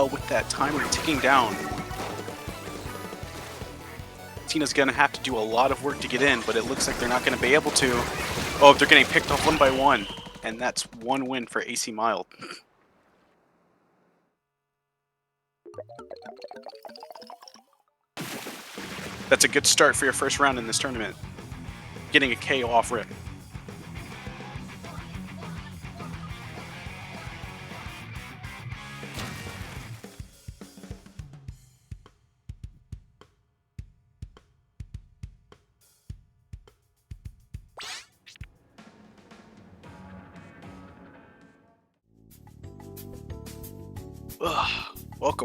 with that timer ticking down, Tina's gonna have to do a lot of work to get in, but it looks like they're not gonna be able to. Oh, they're getting picked off one by one, and that's one win for AC Mild. That's a good start for your first round in this tournament. Getting a KO off rip.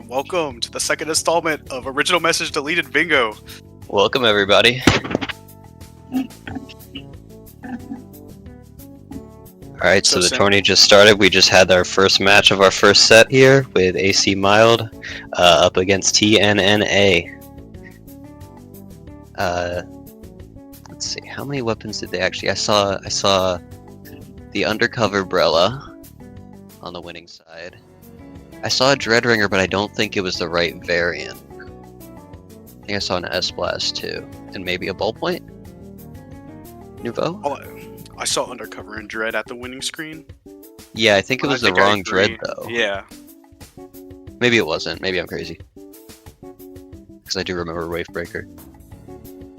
Welcome to the second installment of Original Message Deleted Bingo. Welcome, everybody. Alright, so the tourney just started. We just had our first match of our first set here with AC Mild up against TNNA. Let's see, how many weapons did they actually... I saw the Undercover Brella on the winning side. I saw a Dreadringer, but I don't think it was the right variant. I think I saw an S-Blast too, and maybe a Ballpoint? Nouveau? Oh, I saw Undercover and Dread at the winning screen. Yeah, I think it was the wrong Dread though. Yeah. Maybe it wasn't. Maybe I'm crazy. Because I do remember Wavebreaker.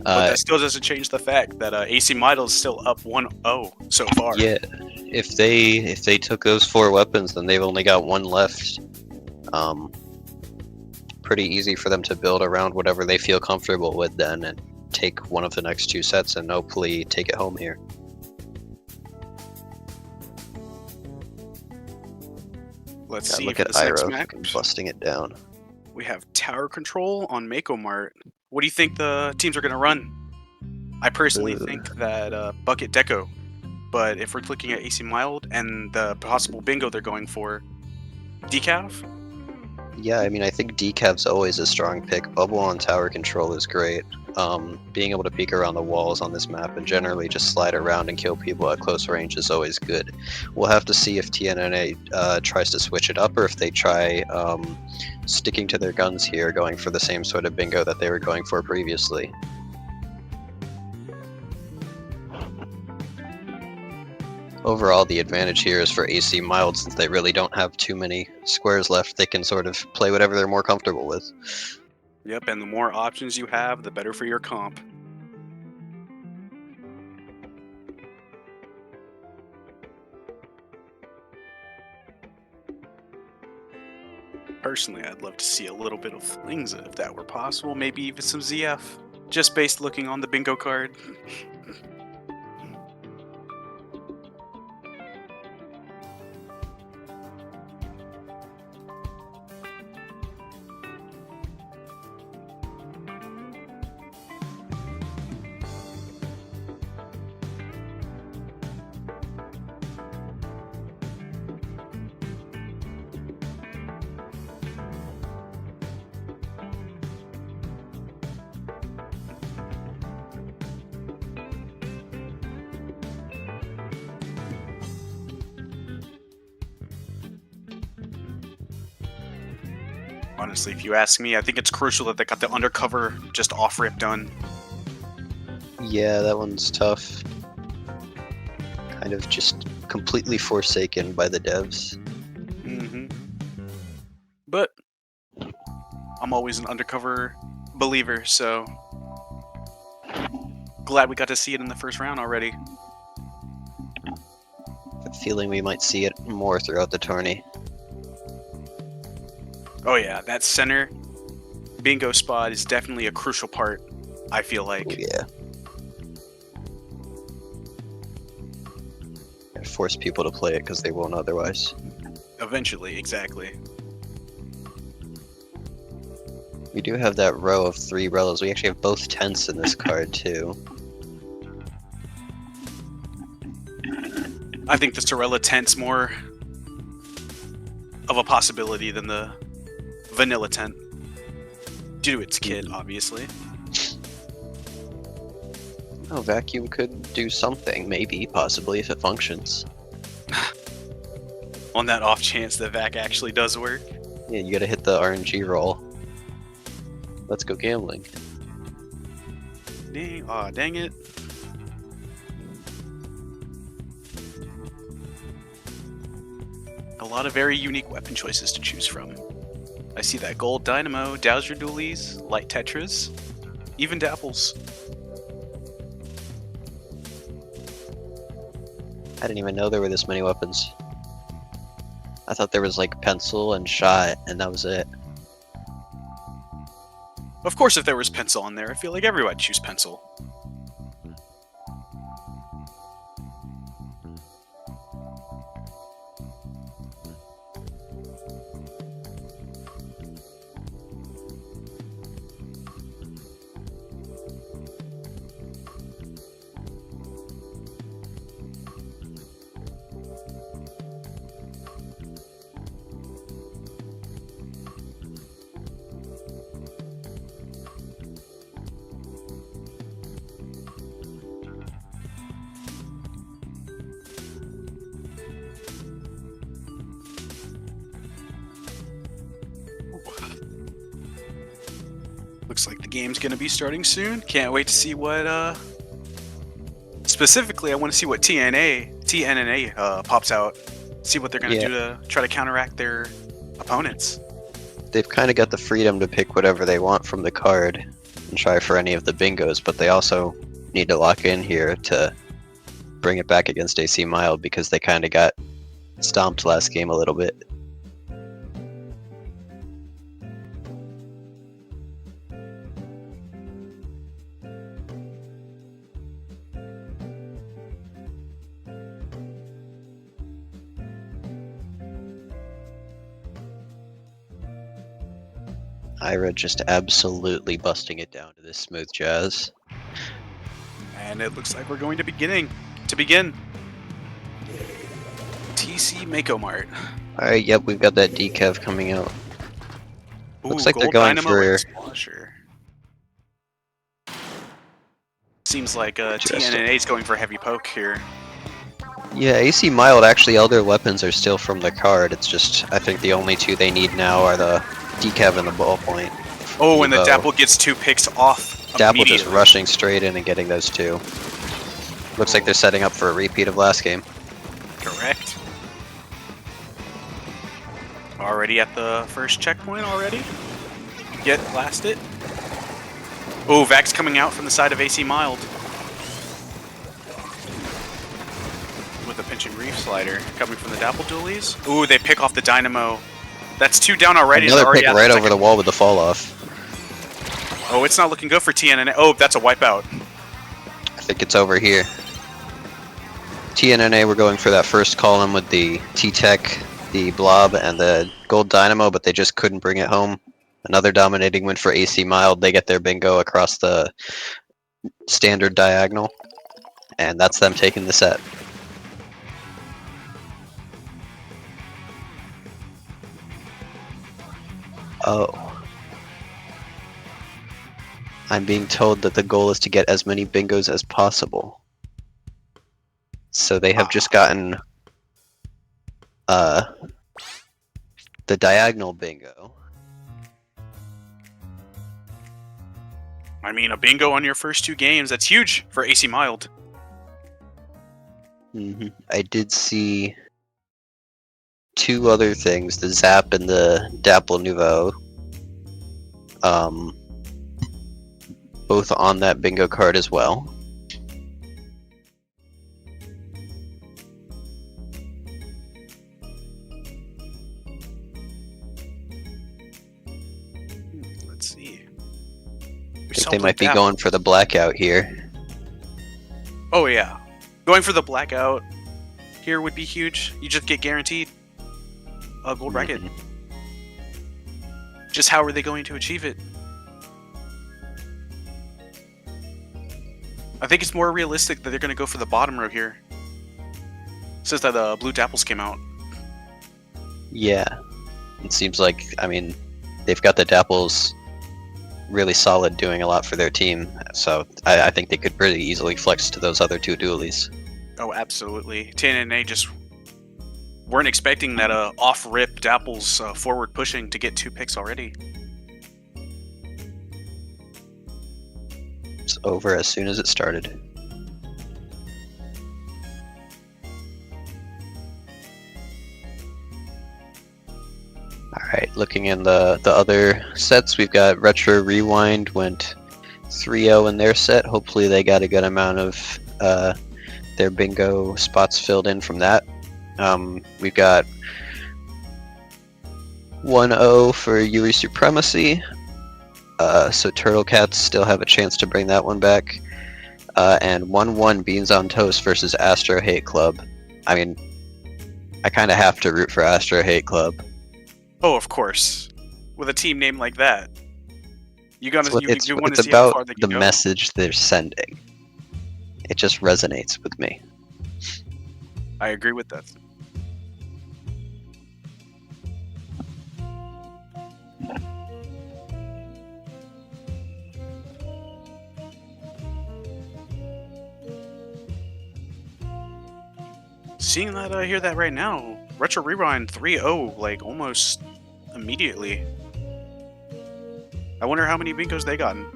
But that still doesn't change the fact that AC Mild is still up 1-0 so far. Yeah, if they took those 4 weapons, then they've only got 1 left. Pretty easy for them to build around whatever they feel comfortable with then, and take one of the next 2 sets and hopefully take it home here. Let's see look if at this next Ira match busting it down. We have Tower Control on Mako Mart. What do you think the teams are going to run? I personally think that Bucket Deco, but if we're looking at AC Mild and the possible bingo they're going for, Decaf? Yeah, I mean, I think Decav's always a strong pick. Bubble on Tower Control is great. Being able to peek around the walls on this map and generally just slide around and kill people at close range is always good. We'll have to see if TNNA tries to switch it up, or if they try sticking to their guns here, going for the same sort of bingo that they were going for previously. Overall, the advantage here is for AC Mild, since they really don't have too many squares left. They can sort of play whatever they're more comfortable with. Yep, and the more options you have, the better for your comp. Personally, I'd love to see a little bit of Flings if that were possible, maybe even some ZF. Just based looking on the bingo card. Honestly, if you ask me, I think it's crucial that they got the Undercover just off-rip done. Yeah, that one's tough. Kind of just completely forsaken by the devs. But I'm always an Undercover believer, so glad we got to see it in the first round already. I have a feeling we might see it more throughout the tourney. Oh yeah, that center bingo spot is definitely a crucial part, I feel like. Oh, yeah. And force people to play it because they won't otherwise. Eventually, exactly. We do have that row of 3 Rellas. We actually have both tents in this card too. I think the Sorella tent's more of a possibility than the vanilla tent, due to its kit, obviously. Oh, vacuum could do something, maybe, possibly, if it functions. On that off chance that vac actually does work. Yeah, you gotta hit the RNG roll. Let's go gambling. Dang, aw, dang it. A lot of very unique weapon choices to choose from. I see that gold dynamo, Dowser dualies, light tetras, even dapples. I didn't even know there were this many weapons. I thought there was like pencil and shot, and that was it. Of course, if there was pencil on there, I feel like everyone would choose pencil. Looks like the game's gonna be starting soon. Can't wait to see what, specifically, I want to see what TNNA pops out. See what they're gonna Yeah. do to try to counteract their opponents. They've kind of got the freedom to pick whatever they want from the card and try for any of the bingos, but they also need to lock in here to bring it back against AC Mild because they kind of got stomped last game a little bit. Ira just absolutely busting it down to this smooth jazz. And it looks like we're going to begin. TC Mako Mart. Alright, yep, we've got that decav coming out. Ooh, Looks like they're Gold going Dynamo for- and Splasher. Seems like TNNA's going for heavy poke here. Yeah, AC Mild, actually all their weapons are still from the card. It's just, I think the only two they need now are the decav and the ballpoint. Oh, and the Evo. Dapple gets 2 picks off Dapple just immediately. rushing straight in and getting those two. Looks like they're setting up for a repeat of last game. Correct. Already at the first checkpoint already. Get blasted. Oh, Vax coming out from the side of AC Mild. With a pinching reef slider coming from the Dapple dualies. Ooh, they pick off the Dynamo. That's 2 down already. and Another already pick at right the over the wall with the fall off. Oh, it's not looking good for TNNA. Oh, that's a wipeout. I think it's over here. TNNA were going for that first column with the T-Tech, the Blob, and the Gold Dynamo, but they just couldn't bring it home. Another dominating win for AC Mild. They get their bingo across the standard diagonal, and that's them taking the set. Oh. I'm being told that the goal is to get as many bingos as possible. So they have just gotten the diagonal bingo. I mean, a bingo on your first 2 games. That's huge for AC Mild. I did see 2 other things, the Zap and the Dapple Nouveau. Both on that bingo card as well. Let's see. I think they might be going for the blackout here. Oh yeah, going for the blackout here would be huge. You just get guaranteed a gold bracket. Just how are they going to achieve it? I think it's more realistic that they're going to go for the bottom row here, since that the blue dapples came out. Yeah, it seems like, I mean, they've got the Dapples really solid, doing a lot for their team, so I think they could pretty easily flex to those other 2 dualies. Oh, absolutely. TNNA just weren't expecting that off-rip Dapple's forward pushing to get 2 picks already. It's over as soon as it started. Alright, looking in the other sets, we've got Retro Rewind went 3-0 in their set. Hopefully they got a good amount of their bingo spots filled in from that. We've got 1-0 for Yuri Supremacy. So Turtle Cats still have a chance to bring that one back. And 1-1 Beans on Toast versus Astro Hate Club. I mean, I kind of have to root for Astro Hate Club. Oh, of course. With a team name like that, you want to It's see how about far they the can go. message they're sending. It just resonates with me. I agree with that. Seeing that I hear that right now, Retro Rewind 3-0 like almost immediately. I wonder how many bingos they gotten.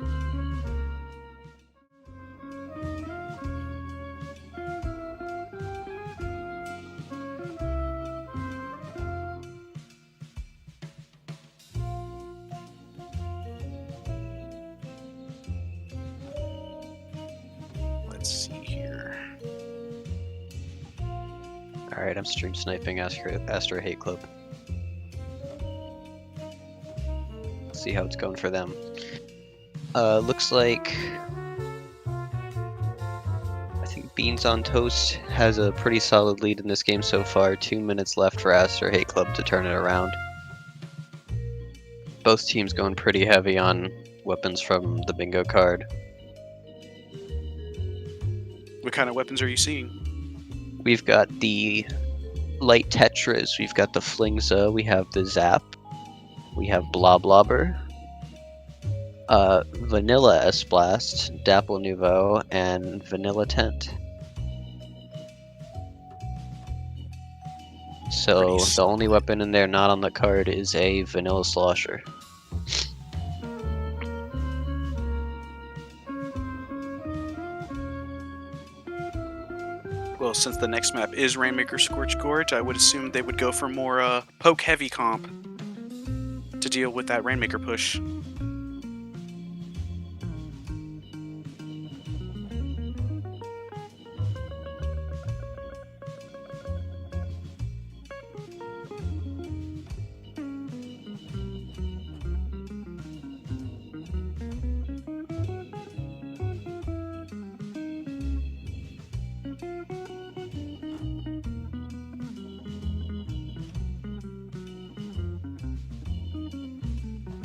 Let's see here. Alright, I'm stream sniping Astro Hate Club. See how it's going for them. Looks like I think Beans on Toast has a pretty solid lead in this game so far. 2 minutes left for Astro Hate Club to turn it around. Both teams going pretty heavy on weapons from the bingo card. What kind of weapons are you seeing? We've got the Light Tetras, we've got the Flingza, we have the Zap, we have Bloblobber, Vanilla S-Blast, Dapple Nouveau, and Vanilla Tent. So the only weapon in there not on the card is a Vanilla Slosher. Well, since the next map is Rainmaker Scorch Gorge, I would assume they would go for more poke heavy comp to deal with that Rainmaker push.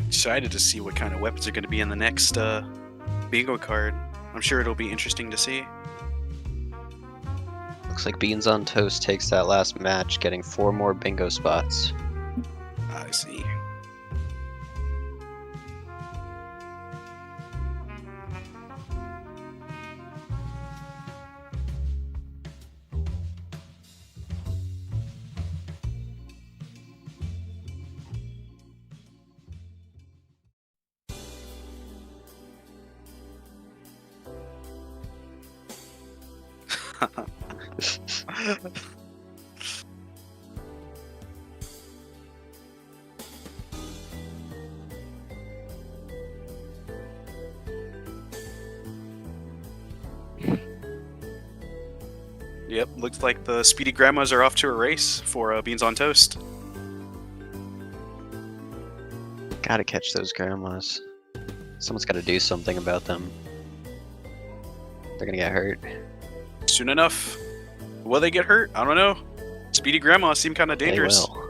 Excited to see what kind of weapons are going to be in the next bingo card. I'm sure it'll be interesting to see. Looks like Beans on Toast takes that last match, getting 4 more bingo spots. I see. Yep, looks like the Speedy Grandmas are off to a race for Beans on Toast. Gotta catch those grandmas. Someone's gotta do something about them. They're gonna get hurt. Soon enough. Will they get hurt? I don't know. Speedy Grandmas seem kind of dangerous. They will.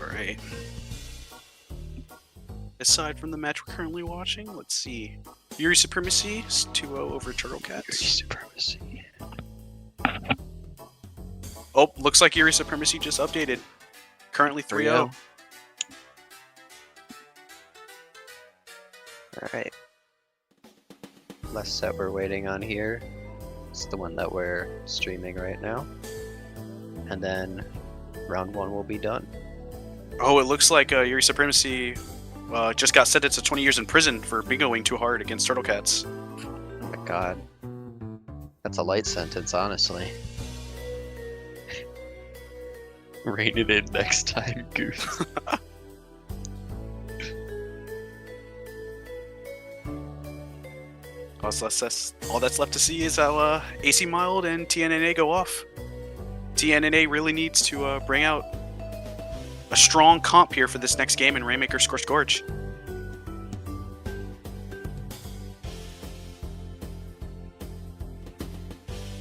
Alright. Aside from the match we're currently watching, let's see. Yuri Supremacy is 2-0 over Turtle Cats. Yuri Supremacy. Oh, looks like Yuri Supremacy just updated. Currently 3-0. Alright. last set we're waiting on here. It's the one that we're streaming right now. And then round 1 will be done. Oh, it looks like Your Supremacy just got sentenced to 20 years in prison for bingoing too hard against Turtle Cats. Oh my god. That's a light sentence, honestly. Rein it in next time, Goose. All that's left to see is how AC Mild and TNNA go off. TNNA really needs to bring out a strong comp here for this next game in Rainmaker Scorched Gorge.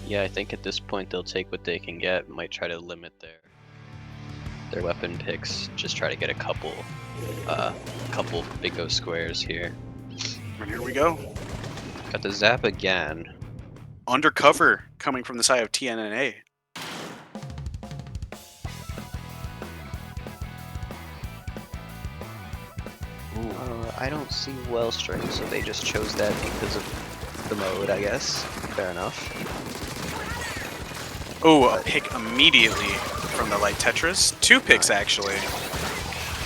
Yeah, I think at this point they'll take what they can get. Might try to limit their weapon picks. Just try to get a couple bingo squares here. And here we go. Got the zap again. Undercover coming from the side of TNNA. I don't see well string, so they just chose that because of the mode, I guess. Fair enough. Oh, a pick immediately from the light Tetras. 2 picks, actually.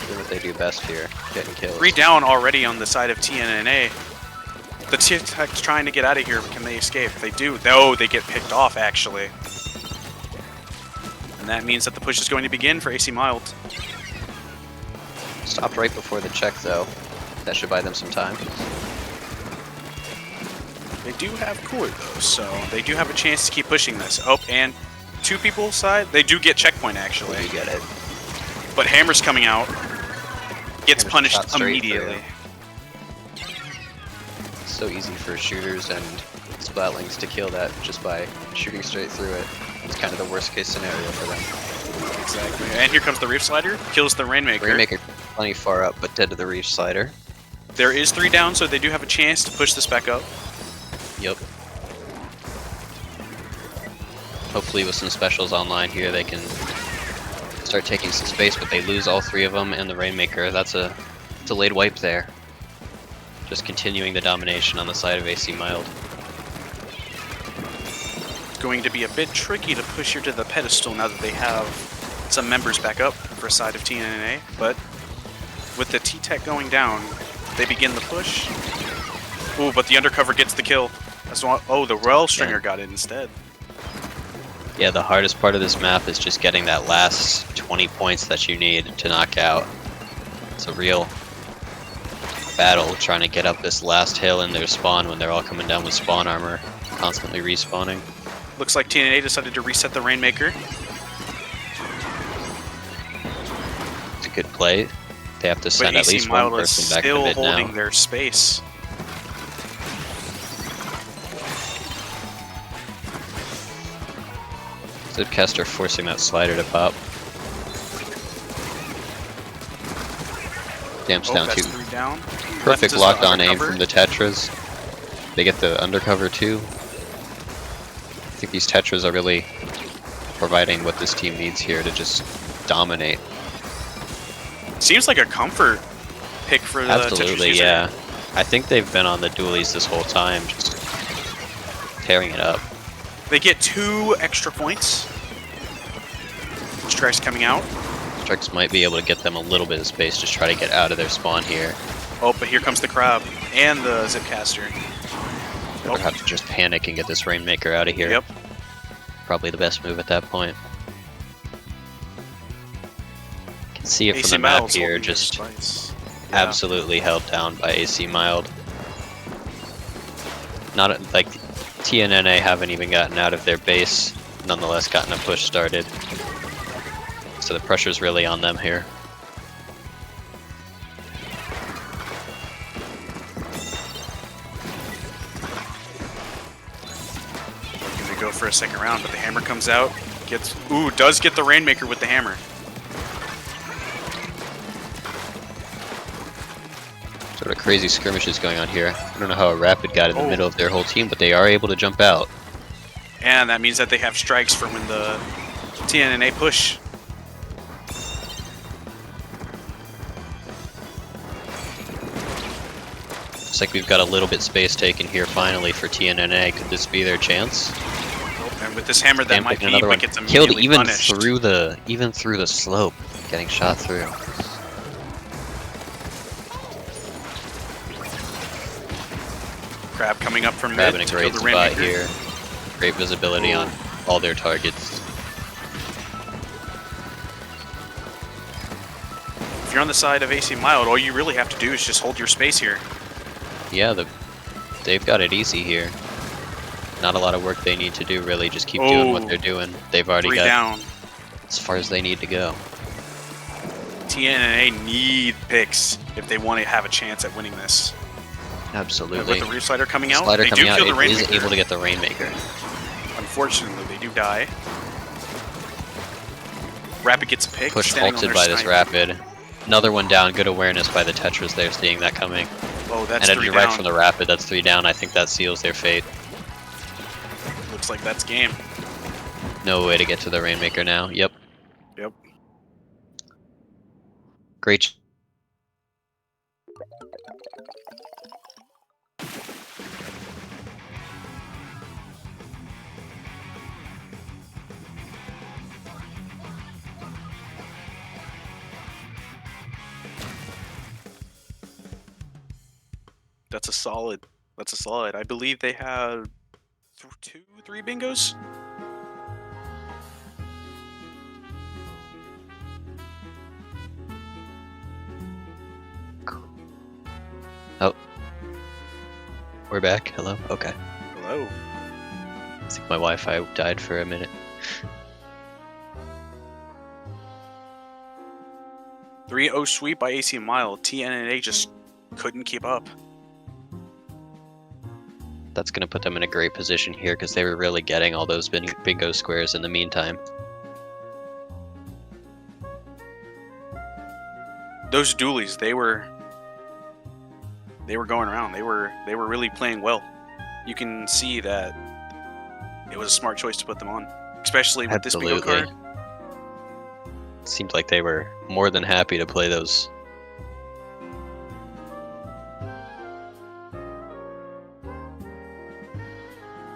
Doing what they do best here, getting kills. 3 down already on the side of TNNA. The T-Tech's trying to get out of here. Can they escape? They do. No, they get picked off, actually. And that means that the push is going to begin for AC Mild. Stopped right before the check, though. That should buy them some time. They do have cooler, though, so they do have a chance to keep pushing this. Oh, and 2 people side, they do get checkpoint, actually. You get it. But Hammer's coming out. Gets Hammer's punished shot straight immediately. It's so easy for shooters and Splatlings to kill that just by shooting straight through it. It's kind of the worst case scenario for them. Exactly. And here comes the Reef Slider. Kills the Rainmaker. Rainmaker plenty far up, but dead to the Reef Slider. There is 3 down, so they do have a chance to push this back up. Yep. Hopefully with some specials online here they can start taking some space, but they lose all 3 of them and the Rainmaker. That's a delayed wipe there. Just continuing the domination on the side of AC Mild. It's going to be a bit tricky to push here to the pedestal now that they have some members back up for side of TNNA, but with the T-Tech going down, they begin the push. Ooh, but the Undercover gets the kill. That's one, oh, the Well Stringer got it instead. Yeah, the hardest part of this map is just getting that last 20 points that you need to knock out. It's a real battle trying to get up this last hill in their spawn when they're all coming down with spawn armor, constantly respawning. Looks like TNA decided to reset the Rainmaker. It's a good play. They have to send at least one person back to still mid now. holding their space. Zipcaster forcing that slider to pop. Damps down that's too. 3 down. Perfect Left is locked the on aim Undercover. from the Tetras. They get the Undercover too. I think these Tetras are really providing what this team needs here to just dominate. Seems like a comfort pick for the Absolutely, Tetris user. yeah. I think they've been on the dualies this whole time, just tearing it up. They get 2 extra points. Strikes coming out. Strikes might be able to get them a little bit of space, just try to get out of their spawn here. Oh, but here comes the Crab and the Zipcaster. Or have to just panic and get this Rainmaker out of here. Yep. Probably the best move at that point. Can see it AC from the map Mild's here, holding their just spice. absolutely held down by AC Mild. Not like TNNA haven't even gotten out of their base, nonetheless gotten a push started. So the pressure's really on them here. Looking to go for a second round, but the Hammer comes out. Does get the Rainmaker with the Hammer. Sort of crazy skirmishes going on here. I don't know how a Rapid got in the Oh. middle of their whole team, but they are able to jump out. And that means that they have strikes for when the TNNA push. Looks like we've got a little bit space taken here finally for TNNA. Could this be their chance? Oh, and with this hammer, that might be, another but one. gets Killed immediately even punished. through the slope, getting shot through. Crab coming up from Crab mid in a to kill great the spot Rainmaker. here. Great visibility on all their targets. If you're on the side of AC Mild, all you really have to do is just hold your space here. Yeah, they've got it easy here. Not a lot of work they need to do, really. Just keep doing what they're doing. They've already 3 got down. as far as they need to go. TNNA need picks if they want to have a chance at winning this. Absolutely. And with the Reef Slider coming out, Slider they coming do out, kill the it is Rainmaker. able to get the Rainmaker. Unfortunately, they do die. Rapid gets a pick. Push standing on halted their by this sniper. Rapid. Another one down. Good awareness by the Tetris there, seeing that coming. Oh, that's And a 3 direct down. from the Rapid. That's 3 down. I think that seals their fate. Looks like that's game. No way to get to the Rainmaker now. Yep. Yep. Great. That's a solid. That's a solid. I believe they have 3 bingos. Oh. We're back. Hello? Okay. Hello. I think my Wi-Fi died for a minute. 3-0 sweep by AC Mild. TNNA just couldn't keep up. That's going to put them in a great position here because they were really getting all those bingo squares in the meantime. Those dualies, they were going around. They were really playing well. You can see that it was a smart choice to put them on, especially with this bingo card. Seemed like they were more than happy to play those.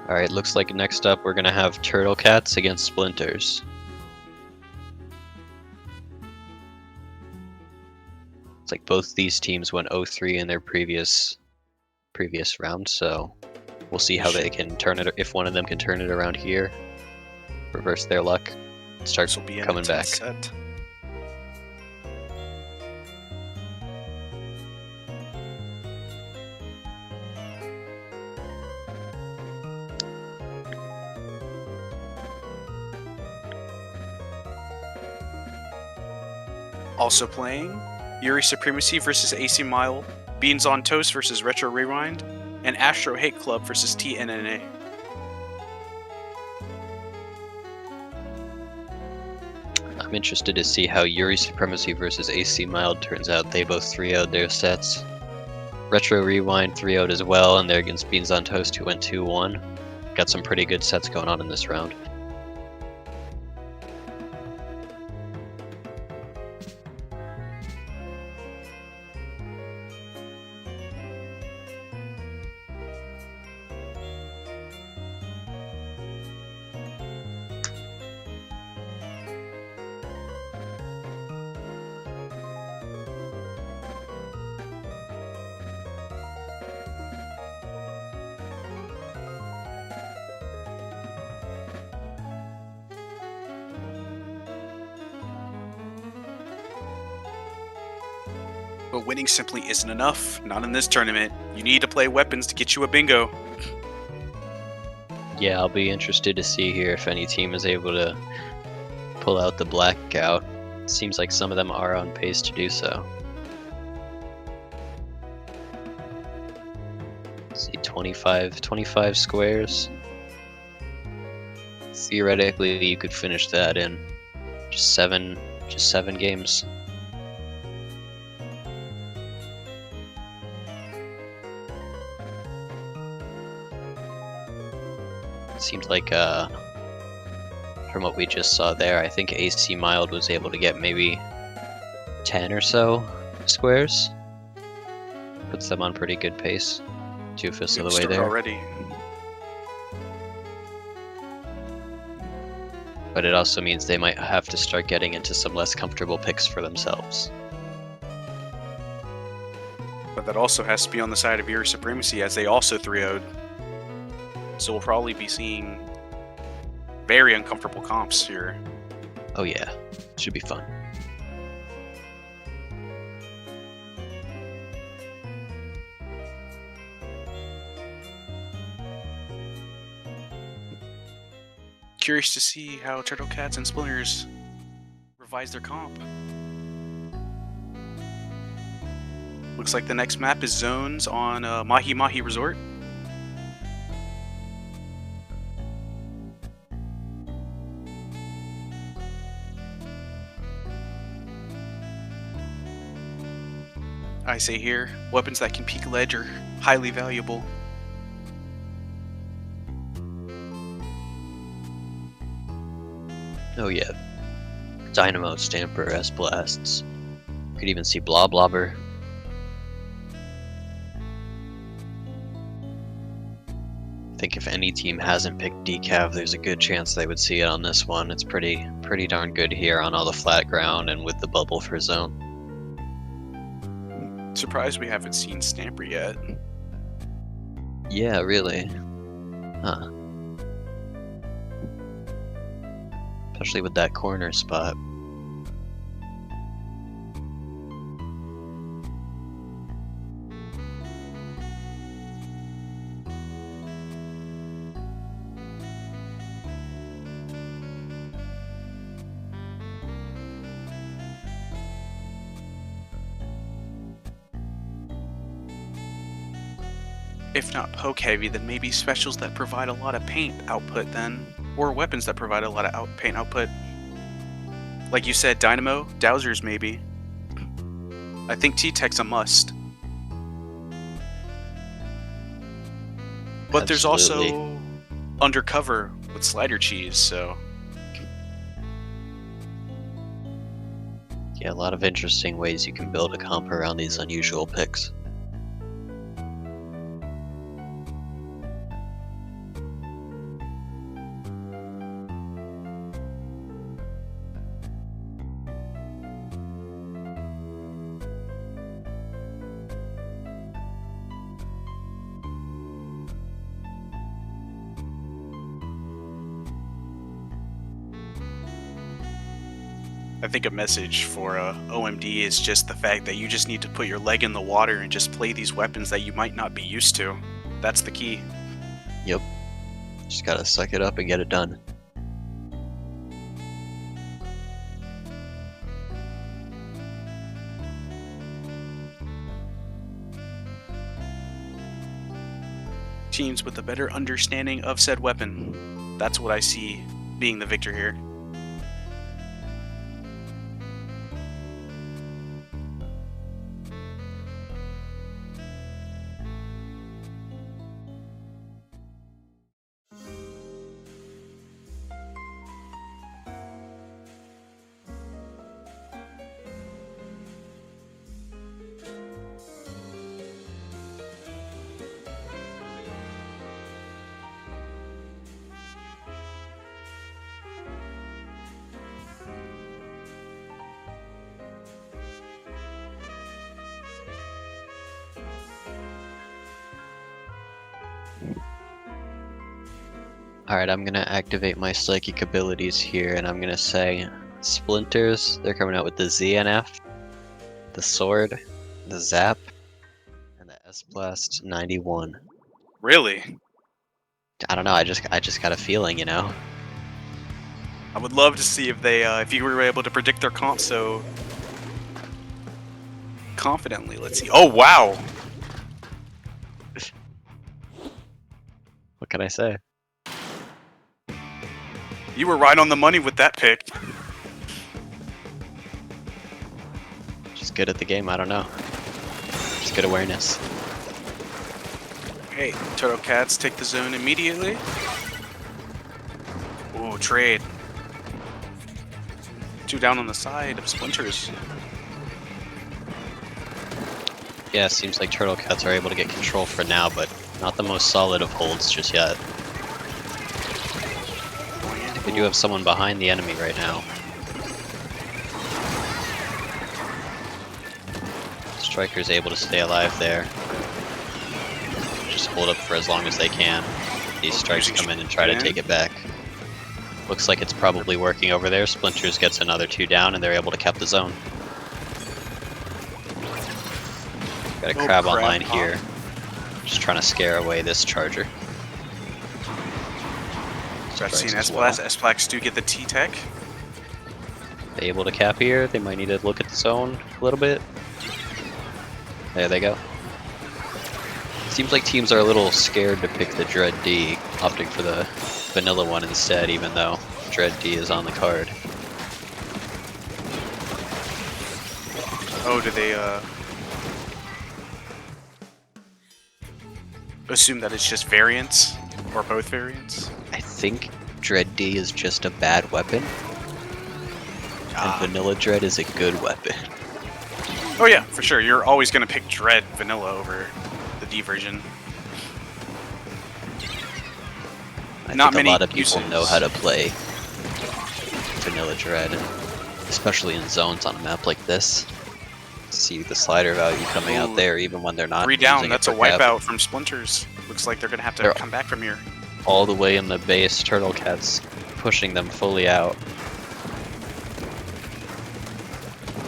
Alright, looks like next up we're gonna have Turtle Cats against Splinters. It's like both these teams went 0-3 in their previous round, so we'll see how they can turn it, if one of them can turn it around here, reverse their luck, start This will be an coming back. intense set. Also playing Yuri Supremacy versus AC Mile, Beans on Toast versus Retro Rewind, and Astro Hate Club versus TNNA. I'm interested to see how Yuri Supremacy versus AC Mild turns out. They both 3-0'd their sets. Retro Rewind 3-0'd as well, and they're against Beans on Toast, who went 2-1. Got some pretty good sets going on in this round. But winning simply isn't enough. Not in this tournament. You need to play weapons to get you a bingo. Yeah, I'll be interested to see here if any team is able to pull out the blackout. It seems like some of them are on pace to do so. Let's see, 25 squares. Theoretically, you could finish that in just seven games. Seemed like, from what we just saw there, I think AC Mild was able to get maybe 10 or so squares. Puts them on pretty good pace. 2/5 of the way Start there. already. But it also means they might have to start getting into some less comfortable picks for themselves. But that also has to be on the side of your supremacy, as they also 3-0'd. So we'll probably be seeing very uncomfortable comps here. Oh yeah, should be fun. Curious to see how Turtle Cats and Splinters revise their comp. Looks like the next map is Zones on Mahi Mahi Resort. I say here, weapons that can peek ledge are highly valuable. Oh yeah. Dynamo, Stamper, S-Blasts. You could even see Bloblobber. I think if any team hasn't picked Decav, there's a good chance they would see it on this one. It's pretty darn good here on all the flat ground and with the bubble for zone. Surprised we haven't seen Stamper yet. Yeah, really. Huh. Especially with that corner spot. If not poke heavy, then maybe specials that provide a lot of paint output then. Or weapons that provide a lot of paint output. Like you said, Dynamo, Dowsers maybe. I think T-Tech's a must. But there's Absolutely. also Undercover with Slider Cheese, so... Yeah, a lot of interesting ways you can build a comp around these unusual picks. I think a message for OMD is just the fact that you just need to put your leg in the water and just play these weapons that you might not be used to. That's the key. Yep. Just gotta suck it up and get it done. Teams with a better understanding of said weapon. That's what I see being the victor here. Alright, I'm gonna activate my psychic abilities here, and I'm gonna say Splinters, they're coming out with the ZNF, the Sword, the Zap, and the S-Blast 91. Really? I don't know, I just got a feeling, you know? I would love to see if they, if you were able to predict their comp so confidently. Let's see. Oh, wow! What can I say? You were right on the money with that pick. Just good at the game, I don't know. Just good awareness. Hey, Turtle Cats take the zone immediately. Ooh, trade. 2 down on the side of Splinters. Yeah, seems like Turtle Cats are able to get control for now, but not the most solid of holds just yet. They do have someone behind the enemy right now. Striker's able to stay alive there. Just hold up for as long as they can. These strikes come in and try to take it back. Looks like it's probably working over there. Splinters gets another 2 down and they're able to cap the zone. Got a crab online here. Just trying to scare away this charger. I've seen S-Plax do get the T-Tech. They able to cap here? They might need to look at the zone a little bit. There they go. Seems like teams are a little scared to pick the Dread D, opting for the vanilla one instead, even though Dread D is on the card. Oh, do they assume that it's just variants? Or both variants? I think Dread D is just a bad weapon. And Vanilla Dread is a good weapon. Oh yeah, for sure. You're always going to pick Dread Vanilla over the D version. I think a lot of people know how to play Vanilla Dread, especially in zones on a map like this. See the slider value coming out there even when they're not 3 down, that's a cap. wipeout from Splinters. Looks like they're going to have to come back from here. All the way in the base, Turtle Cats pushing them fully out.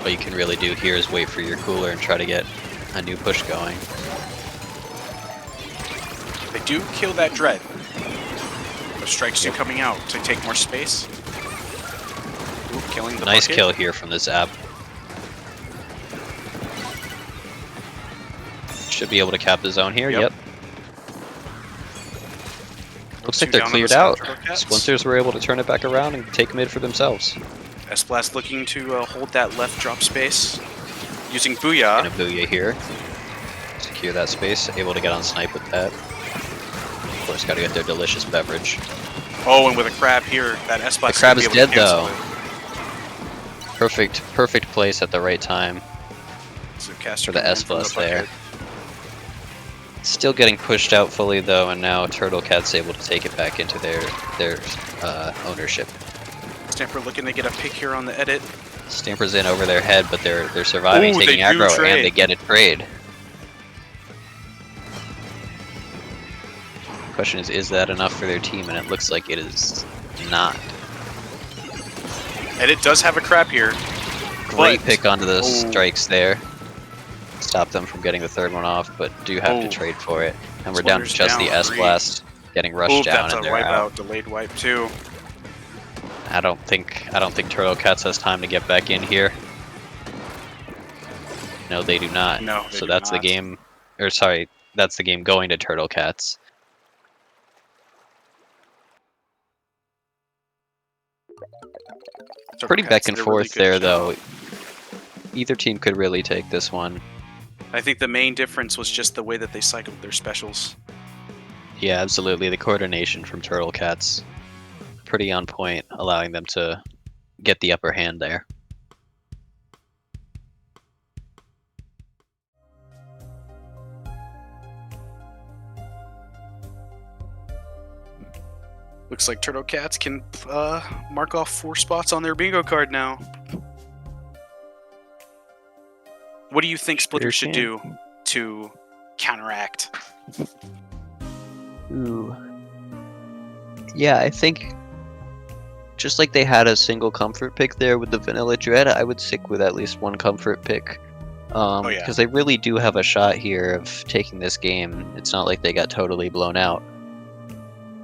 What you can really do here is wait for your cooler and try to get a new push going. They do kill that Dread. The strikes do coming out to take more space. Ooh, killing the nice bucket. Kill here from the Zap. Should be able to cap the zone here, yep. Looks like they're cleared out. Splinters were able to turn it back around and take mid for themselves. S-Blast looking to hold that left drop space. Using Booyah. And a Booyah here. Secure that space, able to get on snipe with that. Of course, gotta get their delicious beverage. Oh, and with a crab here, that S-Blast the crab is dead though. It. Perfect place at the right time. So for the S-Blast there. Still getting pushed out fully though, and now Turtle Cat's able to take it back into their ownership. Stamper looking to get a pick here on the edit. Stamper's in over their head, but they're surviving, taking aggro, and they get a trade. Question is that enough for their team? And it looks like it is not. Edit does have a crab here. Great pick onto the strikes there. Stop them from getting the third one off, but do have to trade for it. And we're down to just the S-Blast getting rushed down, and they're out. Delayed wipe too. I don't think Turtle Cats has time to get back in here. No, they do not. No, so that's the game. Or sorry, that's the game going to Turtle Cats. Pretty back and forth there, though. Either team could really take this one. I think the main difference was just the way that they cycled their specials. Yeah, absolutely. The coordination from Turtle Cats, pretty on point, allowing them to get the upper hand there. Looks like Turtle Cats can mark off 4 spots on their bingo card now. What do you think Splitter should do to counteract? Ooh. Yeah, I think just like they had a single comfort pick there with the Vanilla Dread, I would stick with at least one comfort pick. Because they really do have a shot here of taking this game. It's not like they got totally blown out.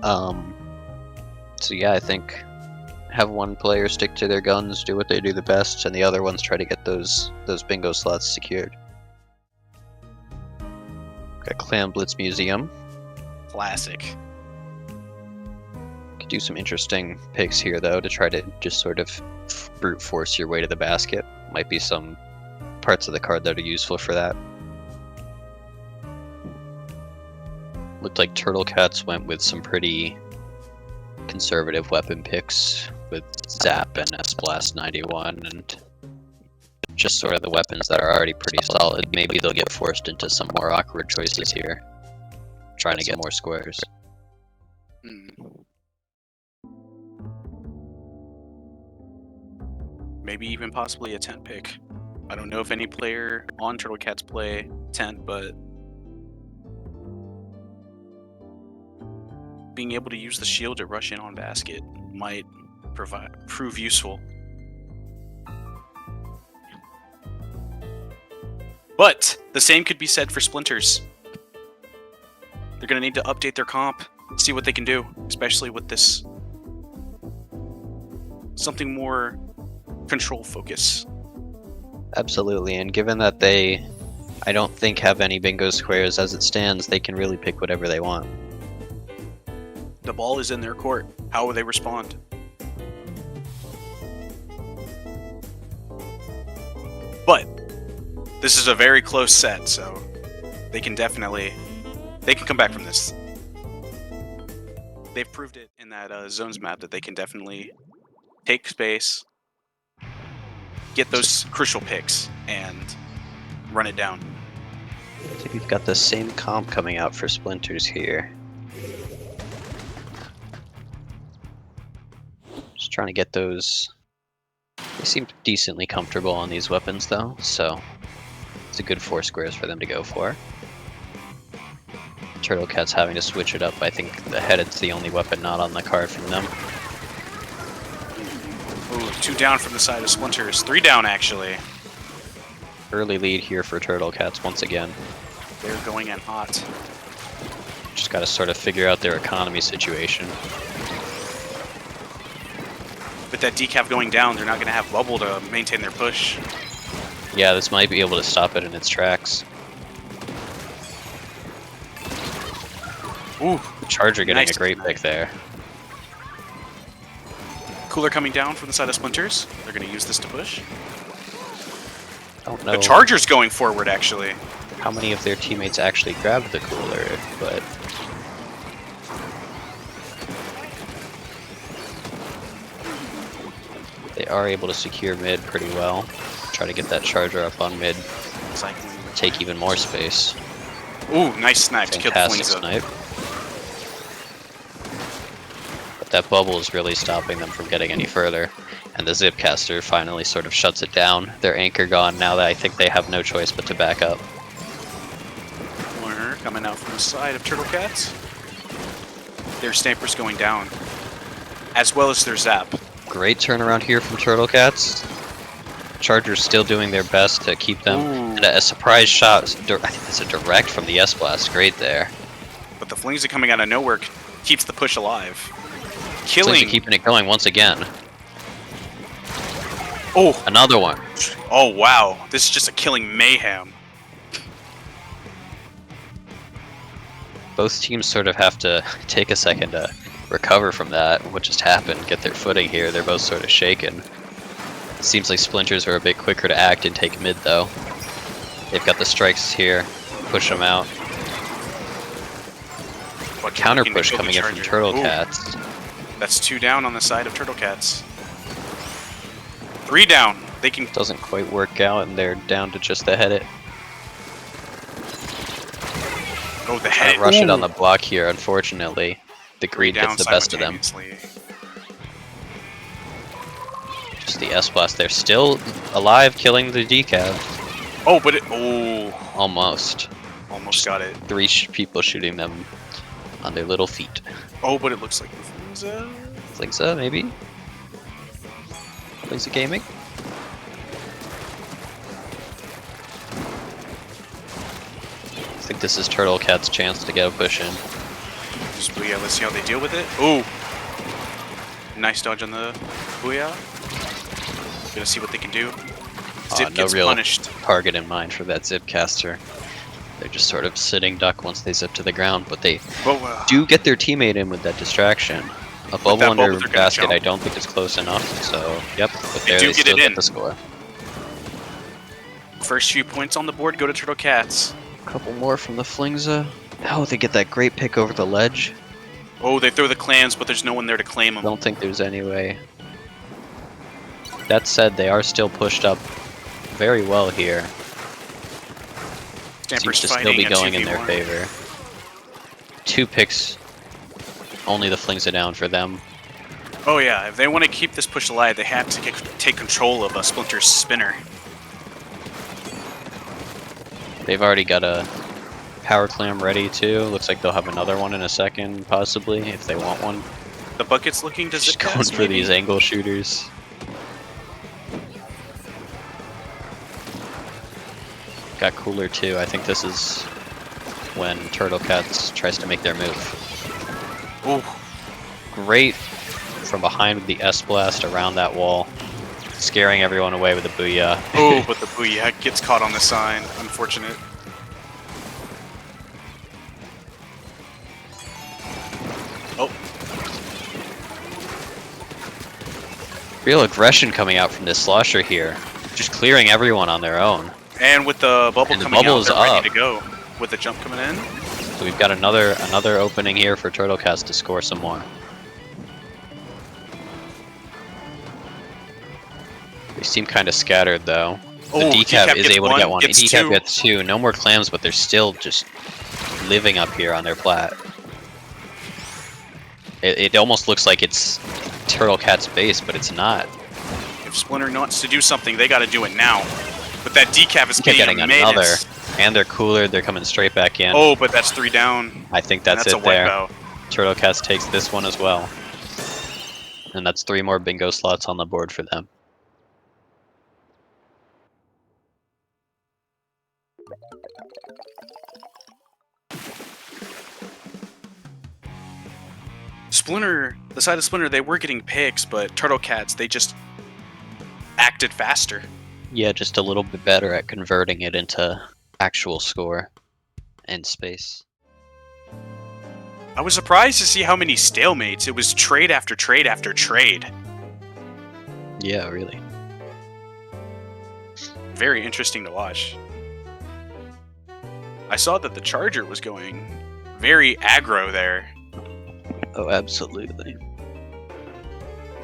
So yeah, I think have one player stick to their guns, do what they do the best, and the other ones try to get those bingo slots secured. Got Clan Blitz Museum. Classic. Could do some interesting picks here though to try to just sort of brute force your way to the basket. Might be some parts of the card that are useful for that. Looked like Turtle Cats went with some pretty conservative weapon picks with Zap and S-Blast 91 and just sort of the weapons that are already pretty solid. Maybe they'll get forced into some more awkward choices here, trying to get more squares. Maybe even possibly a tent pick. I don't know if any player on Turtle Cats play tent, but being able to use the shield to rush in on basket might prove useful. But the same could be said for Splinters. They're going to need to update their comp, see what they can do, especially with this something more control focus. Absolutely, and given that they, I don't think, have any bingo squares as it stands, they can really pick whatever they want. The ball is in their court. How will they respond? But this is a very close set, so they can come back from this. They've proved it in that zones map that they can definitely take space, get those crucial picks, and run it down. I think we've got the same comp coming out for Splinters here. Just trying to get those. They seem decently comfortable on these weapons though, so it's a good 4 squares for them to go for. Turtle Cat's having to switch it up. I think the head's the only weapon not on the card from them. Ooh, 2 down from the side of Splinters. 3 down, actually. Early lead here for Turtle Cats once again. They're going in hot. Just got to sort of figure out their economy situation. With that decav going down, they're not going to have bubble to maintain their push. Yeah, this might be able to stop it in its tracks. Ooh, Charger getting nice a great pick there. Cooler coming down from the side of Splinters. They're going to use this to push. Don't know The Charger's going forward, actually. how many of their teammates actually grabbed the cooler, but they are able to secure mid pretty well. Try to get that Charger up on mid. Take even more space. Ooh, nice snipe to kill the Fantastic Flingza. snipe. But that bubble is really stopping them from getting any further. And the Zipcaster finally sort of shuts it down. Their anchor gone now that I think they have no choice but to back up. Warner coming out from the side of Turtle Cats. Their Sniper's going down, as well as their Zap. Great turnaround here from Turtle Cats. Chargers still doing their best to keep them. Ooh. And a surprise shot, I think that's a direct from the S-Blast. Great there. But the Flingza coming out of nowhere keeps the push alive. Killing. Killing. Keeping it going once again. Oh, Another one. oh wow. This is just a killing mayhem. Both teams sort of have to take a second to recover from that, what just happened, get their footing here. They're both sort of shaken. It seems like Splinters are a bit quicker to act and take mid though. They've got the strikes here, push them out. What Counter can push kill the coming in from Charger? Turtle Ooh, Cats. That's 2 down on the side of Turtle Cats. 3 down. They can. Doesn't quite work out and they're down to just the head it. Oh, the Trying head. to rush it on Ooh. the block here, unfortunately. The 3 greed down gets the best of them. simultaneously. Just the S-Blast. They're still alive, killing the decav. Oh, but it. Oh, Almost. almost got it. 3 people shooting them on their little feet. Oh, but it looks like the Flingza. Flingza, maybe? Flingza Gaming? I think this is Turtle Cat's chance to get a push in. Just Booyah, let's see how they deal with it. Ooh! Nice dodge on the Booyah. Gonna see what they can do. Zip No gets real punished. target in mind for that Zipcaster. They're just sort of sitting duck once they zip to the ground, but they But, do get their teammate in with that distraction. A bubble that under bubble, they're gonna basket jump. I don't think is close enough, so yep, but They there do they get still it get in. the score. first few points on the board go to Turtle Cats. A couple more from the Flingza. Oh, they get that great pick over the ledge. Oh, they throw the clams, but there's no one there to claim I them. don't think there's any way. That said, they are still pushed up very well here. Stamper's Seems to still fighting be a going in their 2v1. favor. 2 picks, only the flings it down for them. Oh yeah, if they want to keep this push alive, they have to take control of a Splinter's spinner. They've already got a power clam ready too. Looks like they'll have another one in a second, possibly, if they want one. The bucket's looking to Just zip going pass, for maybe? these angle shooters. Got cooler too. I think this is when Turtle Cats tries to make their move. Ooh, Great from behind with the S-Blast around that wall. Scaring everyone away with the Booyah. oh, but the Booyah gets caught on the sign. Unfortunate. Oh, Real aggression coming out from this slosher here. Just clearing everyone on their own. and with the bubble And the coming out, bubble's they're up. ready to go. With the jump coming in. So we've got another opening here for Turtle Cats to score some more. They seem kind of scattered though. The Oh, decap is gets able to get one. gets Decap two. gets 2. No more clams, but they're still just living up here on their plat. It almost looks like it's Turtle Cat's base, but it's not. If Splinter wants to do something, they got to do it now. But that decap is Kept getting a another. menace. And they're cooler, they're coming straight back in. Oh, but that's 3 down. I think And that's a it there. wipeout. Turtle Cats takes this one as well. And that's 3 more bingo slots on the board for them. Splinter, the side of Splinter, they were getting picks, but Turtle Cats, they just acted faster. Yeah, just a little bit better at converting it into actual score and space. I was surprised to see how many stalemates. It was trade after trade after trade. Yeah, really. Very interesting to watch. I saw that the Charger was going very aggro there. Oh, absolutely.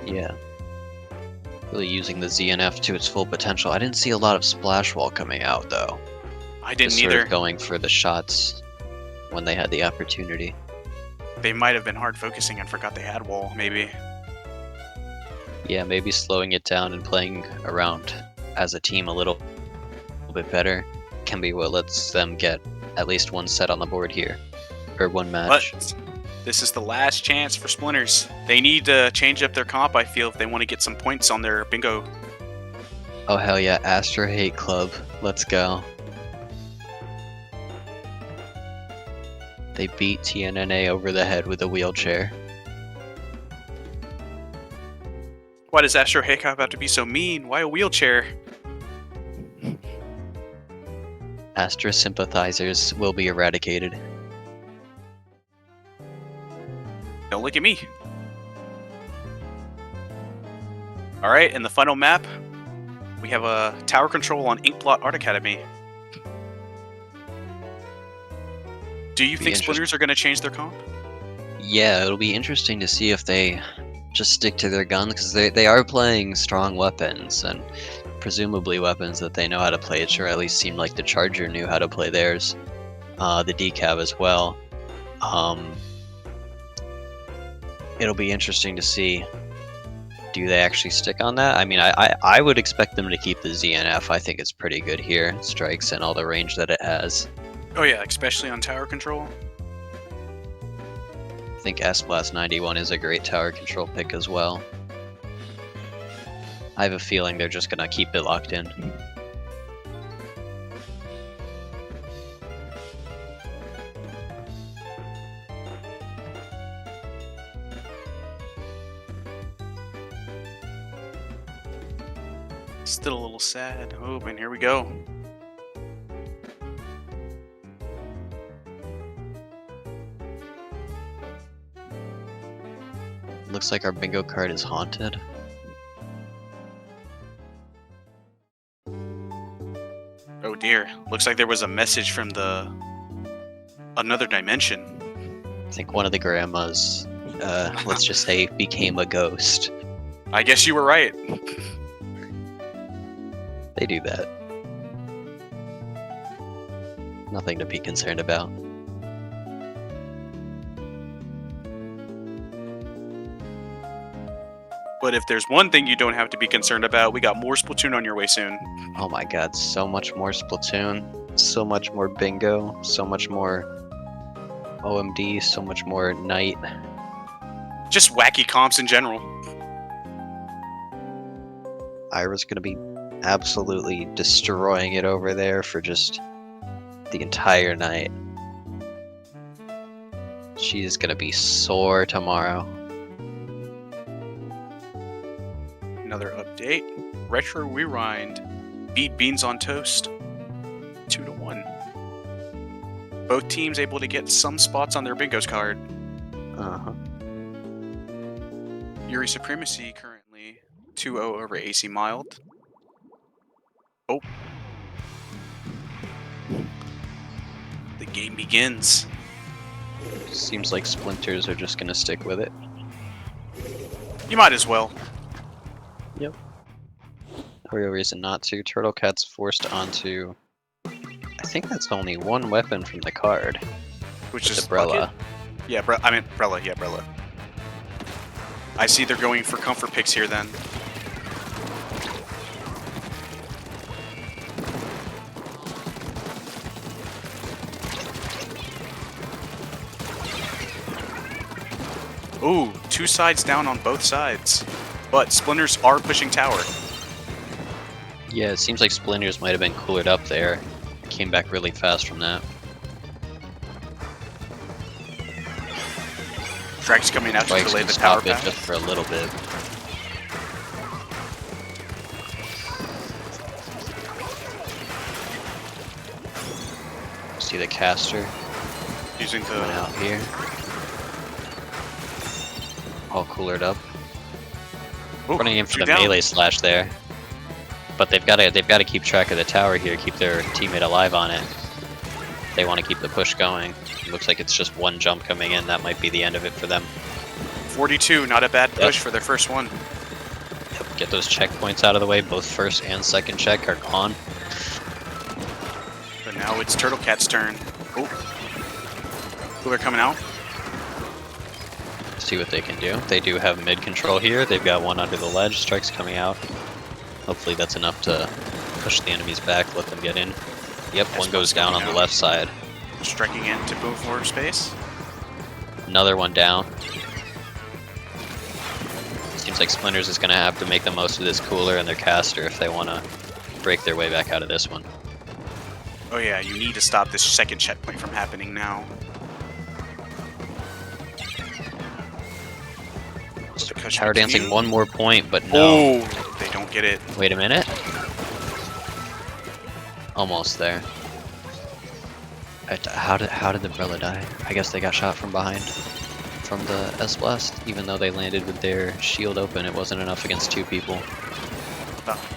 Yeah. Really using the ZNF to its full potential. I didn't see a lot of splash wall coming out, though. I didn't Just sort either. of going for the shots when they had the opportunity. They might have been hard focusing and forgot they had wall, maybe. Yeah, maybe slowing it down and playing around as a team a little bit better can be what lets them get at least one set on the board here. Or one match. But this is the last chance for Splinters. They need to change up their comp, I feel, if they want to get some points on their bingo. Oh hell yeah, Astro Hate Club. Let's go. They beat TNNA over the head with a wheelchair. Why does Astro Haycop have to be so mean? Why a wheelchair? Astra sympathizers will be eradicated. Don't look at me. Alright, in the final map, we have a tower control on Inkblot Art Academy. Do you think Splinters are going to change their comp? Yeah, it'll be interesting to see if they just stick to their guns, because they are playing strong weapons, and presumably weapons that they know how to play. It sure at least seemed like the Charger knew how to play theirs. The Decab as well. It'll be interesting to see, do they actually stick on that? I mean, I would expect them to keep the ZNF. I think it's pretty good here. Strikes and all the range that it has. Oh yeah, especially on tower control. I think S-Blast 91 is a great tower control pick as well. I have a feeling they're just gonna keep it locked in. Still a little sad. Oh, and here we go. Looks like our bingo card is haunted. Oh dear. Looks like there was a message from the another dimension. I think one of the grandmas, let's just say, became a ghost. I guess you were right. They do that. Nothing to be concerned about. But if there's one thing you don't have to be concerned about, we got more Splatoon on your way soon. Oh my god, so much more Splatoon, so much more bingo, so much more OMD, so much more night. Just wacky comps in general. Ira's gonna be absolutely destroying it over there for just the entire night. She's gonna be sore tomorrow. Another update. Retro Rewind beat Beans on Toast 2-1. Both teams able to get some spots on their bingos card. Uh-huh. Yuri Supremacy currently 2-0 over AC Mild. Oh. The game begins. Seems like Splinters are just gonna stick with it. You might as well. Yep. No real reason not to. Turtle Cat's forced onto... I think that's only one weapon from the card. Which is Brella. Yeah, I meant Brella. Yeah, Brella. I see they're going for comfort picks here then. Ooh, 2 sides down on both sides. But Splinters are pushing tower. Yeah, it seems like Splinters might have been coolered up there. Came back really fast from that. Drake's coming out to Strikes delay can the tower stop it path. just for a little bit. See the caster Using coming the... out here. All coolered up. Ooh, Running in for 2 the down. melee slash there. But they've got to keep track of the tower here, keep their teammate alive on it. They want to keep the push going. It looks like it's just one jump coming in. That might be the end of it for them. 42, not a bad push for their first one. Get those checkpoints out of the way. Both first and second check are gone. But now it's Turtle Cat's turn. Oh. Cooler coming out. See what they can do. They do have mid control here. They've got one under the ledge. Strikes coming out. Hopefully that's enough to push the enemies back, let them get in. Yep, one goes down on the left side. Striking into boom forward space. Another one down. Seems like Splinters is going to have to make the most of this cooler and their caster if they want to break their way back out of this one. Oh yeah, you need to stop this second checkpoint from happening now. Tower dancing one more point, but no. Oh, they don't get it. Wait a minute. Almost there. How did the Brella die? I guess they got shot from behind. From the S-Blast. Even though they landed with their shield open, it wasn't enough against 2 people.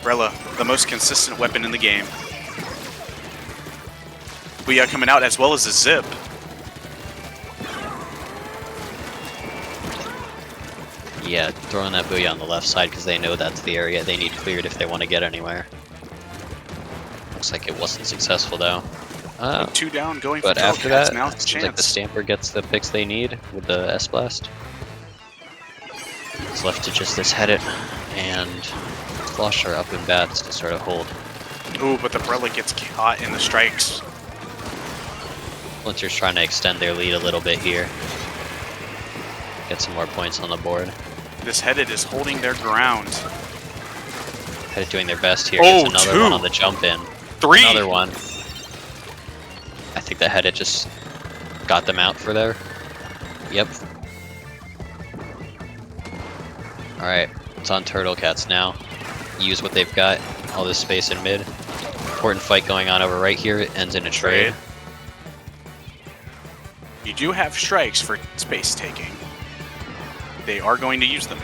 Brella, the most consistent weapon in the game. Booyah coming out as well as a zip. Yeah, throwing that Booyah on the left side because they know that's the area they need cleared if they want to get anywhere. Looks like it wasn't successful though. 2 down, going for But Turtle after Cats. that, Now it it's a seems like the chance. Stamper gets the picks they need with the S-Blast. It's left to just this head it and Flusher up in bats to sort of hold. Ooh, but the Brella gets caught in the strikes. Splinter's trying to extend their lead a little bit here. Get some more points on the board. This headed is holding their ground. Headed doing their best here. Oh, Gets another 2. one on the jump in. 3. Another one. I think the headed just got them out for there. Yep. Alright, it's on Turtle Cats now. Use what they've got. All this space in mid. Important fight going on over right here. It ends in a trade. You do have strikes for space taking. They are going to use them.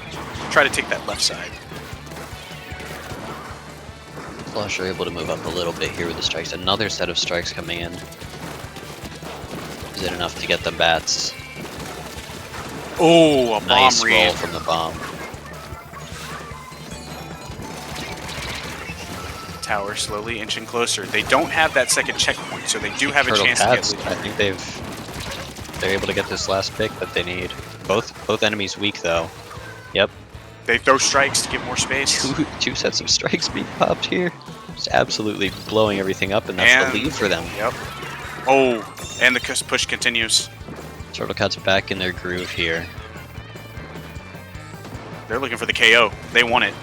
Try to take that left side. Flush are able to move up a little bit here with the strikes. Another set of strikes coming in. Is it enough to get the bats? Oh, a Nice bomb roll read. from the bomb. tower, slowly inching closer. They don't have that second checkpoint, so they do have a Turtle chance Cats, to get I lead. think they're able to get this last pick that they need. Both enemies weak though. Yep. They throw strikes to give more space. Two sets of strikes being popped here. Just absolutely blowing everything up, and that's the lead for them. Yep. Oh, and the push continues. Turtle Cat's back in their groove here. They're looking for the KO. They want it.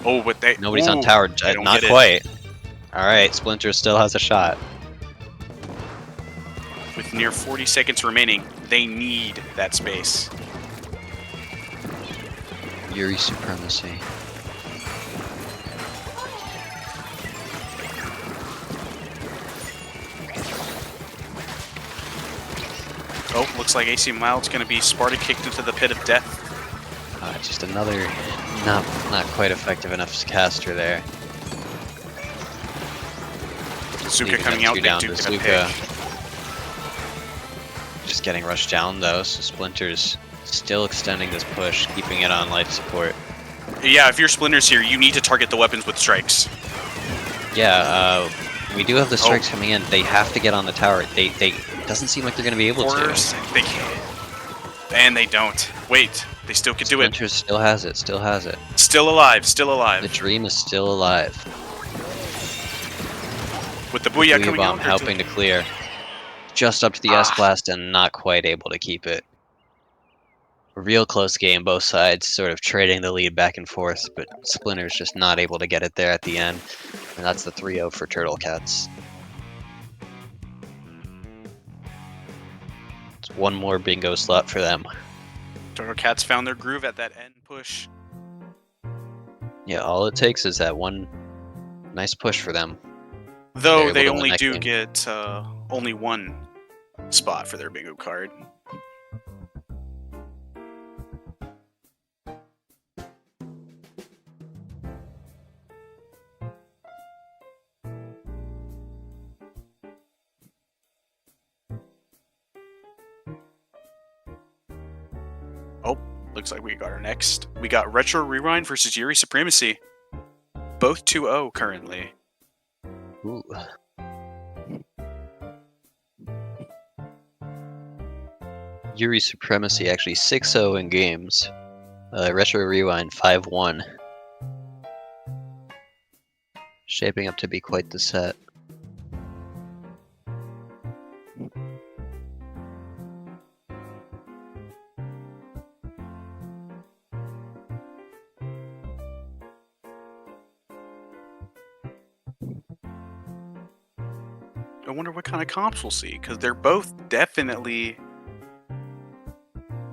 Oh, but Nobody's on tower. Not quite. Alright, Splinter still has a shot. With near 40 seconds remaining, they need that space. Yuri Supremacy. Oh, looks like AC Mild's going to be Sparta kicked into the pit of death. Just another not quite effective enough caster there. Zuka coming out, down they to do get a Zuka. pick. Just getting rushed down though, so Splinter's still extending this push, keeping it on life support. Yeah, if you're Splinters here, you need to target the weapons with strikes. Yeah, we do have the strikes coming in. They have to get on the tower. They doesn't seem like they're going to be able to. They can't. And they don't. Wait, they still could do it. Splinter still has it, still has it. Still alive, still alive. The dream is still alive. With the Booyah coming Bomb out. helping to clear. Just up to the S-Blast and not quite able to keep it. Real close game, both sides sort of trading the lead back and forth, but Splinter's just not able to get it there at the end. And that's the 3-0 for Turtle Cats. It's one more bingo slot for them. Turtle Cats found their groove at that end push. Yeah, all it takes is that one nice push for them. Though they only do get only one spot for their bingo card. Oh, looks like we got our next. We got Retro Rewind versus Yuri Supremacy. Both 2-0 currently. Ooh. Yuri Supremacy actually 6-0 in games. Retro Rewind 5-1. Shaping up to be quite the set. I wonder what kind of comps we'll see, because they're both definitely...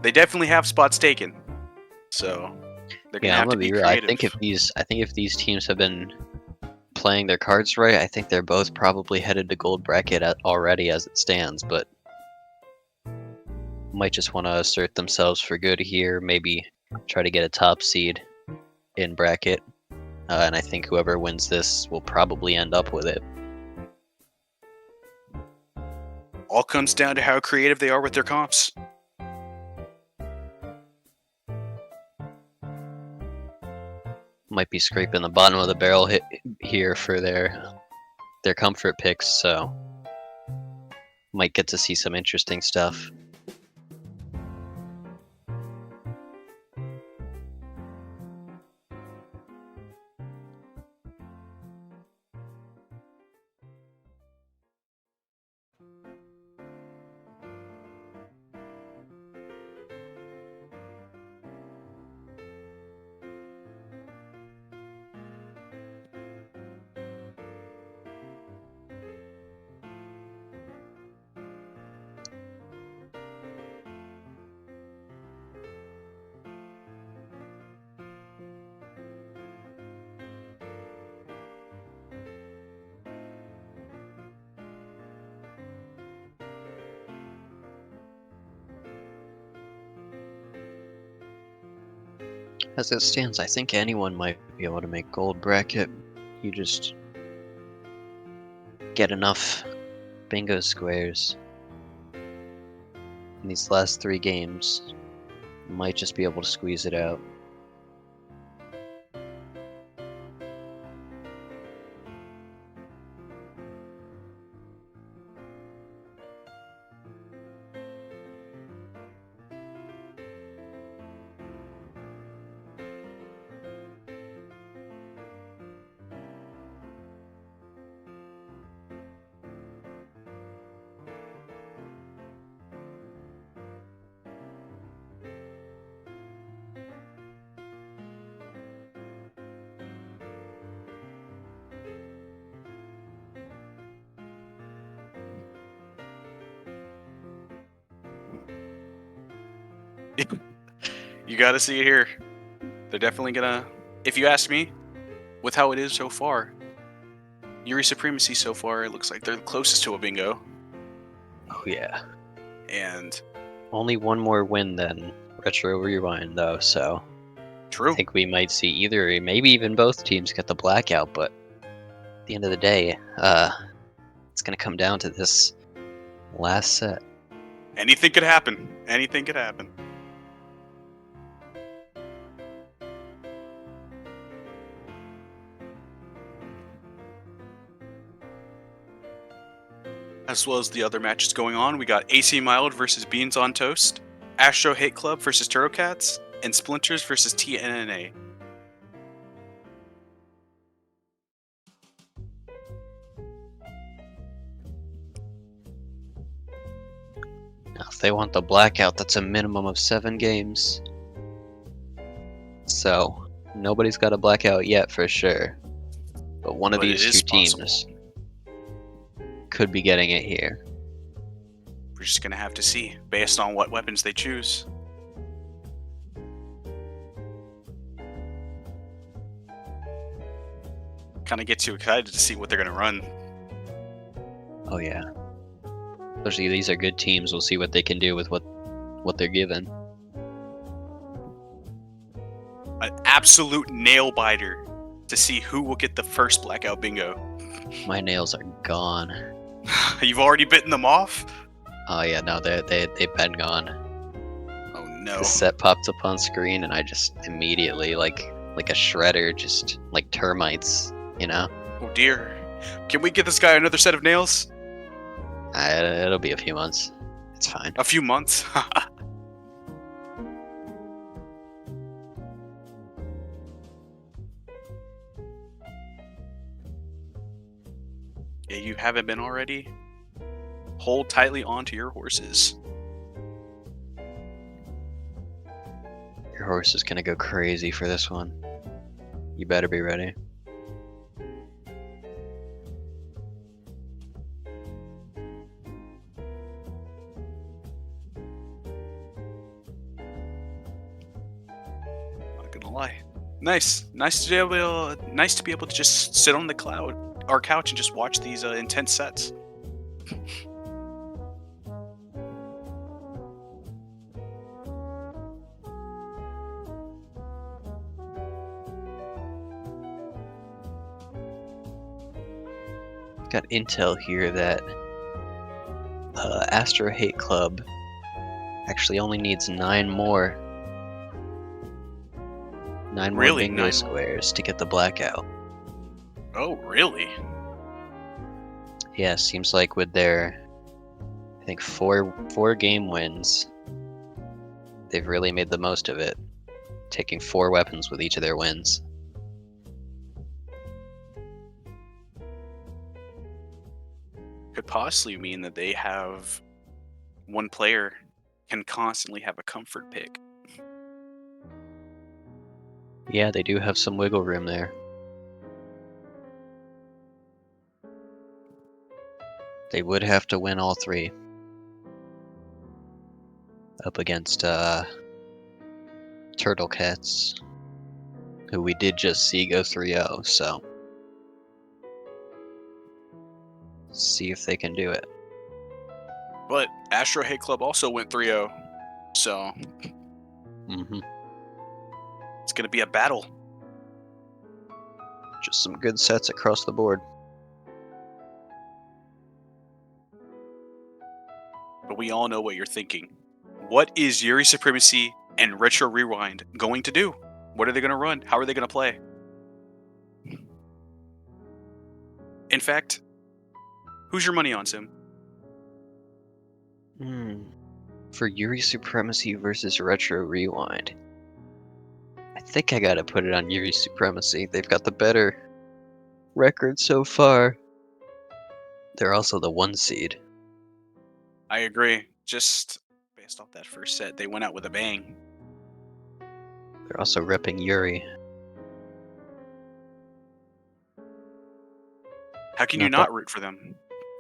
They definitely have spots taken. So they're gonna have to be creative. I think if these teams have been playing their cards right, I think they're both probably headed to gold bracket already as it stands, but might just want to assert themselves for good here, maybe try to get a top seed in bracket. And I think whoever wins this will probably end up with it. All comes down to how creative they are with their comps. Might be scraping the bottom of the barrel hit here for their comfort picks, so might get to see some interesting stuff. As it stands, I think anyone might be able to make gold bracket. You just get enough bingo squares in these last 3 games. You might just be able to squeeze it out. You got to see it here. They're definitely gonna. If you ask me, with how it is so far, Yuri Supremacy so far, it looks like they're the closest to a bingo. Oh yeah. And Only one more win than Retro Rewind though, so I true. think we might see either, or maybe even both teams get the blackout. But at the end of the day, it's gonna come down to this last set. Anything could happen. Anything could happen. As well as the other matches going on, we got AC Mild versus Beans on Toast, Astro Hate Club versus Turtle Cats, and Splinters versus TNNA. Now, if they want the blackout, that's a minimum of 7 games. So nobody's got a blackout yet for sure. But one of But it these two is possible. teams could be getting it here. We're just gonna have to see based on what weapons they choose. Kind of gets you excited to see what they're gonna run. Oh yeah. Especially these are good teams. We'll see what they can do with what they're given. An absolute nail biter to see who will get the first blackout bingo. My nails are gone. You've already bitten them off? Oh yeah, no, they've been gone. Oh no. The set popped up on screen, and I just immediately, like a shredder, just like termites, you know. Oh dear. Can we get this guy another set of nails? It'll be a few months. It's fine. A few months? Yeah, you haven't been already? Hold tightly onto your horses. Your horse is gonna go crazy for this one. You better be ready. Not gonna lie. Nice. Nice to be able to just sit on the couch and just watch these intense sets. Got intel here that Astro Hate Club actually only needs 9 more. 9 more Really? bingo 9 more? squares to get the blackout. Oh, really? Yeah, seems like with their, I think, four game wins, they've really made the most of it, taking 4 weapons with each of their wins. Could possibly mean that they have one player can constantly have a comfort pick. Yeah, they do have some wiggle room there. They would have to win all 3 up against Turtle Cats, who we did just see go 3-0, so see if they can do it. But Astro Hate Club also went 3-0, so it's going to be a battle. Just some good sets across the board. But we all know what you're thinking. What is Yuri Supremacy and Retro Rewind going to do? What are they going to run? How are they going to play? In fact, who's your money on, Sim? For Yuri Supremacy versus Retro Rewind, I think I gotta put it on Yuri Supremacy. They've got the better record so far. They're also the 1 seed. I agree. Just based off that first set, they went out with a bang. They're also repping Yuri. How can you not root for them?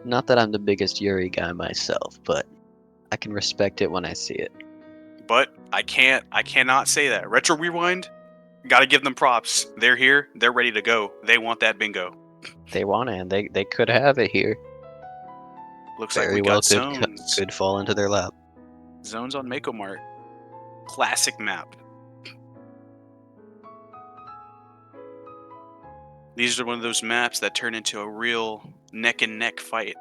Not that I'm the biggest Yuri guy myself, but I can respect it when I see it. but I cannot say that. Retro Rewind, gotta give them props. They're here, they're ready to go. They want that bingo. They want it, and they could have it here. Looks like we Very well got zones. could fall into their lap. Zones on Mako Mart. Classic map. These are one of those maps that turn into a real neck and neck fight.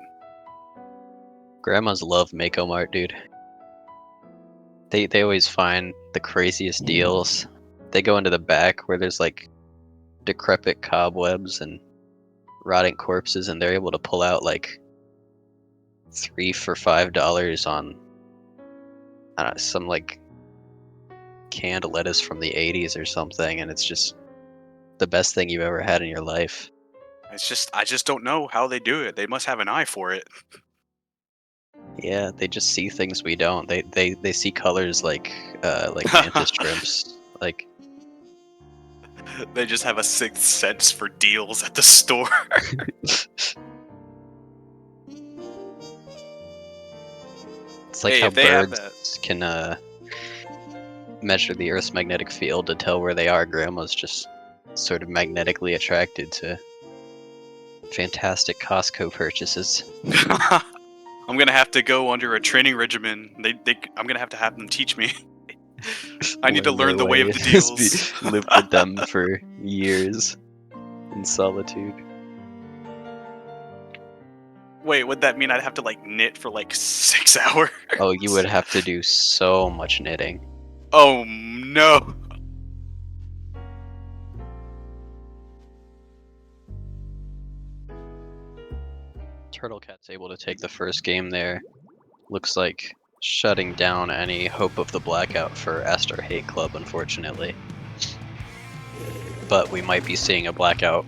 Grandmas love Mako Mart, dude. They always find the craziest deals. They go into the back where there's like decrepit cobwebs and rotting corpses, and they're able to pull out like 3 for $5 on some like canned lettuce from the 80s or something, and it's just the best thing you've ever had in your life. I just don't know how they do it. They must have an eye for it. Yeah, they just see things we don't. They see colors like mantis shrimps. Like They just have a sixth sense for deals at the store. it's like Hey, how if they have birds can measure the Earth's magnetic field to tell where they are. Grandma's just sort of magnetically attracted to fantastic Costco purchases. I'm gonna have to go under a training regimen. I'm gonna have to have them teach me. I need to learn the way of the deals. Live with them for years in solitude. Wait, would that mean I'd have to like knit for like 6 hours? Oh, you would have to do so much knitting. Oh no. Turtle Cat's able to take the first game there. Looks like shutting down any hope of the blackout for Astor Hate Club, unfortunately. But we might be seeing a blackout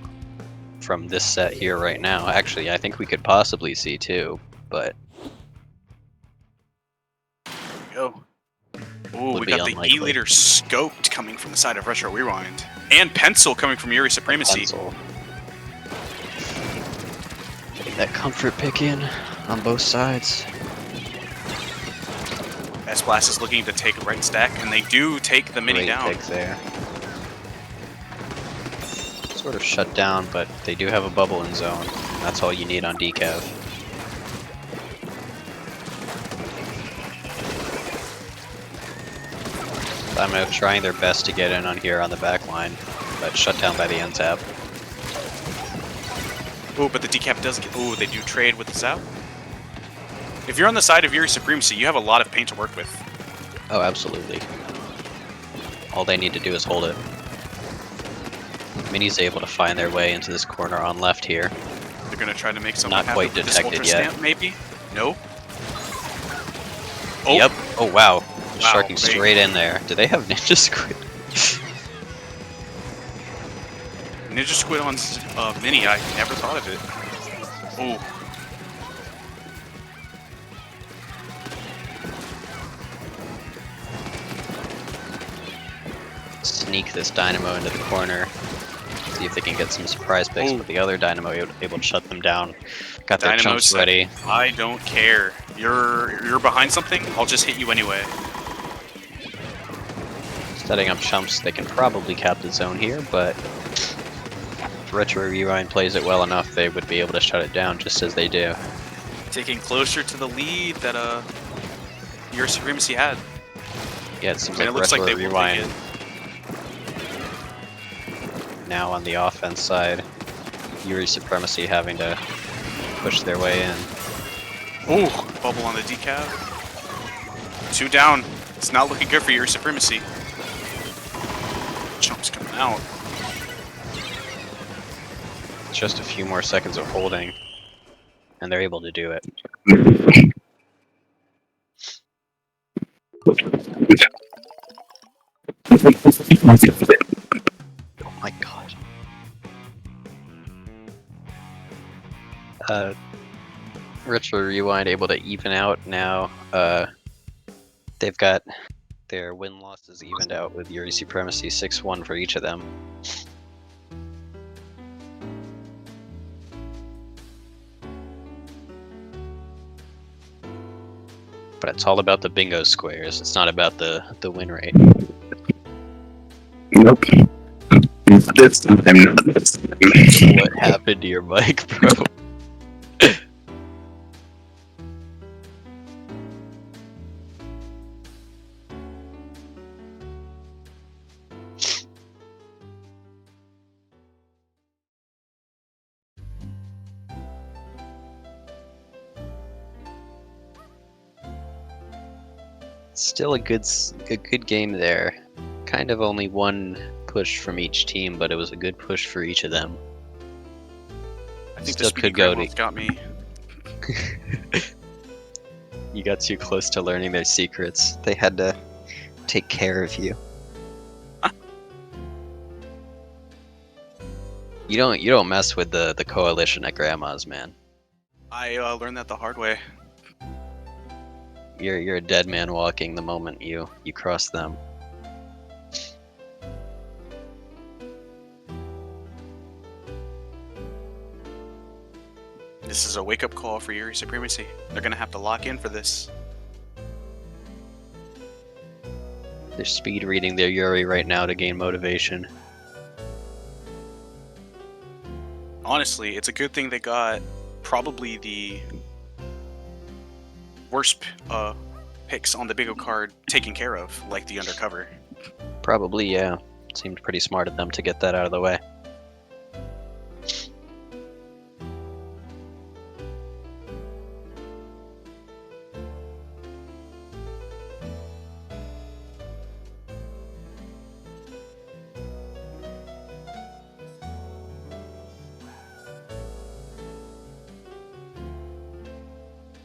from this set here right now. Actually, I think we could possibly see two, but Go. Ooh, Would we be got the unlikely. E-liter scoped coming from the side of Retro Rewind. And Pencil coming from Yuri Supremacy. Pencil. That comfort pick in on both sides. S-Blast is looking to take a right stack, and they do take the mini Great down. pick there. Sort of shut down, but they do have a bubble in zone. That's all you need on decav. I'm trying their best to get in on here on the back line, but shut down by the end tap. Ooh, but the decap does get... Ooh, they do trade with the Zap. If you're on the side of Yuri Supremacy, you have a lot of paint to work with. Oh, absolutely. All they need to do is hold it. Mini's able to find their way into this corner on left here. They're going to try to make something Not happen quite with this detected Ultra yet. Stamp, maybe? No? Oh, Yep. Oh, wow. Wow, Sharking they- straight in there. Do they have Ninja Squid? Ninja Squid on Mini, I never thought of it. Ooh. Sneak this Dynamo into the corner. See if they can get some surprise picks, Ooh. but the other Dynamo able to shut them down. Got their Dynamo chumps said, ready. I don't care. You're behind something, I'll just hit you anyway. Setting up chumps, they can probably cap the zone here, but if Retro Rewind plays it well enough, they would be able to shut it down just as they do. Taking closer to the lead that Yuri Supremacy had. Yeah, it seems And like it looks Retro like they will Rewind take it. now on the offense side. Yuri Supremacy having to push their way in. Ooh, bubble on the decaf. 2 down. It's not looking good for Yuri Supremacy. Chumps coming out. Just a few more seconds of holding, and they're able to do it. Oh my god. Retro Rewind able to even out now. They've got their win losses evened out with Yuri Supremacy 6-1 for each of them. But it's all about the bingo squares. It's not about the win rate. Nope. This time not this time. What happened to your mic, bro? Still a good game there. Kind of only one push from each team, but it was a good push for each of them. I think Still the speedy could go grandma's got me. You got too close to learning their secrets. They had to take care of you. You don't mess with the coalition at grandma's, man. I learned that the hard way. You're a dead man walking the moment you cross them. This is a wake-up call for Yuri Supremacy. They're gonna have to lock in for this. They're speed reading their Yuri right now to gain motivation. Honestly, it's a good thing they got probably the worst picks on the bingo card taken care of, like the undercover. Probably, yeah. Seemed pretty smart of them to get that out of the way.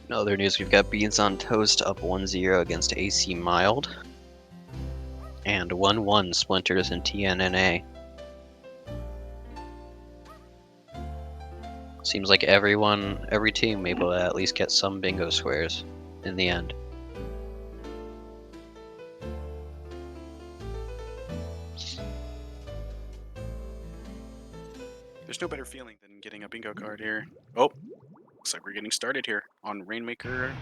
In other news, we've got Beans on Toast up 1-0 against AC Mild. And 1-1 Splinters and TNNA. Seems like every team able to at least get some bingo squares in the end. There's no better feeling than getting a bingo card here. Oh, looks like we're getting started here on Rainmaker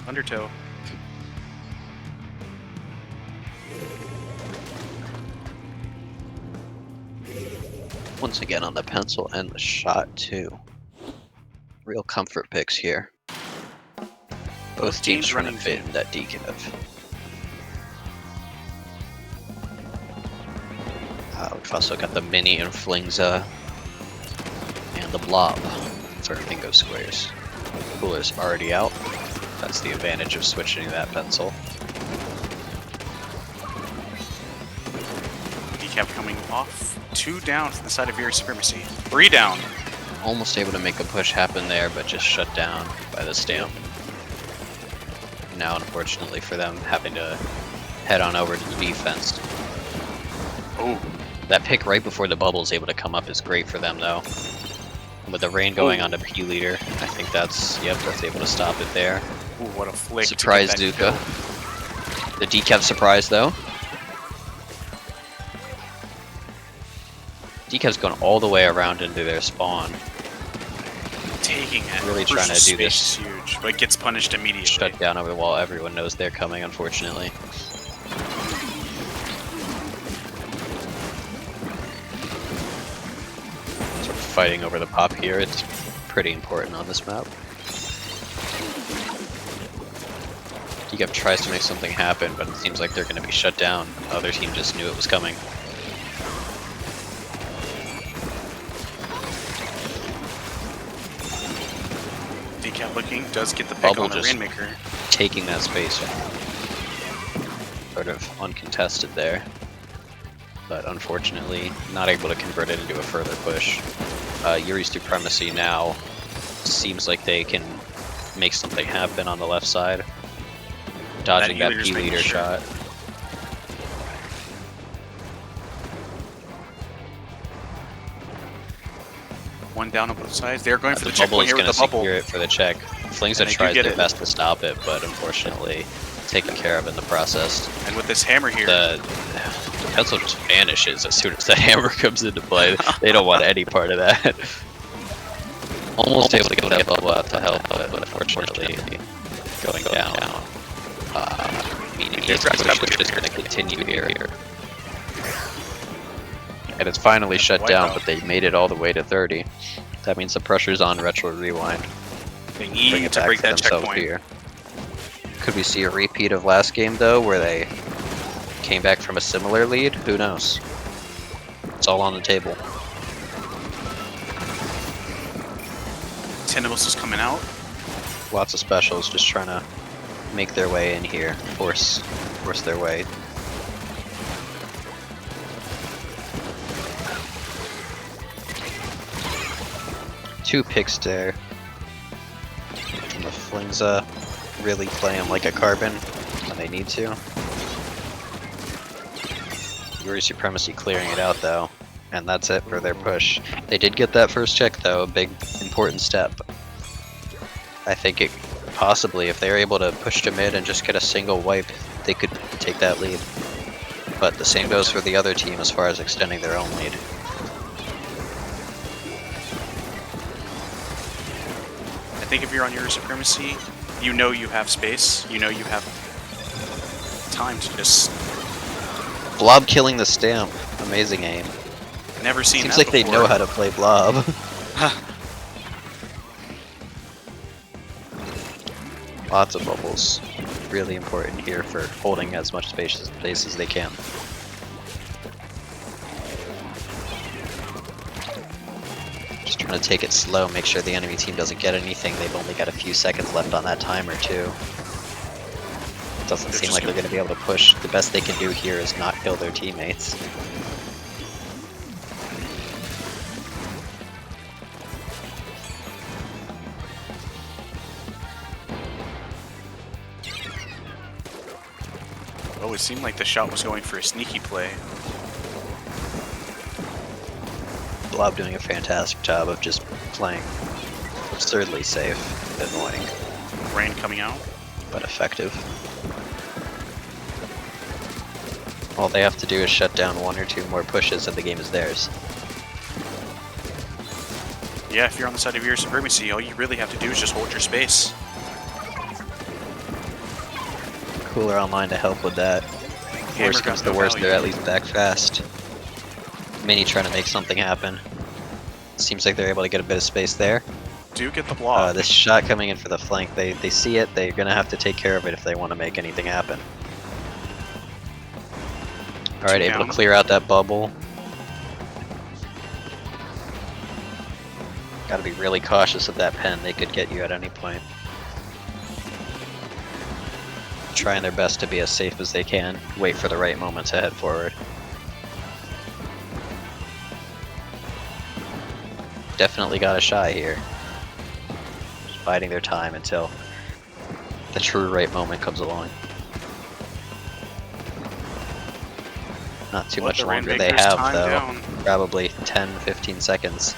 Undertow. Once again on the pencil and the shot too. Real comfort picks here. Both teams trying to running fit in that decav. We've also got the mini and Flingza and the blob for bingo squares. Cooler's already out. That's the advantage of switching that pencil. Decap coming off. 2 down from the side of Yuri Supremacy. 3 down. Almost able to make a push happen there, but just shut down by the stamp. Now, unfortunately for them, having to head on over to the defense. Oh, That pick right before the bubble is able to come up is great for them, though. And with the rain going onto P leader, I think that's able to stop it there. ooh, what a flick. to Surprise get that Zuka. kill. The decav surprise, though. Decav's going all the way around into their spawn. Taking it. Really trying to do Space this. is huge, but gets punished immediately. Shut down over while everyone knows they're coming, unfortunately. Sort of fighting over the pop here, it's pretty important on this map. Decav tries to make something happen, but it seems like they're going to be shut down. The other team just knew it was coming. Decap looking, does get the pick Bubble on the just- Rainmaker. Taking that space. Sort of uncontested there. But unfortunately, not able to convert it into a further push. Yuri's Supremacy now seems like they can make something happen on the left side. Dodging that E-leader's P-leader making sure. shot. One down on both sides. They're going for The the bubble checkpoint is here going with to the bubble. secure it for the check. Flingza And they do tries get their it. best to stop it, but unfortunately taken care of in the process. And with this hammer here, The pencil just vanishes as soon as that hammer comes into play. They don't want any part of that. Almost able to get that bubble out to help, but unfortunately going down. Meaning this push is going to continue here. And it's finally shut down, but they made it all the way to 30. That means the pressure's on Retro Rewind. They Bring need it to back break for that themselves checkpoint. here. Could we see a repeat of last game though, where they came back from a similar lead? Who knows? It's all on the table. Tentables is coming out. Lots of specials just trying to make their way in here, force their way. Two picks there. And the Flings really play them like a carbon when they need to. Yuri Supremacy clearing it out though, and that's it for their push. They did get that first check though, a big important step. I think it possibly, if they're able to push to mid and just get a single wipe, they could take that lead. But the same goes for the other team as far as extending their own lead. I think if you're on your supremacy, you know you have space. You know you have time to just. Blob killing the stamp. Amazing aim. Never seen Seems that like they before. know how to play Blob. Lots of bubbles. Really important here for holding as much space as they can. Just trying to take it slow, make sure the enemy team doesn't get anything. They've only got a few seconds left on that timer too. Doesn't seem like they're going to be able to push. The best they can do here is not kill their teammates. Oh, it seemed like the shot was going for a sneaky play. Blob doing a fantastic job of just playing absurdly safe, annoying, Rain coming out. but effective. All they have to do is shut down one or two more pushes and the game is theirs. Yeah, if you're on the side of your supremacy, all you really have to do is just hold your space. Cooler online to help with that. Hammer Worst comes got to no worst, value. they're at least back fast. Mini trying to make something happen. Seems like they're able to get a bit of space there. Do get the block. This shot coming in for the flank, they see it, they're gonna have to take care of it if they want to make anything happen. Alright, Two able down. to clear out that bubble. Gotta be really cautious of that pen, they could get you at any point. Trying their best to be as safe as they can, wait for the right moment to head forward. Definitely got a shy here. Just biding their time until the true right moment comes along. Not too Let much the longer they Rainmakers have time though. down. Probably 10-15 seconds.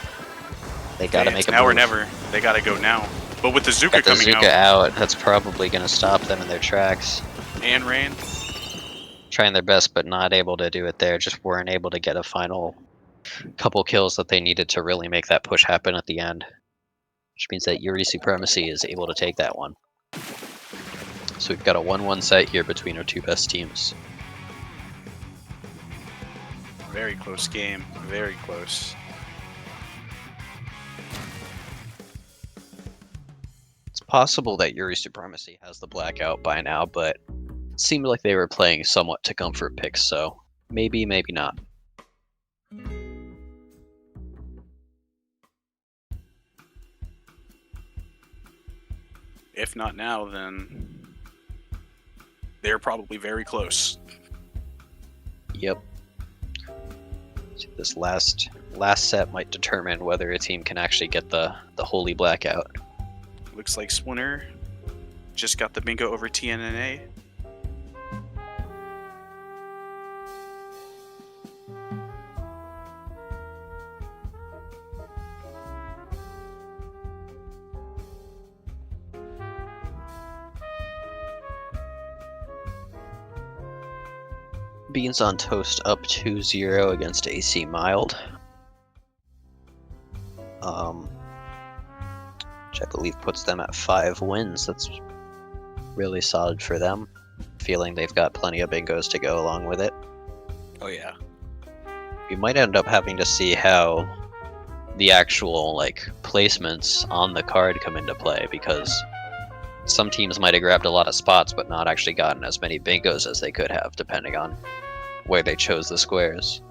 They gotta Okay, make it's a now move. or never. They gotta go now. But with the Zuka Got the coming Zuka out out, that's probably gonna stop them in their tracks. and Rain, Trying their best but not able to do it there, just weren't able to get a final couple kills that they needed to really make that push happen at the end. Which means that Yuri Supremacy is able to take that one. So we've got a 1-1 set here between our two best teams. very close game. Very close. It's possible that Yuri Supremacy has the blackout by now, but it seemed like they were playing somewhat to comfort picks, so maybe, maybe not. If not now, then they're probably very close. Yep. So this last set might determine whether a team can actually get the holy blackout. Looks like Splinter just got the bingo over TNNA. Beans on Toast up 2-0 against AC Mild. Which I believe puts them at 5 wins. That's really solid for them. Feeling they've got plenty of bingos to go along with it. Oh yeah. We might end up having to see how the actual like placements on the card come into play, because some teams might have grabbed a lot of spots but not actually gotten as many bingos as they could have, depending on where they chose the squares.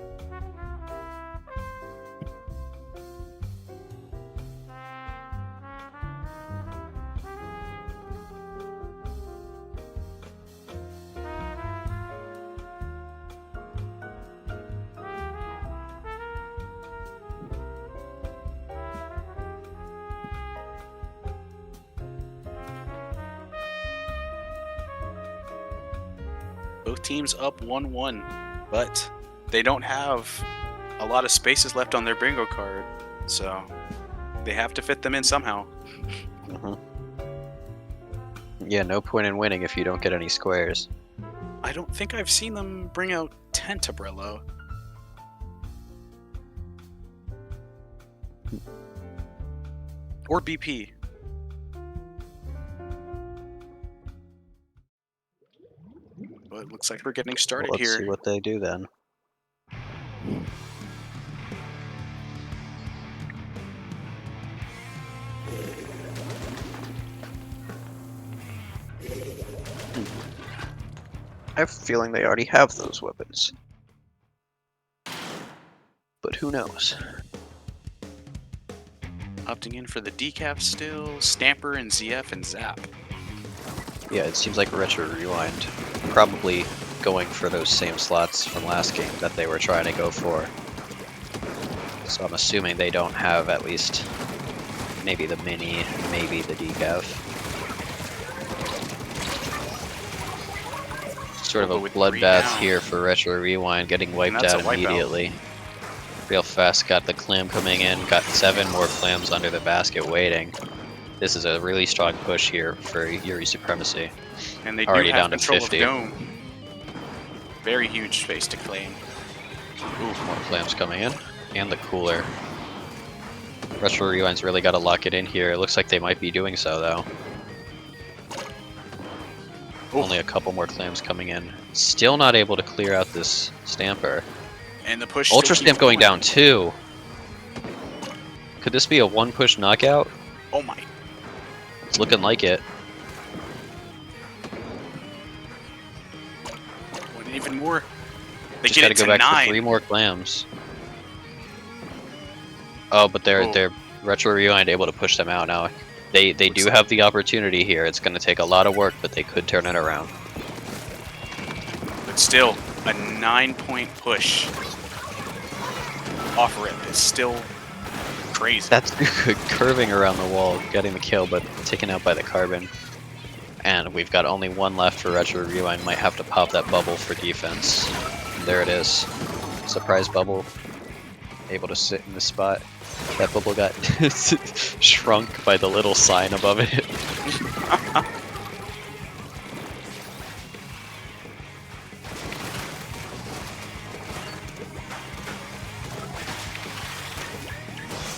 Both teams up 1-1, but they don't have a lot of spaces left on their bingo card, so they have to fit them in somehow. Mhm. Yeah, no point in winning if you don't get any squares. I don't think I've seen them bring out Tentabrillo. Or BP. But it looks like we're getting started Well, let's here. see what they do then. I have a feeling they already have those weapons. But who knows? Opting in for the decaf still, Stamper and ZF and Zap. Yeah, it seems like Retro Rewind probably going for those same slots from last game that they were trying to go for. So I'm assuming they don't have at least maybe the mini, maybe the decaf. Sort of a bloodbath here for Retro Rewind, getting wiped that's out a wipeout. immediately. Real fast, got the clam coming in, got 7 more clams under the basket waiting. This is a really strong push here for Yuri Supremacy. And they Already do have down to control 50. of Dome. Very huge space to claim. Ooh, more clams coming in. And the cooler. Retro Rewind's really got to lock it in here. It looks like they might be doing so, though. Oof. Only a couple more clams coming in. Still not able to clear out this Stamper. And the push Ultra still keeps Stamp going down, too. Could this be a one-push knockout? Oh my. It's looking like it. What, even more? They Just get gotta it go to back 9. for 3 more clams. Oh, but they're Retro Rewind able to push them out now. They do have the opportunity here. It's going to take a lot of work, but they could turn it around. But still, a 9-point push off rip is still crazy. That's good, curving around the wall, getting the kill, but taken out by the carbon. And we've got only 1 left for Retro Rewind. Might have to pop that bubble for defense. And there it is. Surprise bubble. Able to sit in the spot. That bubble got shrunk by the little sign above it.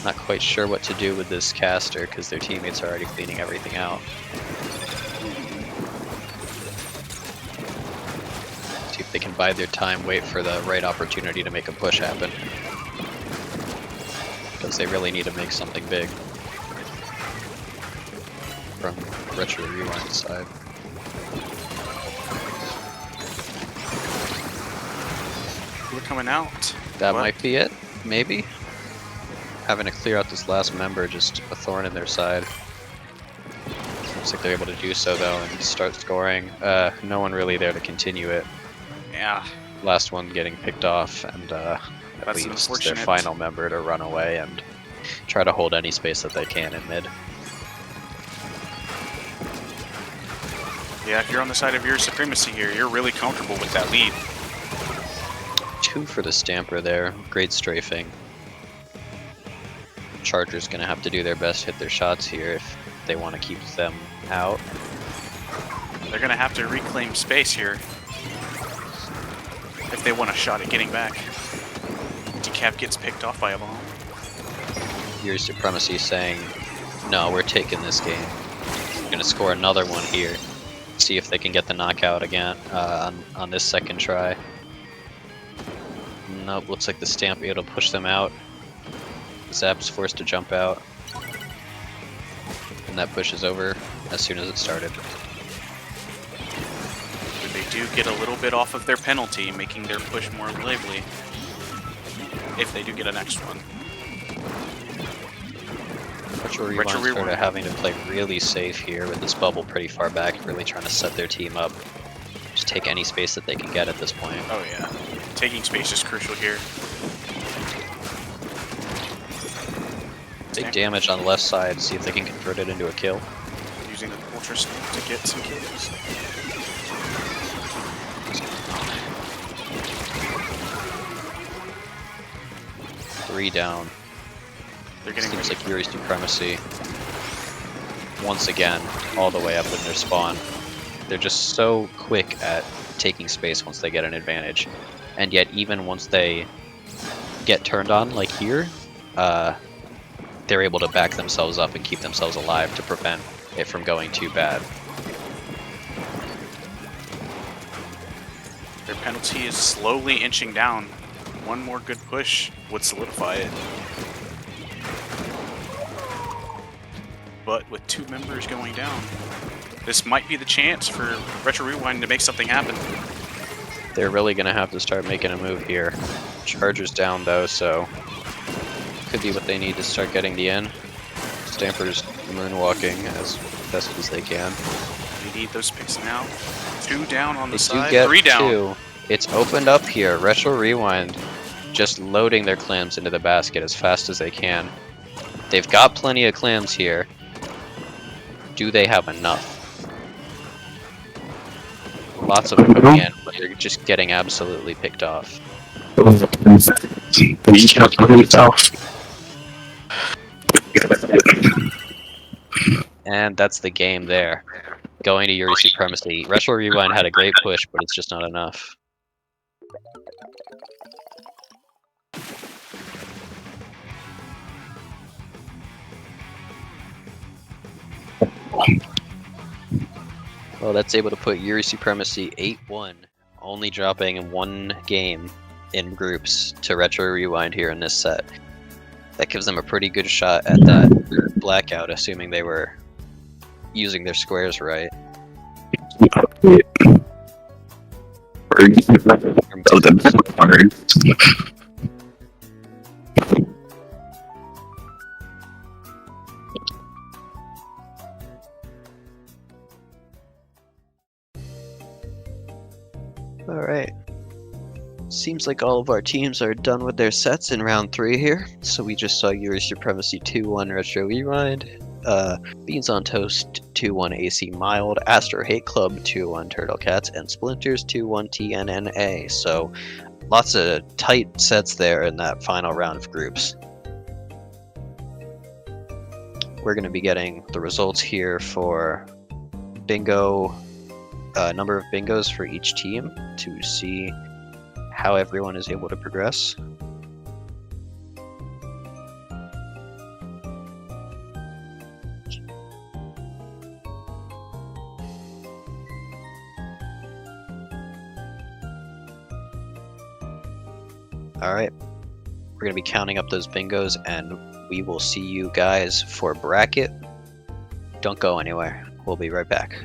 Not quite sure what to do with this caster because their teammates are already cleaning everything out. See if they can bide their time, wait for the right opportunity to make a push happen. Because they really need to make something big. From Retro Rewind side. We're coming out. That What? might be it, maybe? Having to clear out this last member, just a thorn in their side. Looks like they're able to do so though and start scoring. No one really there to continue it. Yeah. Last one getting picked off, and that That's leaves their unfortunate. final member to run away and try to hold any space that they can in mid. Yeah, if you're on the side of your supremacy here, you're really comfortable with that lead. 2 for the Stamper there, great strafing. Charger's gonna have to do their best to hit their shots here if they want to keep them out. They're gonna have to reclaim space here if they want a shot at getting back. Decap gets picked off by a bomb. Your Supremacy saying, no, we're taking this game. We're gonna score another one here. See if they can get the knockout again on this second try. Nope, looks like the stamp able to push them out. Zap's forced to jump out. And that push is over as soon as it started. They do get a little bit off of their penalty, making their push more lively. If they do get a next one. Retro Rewind started having to play really safe here with this bubble pretty far back, really trying to set their team up. Just take any space that they can get at this point. Oh yeah. Taking space is crucial here. Big damage on the left side, see if they can convert it into a kill. Using the Ultra Stamp to get some kills. Three down. They're getting Seems like Yuri's Supremacy once again all the way up in their spawn. They're just so quick at taking space once they get an advantage, and yet even once they get turned on like here, they're able to back themselves up and keep themselves alive to prevent it from going too bad. Their penalty is slowly inching down. One more good push would solidify it. But with two members going down, this might be the chance for Retro Rewind to make something happen. They're really going to have to start making a move here. Charger's down though, so could be what they need to start getting the in. Stamper's moonwalking as best as they can. They need those picks now. Two down on the They side, do get three down. two. It's opened up here. Retro Rewind just loading their clams into the basket as fast as they can. They've got plenty of clams here. Do they have enough? Lots of them coming in, but they're just getting absolutely picked off. And that's the game there. Going to Yuri Supremacy. Retro Rewind had a great push, but it's just not enough. Well, that's able to put Yuri Supremacy 8-1, only dropping in one game in groups to Retro Rewind here in this set. That gives them a pretty good shot at that blackout, assuming they were using their squares right. Alright. Seems like all of our teams are done with their sets in round 3 here. So we just saw Yuri Supremacy 2-1 Retro Rewind, Beans on Toast 2-1 AC Mild, Astro Hate Club 2-1 Turtle Cats, and Splinters 2-1 TNNA. So lots of tight sets there in that final round of groups. We're going to be getting the results here for bingo, number of bingos for each team to see how everyone is able to progress. Alright, we're going to be counting up those bingos and we will see you guys for bracket. Don't go anywhere, we'll be right back.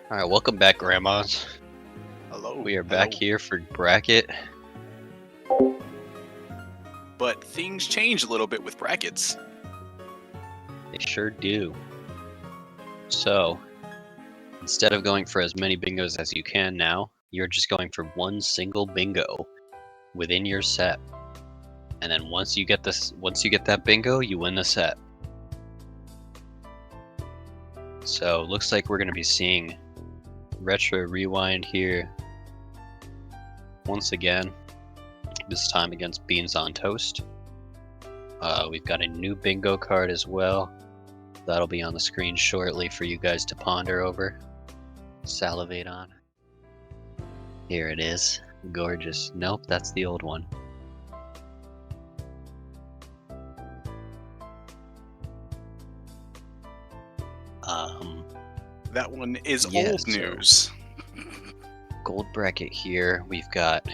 All right, welcome back, grandmas. Hello. We are back hello. here for bracket. But things change a little bit with brackets. They sure do. So, instead of going for as many bingos as you can now, you're just going for one single bingo within your set. And then once you get that bingo, you win the set. So, looks like we're going to be seeing Retro Rewind here once again, this time against Beans on Toast. We've got a new bingo card as well. That'll be on the screen shortly for you guys to ponder over, salivate on. Here it is. Gorgeous. Nope, that's the old one. That one is Yeah, old so- news. Gold bracket here. We've got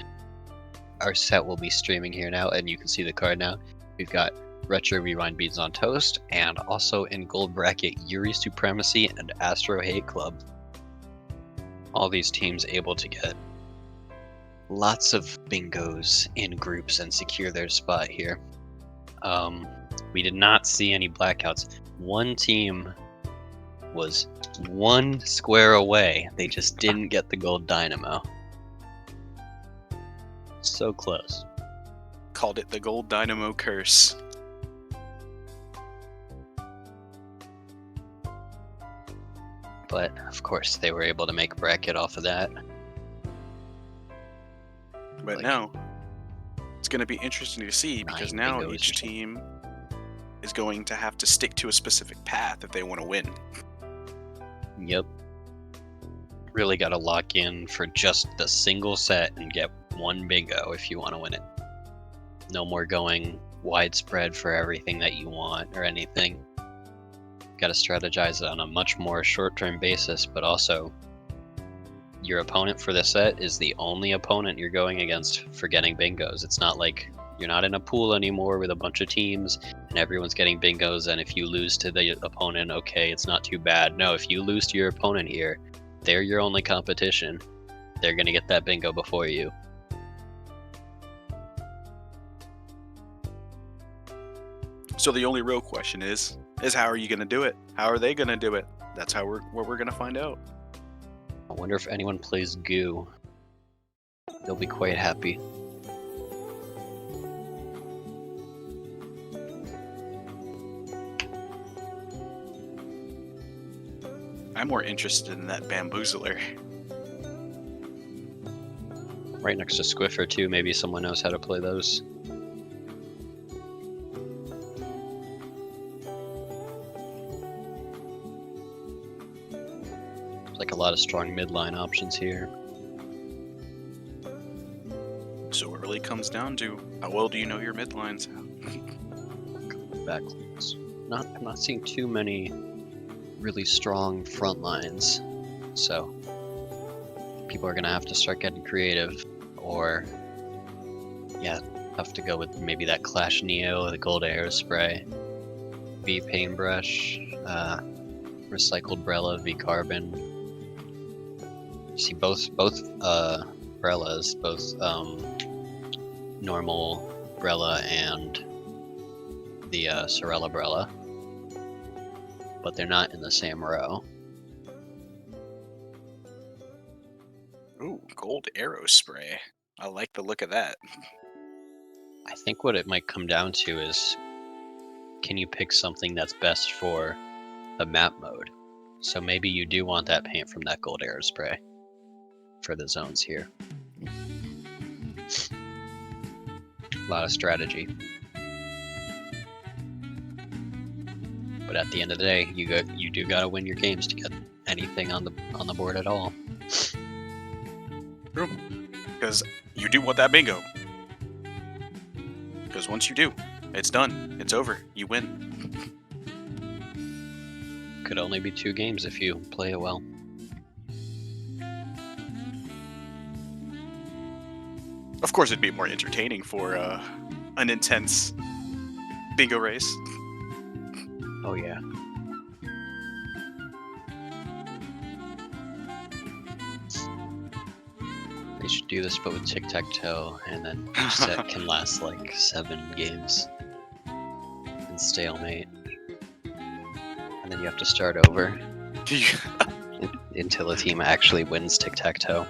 our set will be streaming here now, and you can see the card now. We've got Retro Rewind Beans on Toast, and also in gold bracket Yuri Supremacy and Astro Hate Club. All these teams able to get lots of bingos in groups and secure their spot here. We did not see any blackouts. One team was one square away. They just didn't get the gold dynamo. So close. Called it the Gold Dynamo Curse. But of course they were able to make bracket off of that. But Like- now, it's going to be interesting to see because 9 now bingos or each something. team is going to have to stick to a specific path if they want to win. Yep. Really got to lock in for just the single set and get one bingo if you want to win it. No more going widespread for everything that you want or anything. Got to strategize on a much more short-term basis, but also your opponent for the set is the only opponent you're going against for getting bingos. It's not like you're not in a pool anymore with a bunch of teams and everyone's getting bingos, and if you lose to the opponent, okay, it's not too bad. No, if you lose to your opponent here, they're your only competition. They're gonna get that bingo before you. So the only real question is how are you going to do it? How are they going to do it? That's what we're going to find out. I wonder if anyone plays Goo. They'll be quite happy. I'm more interested in that bamboozler. Right next to Squiffer too, maybe someone knows how to play those. Like a lot of strong midline options here. So it really comes down to how well do you know your midlines? Backlines. I'm not seeing too many really strong front lines, so people are gonna have to start getting creative, or yeah, have to go with maybe that Clash Neo, the Gold Aerospray, V Paintbrush, Recycled Brella, V Carbon. See both Brellas, both normal Brella and the Sorella Brella, but they're not in the same row. Ooh, gold arrow spray. I like the look of that. I think what it might come down to is, can you pick something that's best for the map mode? So maybe you do want that paint from that Gold Aerospray for the zones here. A lot of strategy. But at the end of the day, you do gotta win your games to get anything on the board at all. True. Because you do want that bingo. Because once you do, it's done. It's over. You win. Could only be 2 games if you play it well. Of course, it'd be more entertaining for an intense bingo race. Oh yeah. should do this, but with tic-tac-toe, and then each set can last like 7 games in stalemate. And then you have to start over until a team actually wins tic-tac-toe.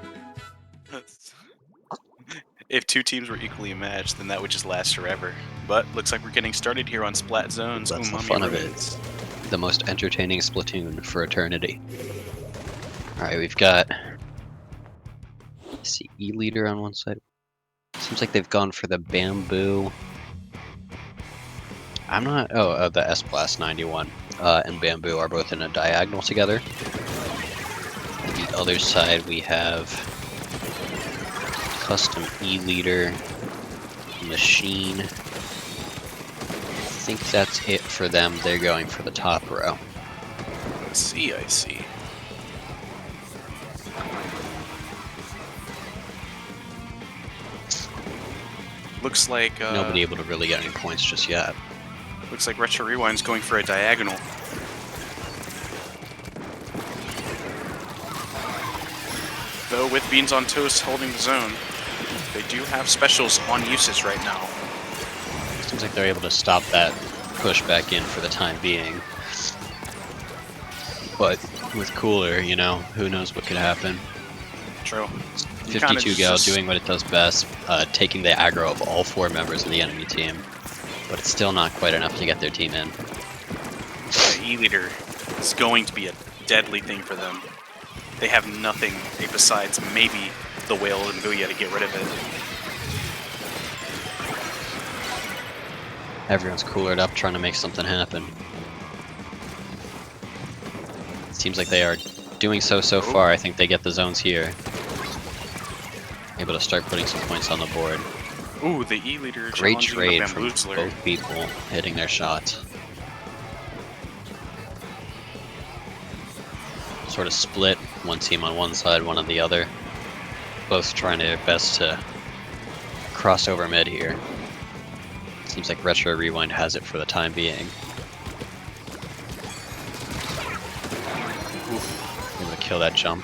If 2 teams were equally matched, then that would just last forever. But looks like we're getting started here on Splat Zones. That's the Umami fun of Ruins. it. The most entertaining Splatoon for eternity. Alright, we've got... let's see, E-Leader on one side. Seems like they've gone for the Bamboo. I'm not... oh, the S-Blast 91 and Bamboo are both in a diagonal together. On the other side we have custom E-Leader, Machine. I think that's it for them. They're going for the top row. I see. Looks like Nobody able to really get any points just yet. looks like Retro Rewind's going for a diagonal. Though with Beans on Toast holding the zone, they do have specials on uses right now. Seems like they're able to stop that push back in for the time being. But with Cooler, you know, who knows what could happen. True. 52 Gal doing what it does best, taking the aggro of all 4 members of the enemy team. But it's still not quite enough to get their team in. The E-Leader is going to be a deadly thing for them. They have nothing besides maybe the Whale and Booyah to get rid of it. Everyone's coolered up trying to make something happen. It seems like they are doing so far. I think they get the zones here. Able to start putting some points on the board. Ooh, the E-Leader Great challenging trade the from Bamboozler. both people hitting their shots. Sort of split, one team on one side, one on the other. Both trying their best to cross over mid here. Seems like Retro Rewind has it for the time being. Able to kill that jump.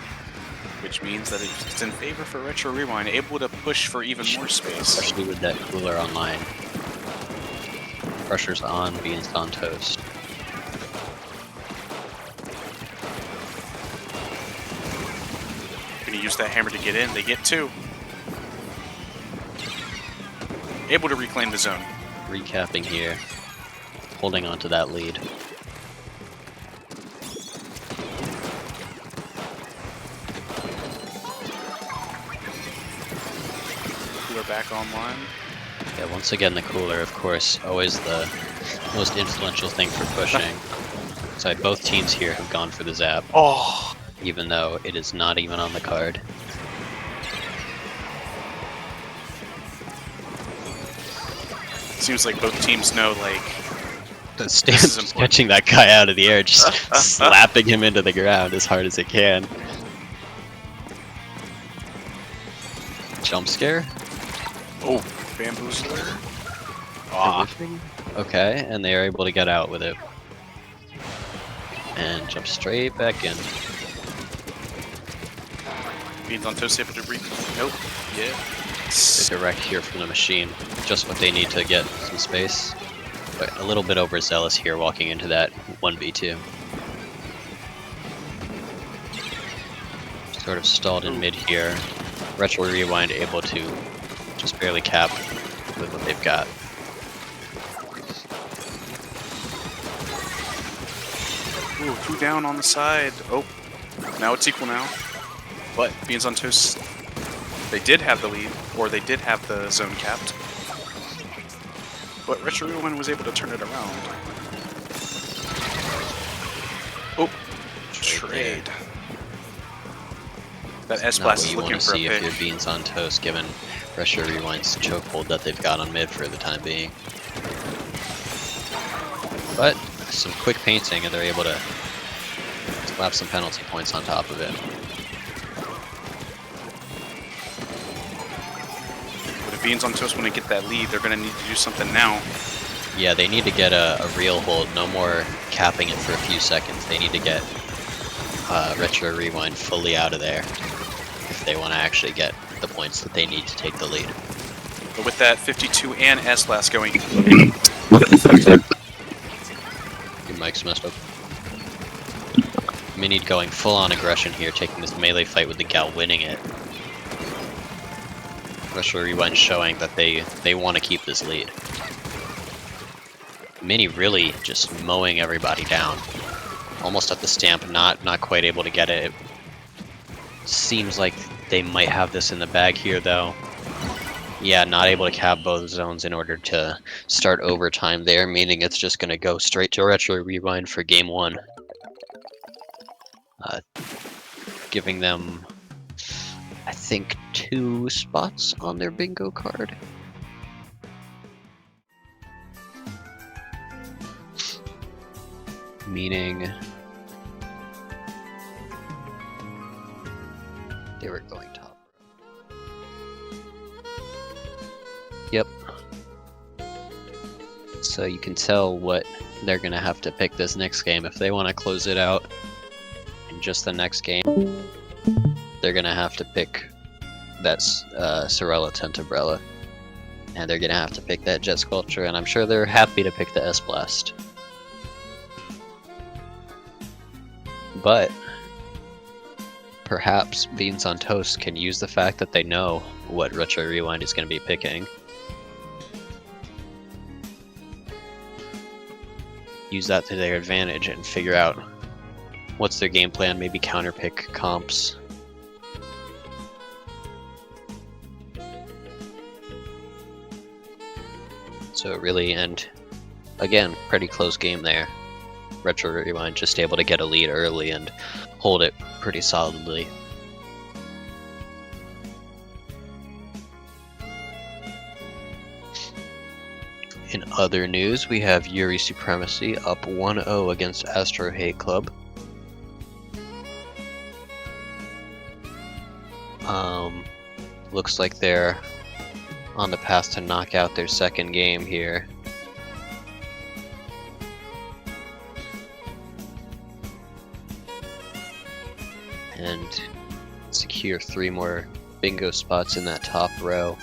Which means that it's in favor for Retro Rewind, able to push for even more space. Especially with that Cooler online. Pressure's on, Beans on Toast. Gonna use that hammer to get in, they get 2. Able to reclaim the zone. Recapping here. Holding on to that lead. Cooler back online. Yeah, once again the Cooler, of course, always the most influential thing for pushing. So both teams here have gone for the Zap, Oh! even though it is not even on the card. Seems like both teams know, like, The is Stan's just important. catching that guy out of the air, just slapping him into the ground as hard as it can. Jump scare? oh, Bamboozler. Ah, Okay, and they are able to get out with it. And jump straight back in. Beans on Toast able to nope. Yeah. They direct here from the machine. Just what they need to get some space. But a little bit overzealous here walking into that 1v2. Sort of stalled in mid here. Retro Rewind able to just barely cap with what they've got. Ooh, 2 down on the side. Oh, now it's equal now. But Beans on Toast, they did have the lead, or they did have the zone capped. But Retro Rewind was able to turn it around. Oh, trade. That Not S-Blast what is you looking want to for a see if pick. your Beans on Toast, given Retro Rewind's chokehold that they've got on mid for the time being. But some quick painting and they're able to slap some penalty points on top of it. With the Beans on Toast, when they get that lead, they're going to need to do something now. Yeah, they need to get a real hold, no more capping it for a few seconds. They need to get Retro Rewind fully out of there if they want to actually get the points that they need to take the lead. But with that 52 and S last going, Your mic's messed up. Mini going full on aggression here, taking this melee fight with the Gal, winning it. Retro Rewind showing that they want to keep this lead. Mini really just mowing everybody down. Almost at the stamp, not quite able to get it. It seems like they might have this in the bag here though. Yeah, not able to cap both zones in order to start overtime there, meaning it's just going to go straight to Retro Rewind for game 1. Giving them, I think, 2 spots on their bingo card. Meaning they were going top row. Yep. So you can tell what they're gonna have to pick this next game if they want to close it out. In just the next game, they're gonna have to pick that Sorella Tentebrella, and they're gonna have to pick that Jet Sculpture, and I'm sure they're happy to pick the S Blast. But perhaps Beans on Toast can use the fact that they know what Retro Rewind is going to be picking. Use that to their advantage and figure out what's their game plan, maybe counterpick comps. So really, and again, pretty close game there. Retro Rewind just able to get a lead early and hold it pretty solidly. In other news, we have Yuri Supremacy up 1-0 against Astro Hate Club. Looks like they're on the path to knock out their second game here. And secure 3 more bingo spots in that top row,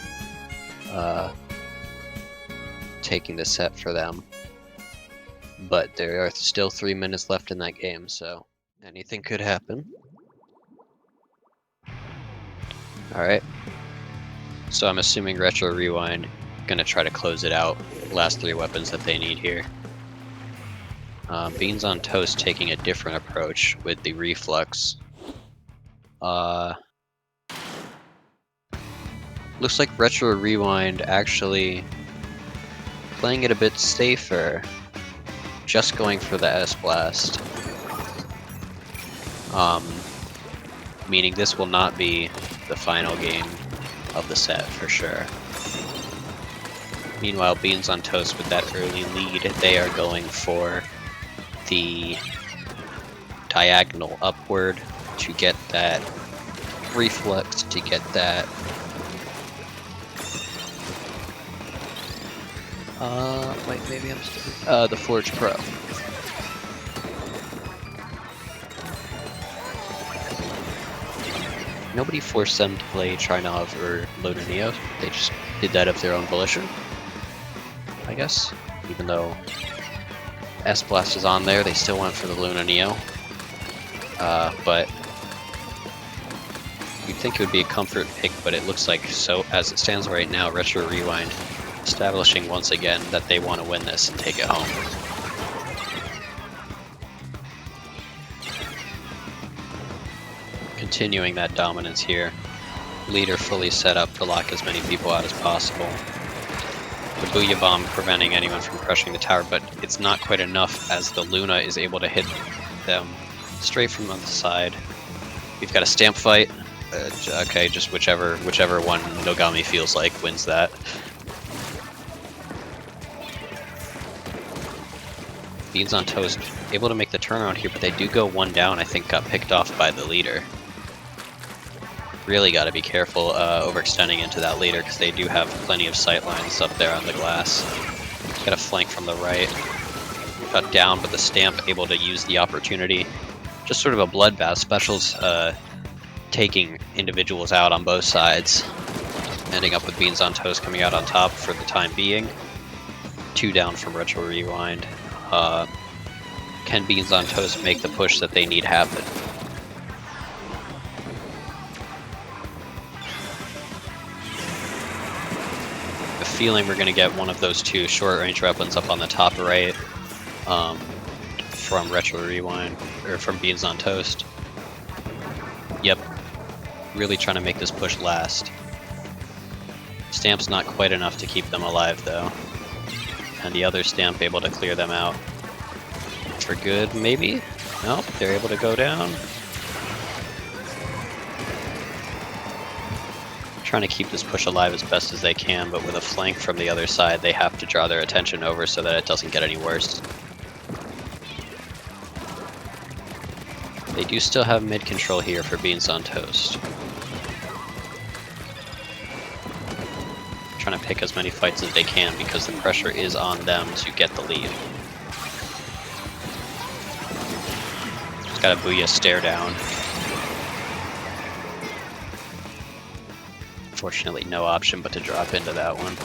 taking the set for them. But there are still 3 minutes left in that game, so anything could happen. Alright, so I'm assuming Retro Rewind gonna try to close it out. Last 3 weapons that they need here. Beans on Toast taking a different approach with the Reflux. Looks like Retro Rewind actually playing it a bit safer, just going for the S-Blast. Meaning this will not be the final game of the set for sure. Meanwhile, Beans on Toast with that early lead, they are going for the diagonal upward to get that reflex, to get that wait, maybe I'm still the Forge Pro. Nobody forced them to play Trinov or Loader Neo. They just did that of their own volition, I guess. Even though S-Blast is on there, they still went for the Luna Neo. But you'd think it would be a comfort pick, but it looks like, so as it stands right now, Retro Rewind establishing once again that they want to win this and take it home. Continuing that dominance here. Leader fully set up to lock as many people out as possible. The Booyah Bomb preventing anyone from crushing the tower, but it's not quite enough as the Luna is able to hit them straight from the side. We've got a stamp fight. Okay, just whichever one Nogami feels like wins that. Beans on Toast able to make the turnaround here, but they do go 1 down. I think got picked off by the leader. Really got to be careful overextending into that leader because they do have plenty of sight lines up there on the glass. Got a flank from the right. Cut down, but the stamp able to use the opportunity. Just sort of a bloodbath. Specials taking individuals out on both sides, ending up with Beans on Toast coming out on top for the time being. 2 down from Retro Rewind. Can Beans on Toast make the push that they need happen? The feeling we're going to get one of those 2 short-range weapons up on the top right from Retro Rewind, or from Beans on Toast. Yep. Really trying to make this push last. Stamp's not quite enough to keep them alive, though. And the other Stamp able to clear them out. For good, maybe? Nope, they're able to go down. Trying to keep this push alive as best as they can, but with a flank from the other side, they have to draw their attention over so that it doesn't get any worse. They do still have mid control here for Beans on Toast. Trying to pick as many fights as they can because the pressure is on them to get the lead. Just got a Booyah stare down. Unfortunately, no option but to drop into that one.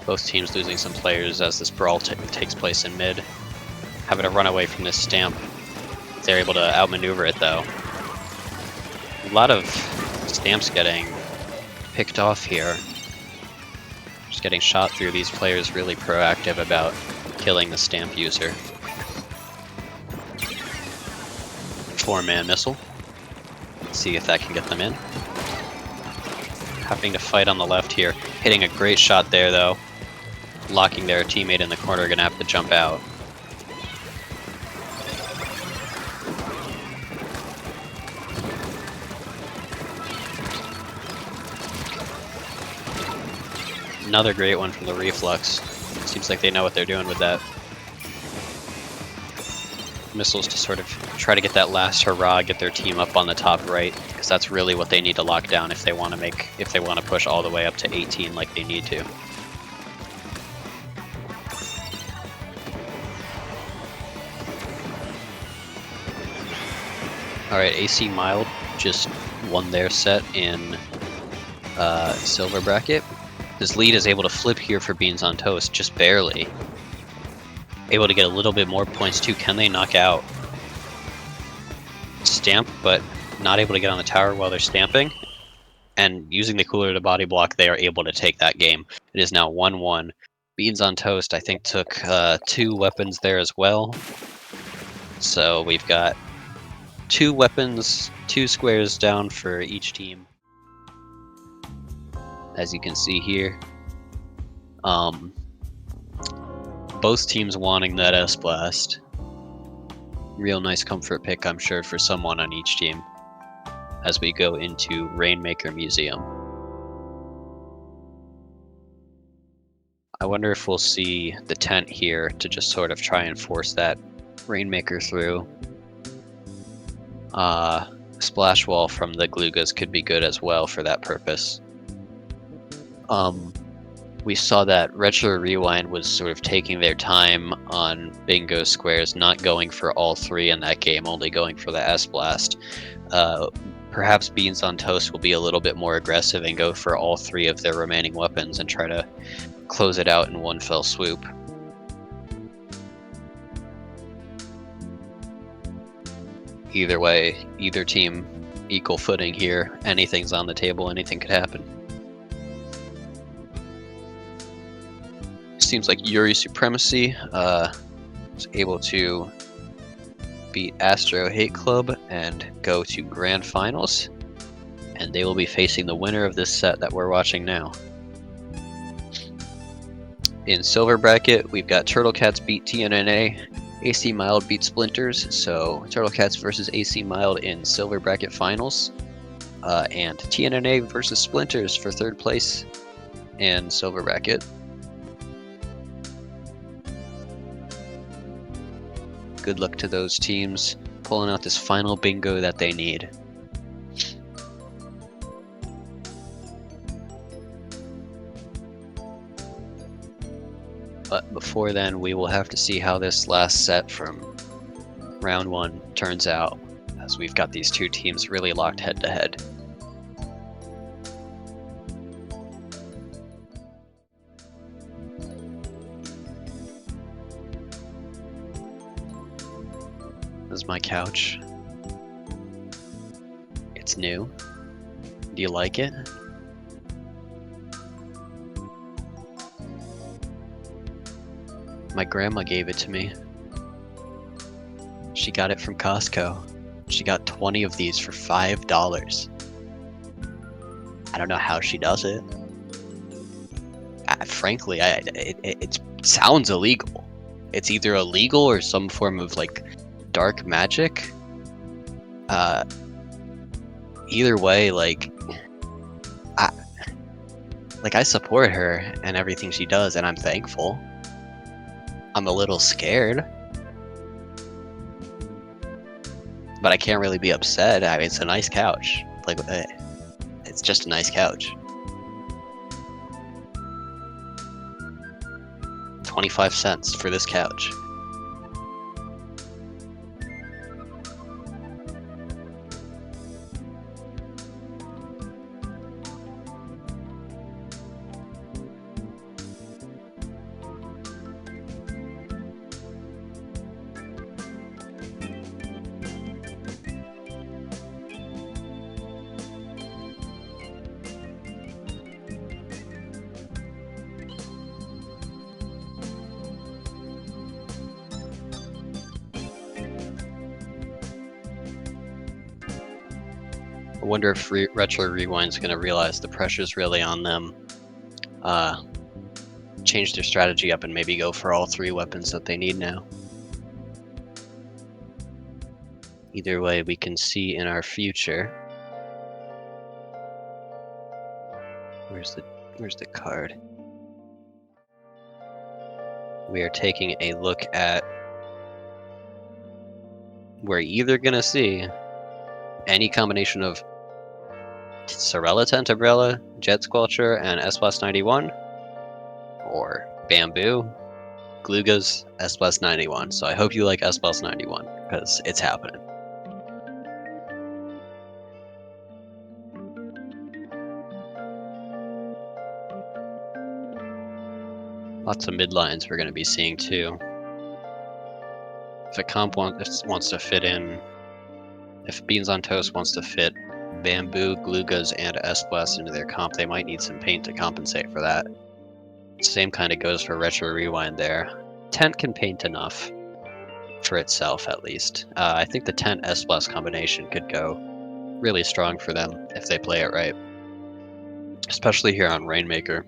Both teams losing some players as this brawl takes place in mid. Having to run away from this Stamp. They're able to outmaneuver it though. A lot of Stamps getting picked off here. Just getting shot through. These players really proactive about killing the Stamp user. 4-man missile. Let's see if that can get them in. Having to fight on the left here. Hitting a great shot there though. Locking their teammate in the corner, gonna have to jump out. Another great one from the Reflux. Seems like they know what they're doing with that. Missiles to sort of try to get that last hurrah, get their team up on the top right, because that's really what they need to lock down if they want to push all the way up to 18 like they need to. Alright, AC Mild just won their set in Silver Bracket. This lead is able to flip here for Beans on Toast, just barely. Able to get a little bit more points too. Can they knock out Stamp, but not able to get on the tower while they're stamping? And using the cooler to body block, they are able to take that game. It is now 1-1. Beans on Toast, I think, took 2 weapons there as well. So we've got 2 weapons, 2 squares down for each team. As you can see here. Both teams wanting that S-Blast. Real nice comfort pick, I'm sure, for someone on each team. As we go into Rainmaker Museum. I wonder if we'll see the tent here to just sort of try and force that Rainmaker through. Splash Wall from the Glugas could be good as well for that purpose. We saw that Retro Rewind was sort of taking their time on bingo squares, not going for all 3 in that game, only going for the S-Blast. Perhaps Beans on Toast will be a little bit more aggressive and go for all 3 of their remaining weapons and try to close it out in one fell swoop. Either way, either team equal footing here. Anything's on the table, anything could happen. Seems like Yuri Supremacy was able to beat Astro Hate Club and go to Grand Finals. And they will be facing the winner of this set that we're watching now. In Silver Bracket, we've got Turtle Cats beat TNNA, AC Mild beat Splinters, so Turtle Cats versus AC Mild in Silver Bracket Finals. And TNNA versus Splinters for 3rd place in Silver Bracket. Good luck to those teams pulling out this final bingo that they need. But before then, we will have to see how this last set from round one turns out, as we've got these two teams really locked head to head. This is my couch. It's new. Do you like it? My grandma gave it to me. She got it from Costco. She got 20 of these for $5. I don't know how she does it. Frankly, it sounds illegal. It's either illegal or some form of like dark magic. Either way, like I support her and everything she does, and I'm thankful. I'm a little scared, but I can't really be upset. I mean, it's a nice couch. Like, it's just a nice couch. 25 cents for this couch. I wonder if Retro Rewind's gonna realize the pressure's really on them. Change their strategy up and maybe go for all three weapons that they need now. Either way, we can see in our future. Where's the card? We are taking a look at. We're either gonna see any combination of Sorella Tentabrella, Jet Squelcher, and S 91, or Bamboo, Glugas, S 91. So I hope you like S 91, because it's happening. Lots of midlines we're going to be seeing too. If a comp wants to fit in, if Beans on Toast wants to fit Bamboo, Glugas, and S-Blast into their comp, they might need some paint to compensate for that. Same kind of goes for Retro Rewind there. Tent can paint enough for itself, at least. I think the Tent S-Blast combination could go really strong for them if they play it right. Especially here on Rainmaker.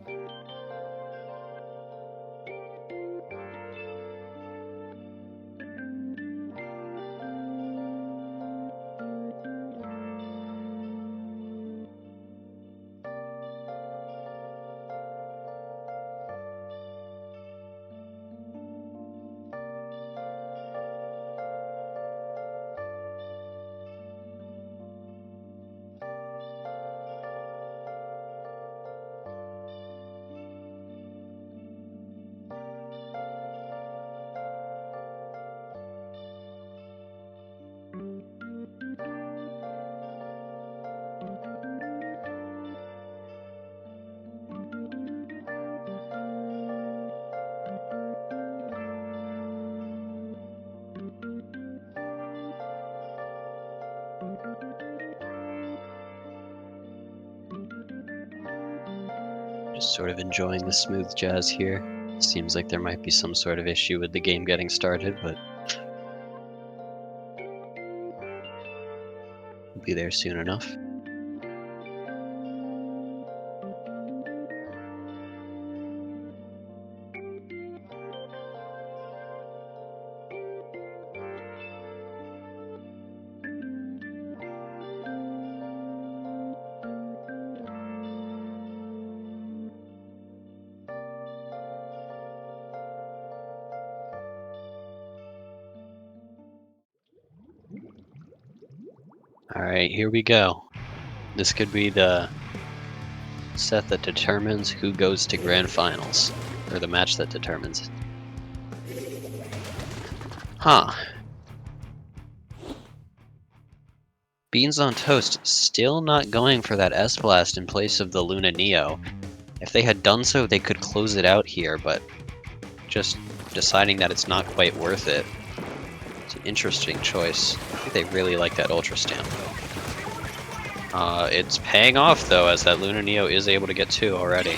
Just sort of enjoying the smooth jazz here. Seems like there might be some sort of issue with the game getting started, but we'll be there soon enough. Alright, here we go. This could be the set that determines who goes to grand finals. Or the match that determines. Huh. Beans on Toast still not going for that S-Blast in place of the Luna Neo. If they had done so, they could close it out here, but just deciding that it's not quite worth it. It's an interesting choice. I think they really like that Ultra Stamp. It's paying off though, as that Luna Neo is able to get 2 already.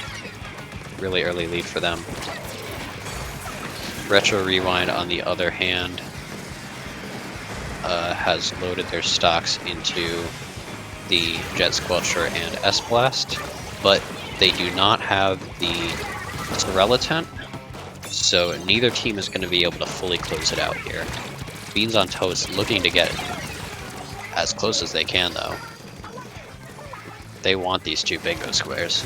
Really early lead for them. Retro Rewind, on the other hand, has loaded their stocks into the Jet Squelcher and S-Blast, but they do not have the Cerelatent, so neither team is going to be able to fully close it out here. Beans on Toast looking to get as close as they can, though. They want these 2 bingo squares.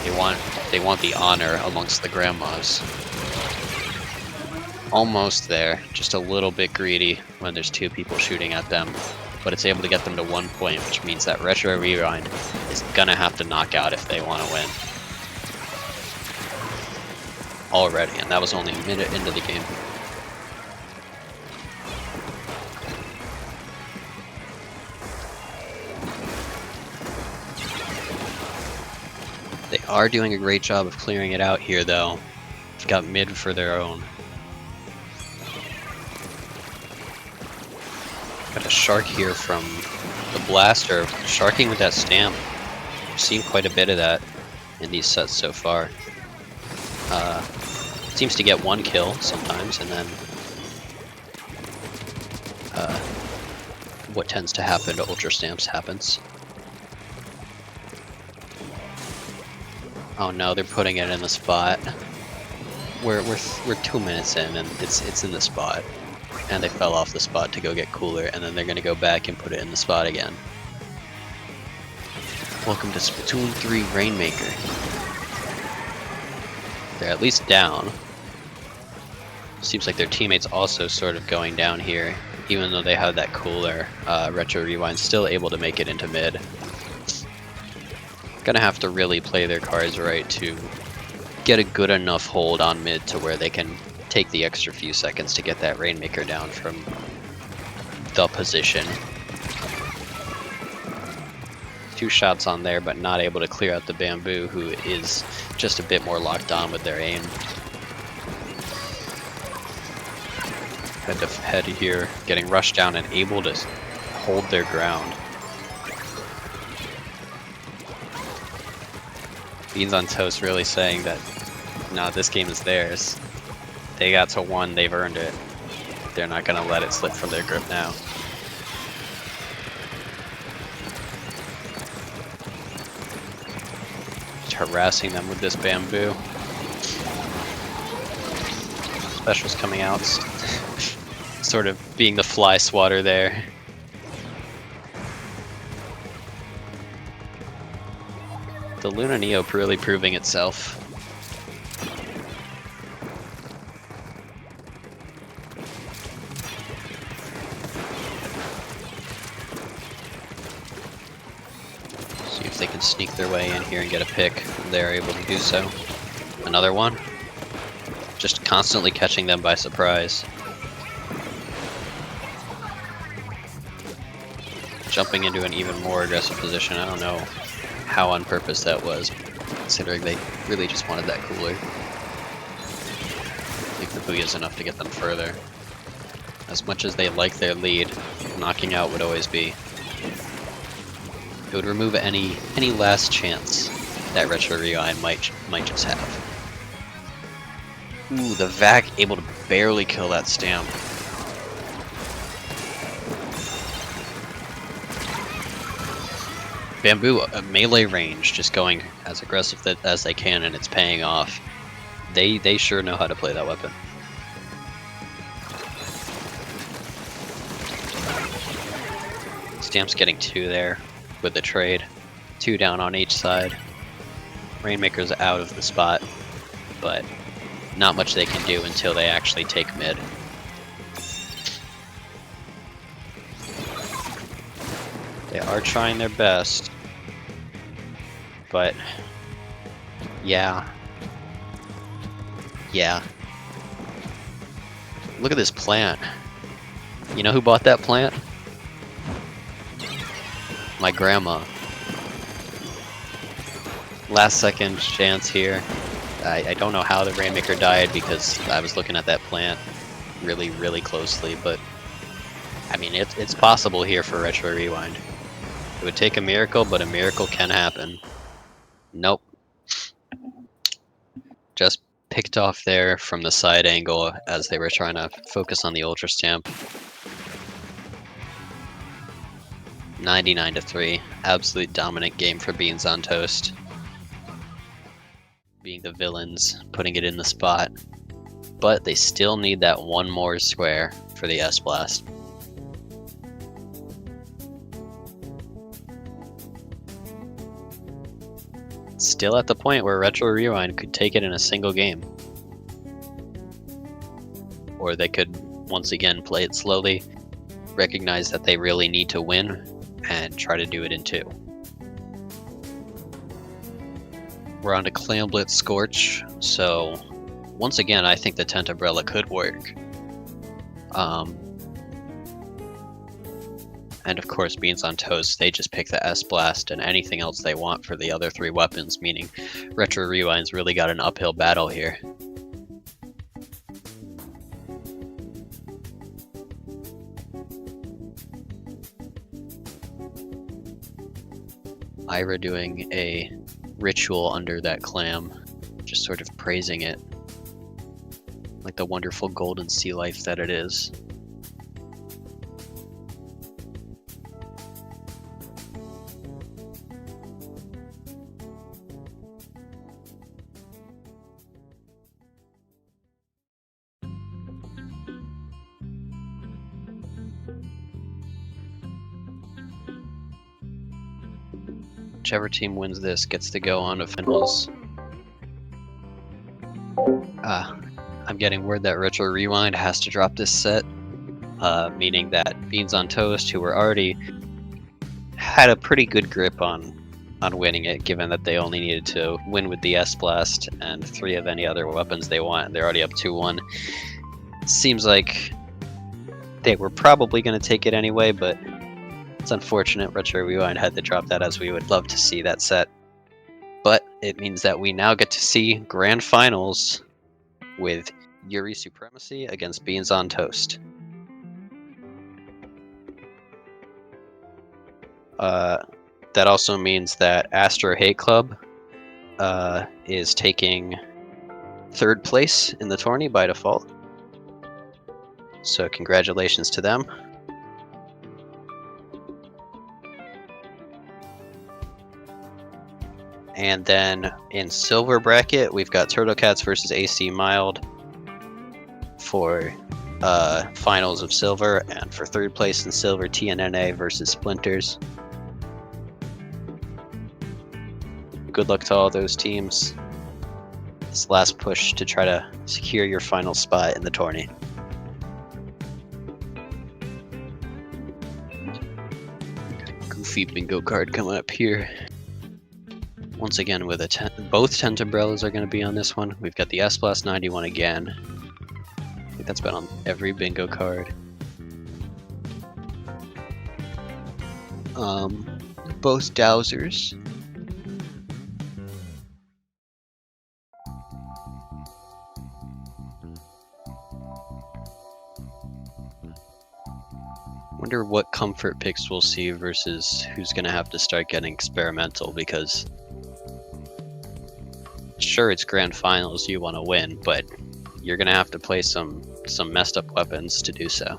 They want the honor amongst the grandmas. Almost there, just a little bit greedy when there's 2 people shooting at them, but it's able to get them to 1 point, which means that Retro Rewind is gonna have to knock out if they want to win. Already, and that was only a minute into the game. They are doing a great job of clearing it out here, though. They've got mid for their own. Got a shark here from the blaster, sharking with that stamp. We've seen quite a bit of that in these sets so far. Seems to get 1 kill sometimes, and then what tends to happen to Ultra Stamps happens. Oh no, they're putting it in the spot. We're 2 minutes in, and it's in the spot. And they fell off the spot to go get cooler, and then they're gonna go back and put it in the spot again. Welcome to Splatoon 3 Rainmaker. They're at least down. Seems like their teammates also sort of going down here, even though they have that cooler. Retro Rewind still able to make it into mid. Gonna have to really play their cards right to get a good enough hold on mid to where they can take the extra few seconds to get that Rainmaker down from the position. 2 shots on there, but not able to clear out the Bamboo, who is just a bit more locked on with their aim. Head to head here, getting rushed down and able to hold their ground. Beans on Toast really saying that, no, this game is theirs. They got to 1, they've earned it. They're not gonna let it slip from their grip now. Just harassing them with this Bamboo. Specials coming out, sort of being the fly swatter there. The Luna Neo really proving itself. See if they can sneak their way in here and get a pick. They're able to do so. Another one. Just constantly catching them by surprise. Jumping into an even more aggressive position. I don't know how on purpose that was, considering they really just wanted that cooler. I think the Booyah is enough to get them further. As much as they like their lead, knocking out would always be. It would remove any last chance that Retro Rewind might just have. Ooh, the Vac able to barely kill that stamp. Bamboo, melee range, just going as aggressive as they can, and it's paying off. They sure know how to play that weapon. Stamp's getting 2 there with the trade. 2 down on each side. Rainmaker's out of the spot, but not much they can do until they actually take mid. They are trying their best, but yeah. Look at this plant. You know who bought that plant? my grandma. Last second chance here. I don't know how the Rainmaker died because I was looking at that plant really, really closely, but I mean, it's possible here for Retro Rewind. It would take a miracle, but a miracle can happen. Nope. Just picked off there from the side angle as they were trying to focus on the Ultra Stamp. 99-3. Absolute dominant game for Beans on Toast. Being the villains, putting it in the spot. But they still need that one more square for the S-Blast. Still at the point where Retro Rewind could take it in a single game. Or they could once again play it slowly, recognize that they really need to win, and try to do it in 2. We're on to Clam Blitz Scorch, so once again I think the Tent Umbrella could work. And of course, Beans on Toast, they just pick the S-Blast and anything else they want for the other 3 weapons, meaning Retro Rewind's really got an uphill battle here. Ira doing a ritual under that clam, just sort of praising it, like the wonderful golden sea life that it is. Whichever team wins this gets to go on to finals. I'm getting word that Retro Rewind has to drop this set, meaning that Beans on Toast, who were already had a pretty good grip on winning it, given that they only needed to win with the S-Blast and 3 of any other weapons they want, and they're already up 2-1. Seems like they were probably going to take it anyway, but it's unfortunate Retro Rewind had to drop that, as we would love to see that set. But it means that we now get to see Grand Finals with Yuri Supremacy against Beans on Toast. That also means that Astro Hate Club is taking 3rd place in the tourney by default. So congratulations to them. And then in silver bracket, we've got Turtle Cats versus AC Mild for finals of silver, and for 3rd place in silver, TNNA versus Splinters. Good luck to all those teams. This last push to try to secure your final spot in the tourney. Goofy bingo card coming up here. Once again, with both Tent Umbrellas are going to be on this one. We've got the S-Blast 91 again. I think that's been on every bingo card. Both Dowsers. Wonder what comfort picks we'll see versus who's going to have to start getting experimental, because sure, it's Grand Finals, you want to win, but you're going to have to play some messed up weapons to do so.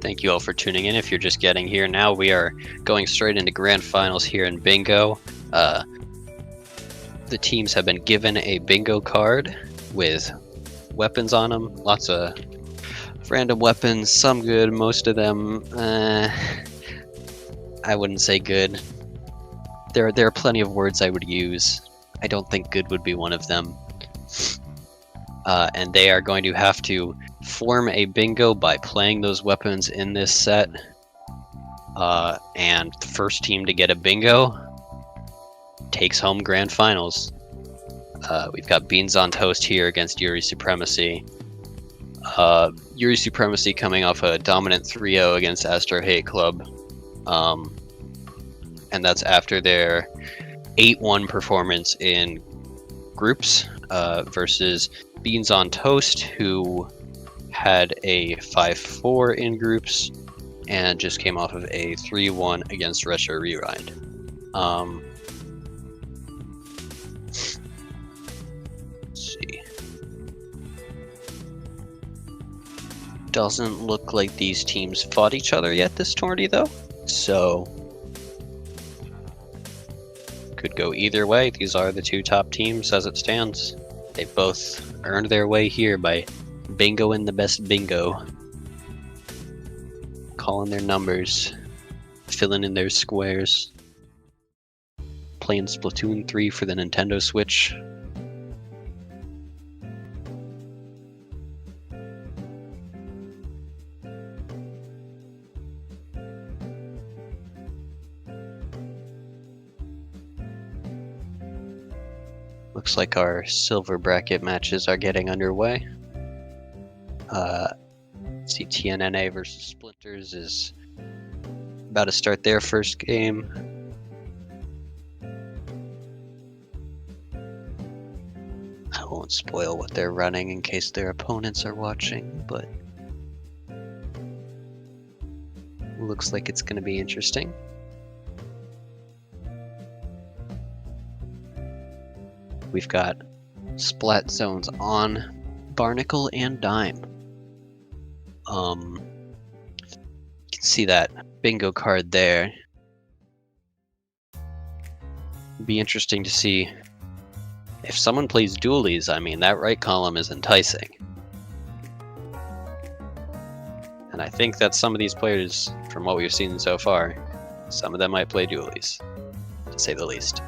Thank you all for tuning in. If you're just getting here now, we are going straight into grand finals here in bingo. The teams have been given a bingo card with weapons on them. Lots of random weapons, some good, most of them, I wouldn't say good. There are plenty of words I would use. I don't think good would be one of them. And they are going to have to form a bingo by playing those weapons in this set. And the first team to get a bingo takes home grand finals. We've got Beans on Toast here against Yuri Supremacy. Yuri Supremacy coming off a dominant 3-0 against Astro Hate Club. And that's after their 8-1 performance in groups versus Beans on Toast, who had a 5-4 in groups and just came off of a 3-1 against Retro Rewind. Let's see. Doesn't look like these teams fought each other yet this tourney, though, so could go either way. These are the two top teams as it stands. They both earned their way here by bingoing the best bingo, calling their numbers, filling in their squares, playing Splatoon 3 for the Nintendo Switch. Looks like our silver bracket matches are getting underway. Let's see, TNNA versus Splinters is about to start their first game. I won't spoil what they're running in case their opponents are watching, but looks like it's going to be interesting. We've got splat zones on Barnacle and Dime. You can see that bingo card there. Be interesting to see if someone plays dualies. I mean, that right column is enticing. And I think that some of these players, from what we've seen so far, some of them might play dualies, to say the least.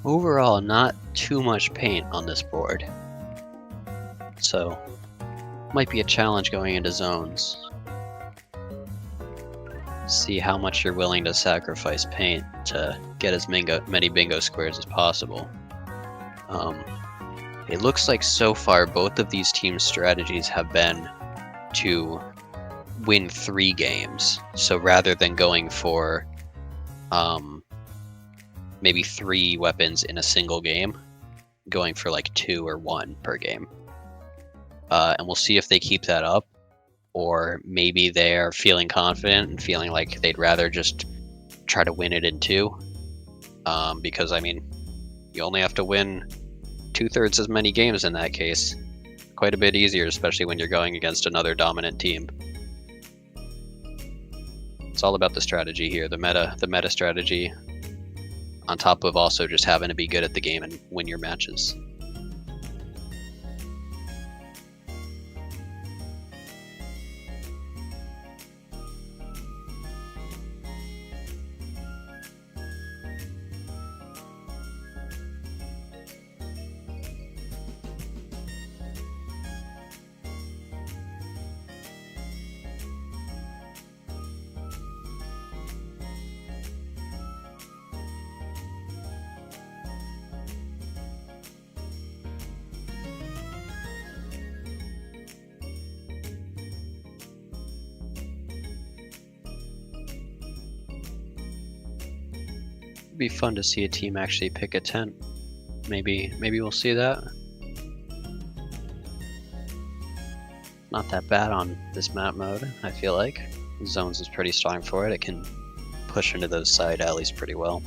Overall, not too much paint on this board, so might be a challenge going into zones. See how much you're willing to sacrifice paint to get as many bingo squares as possible. It looks like so far both of these teams' strategies have been to win 3 games. So rather than going for maybe 3 weapons in a single game, going for like 2 or 1 per game. And we'll see if they keep that up, or maybe they're feeling confident and feeling like they'd rather just try to win it in 2. Because, I mean, you only have to win 2/3 as many games in that case. Quite a bit easier, especially when you're going against another dominant team. It's all about the strategy here, the meta strategy, on top of also just having to be good at the game and win your matches. Be fun to see a team actually pick a tent. Maybe we'll see that. not that bad on this map mode, I feel like. Zones is pretty strong for it. It can push into those side alleys pretty well.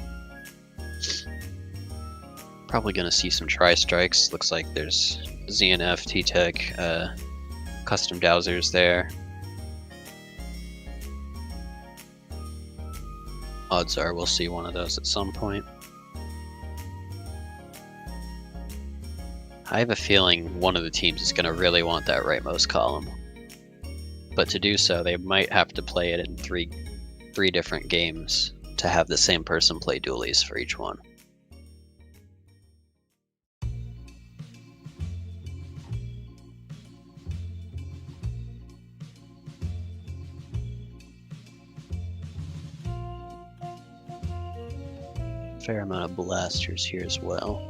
Probably gonna see some tri-strikes. Looks like there's ZNF, T-Tech, custom dowsers there. Odds are we'll see one of those at some point. I have a feeling one of the teams is going to really want that rightmost column. But to do so, they might have to play it in three different games to have the same person play dualies for each one. Fair amount of blasters here as well.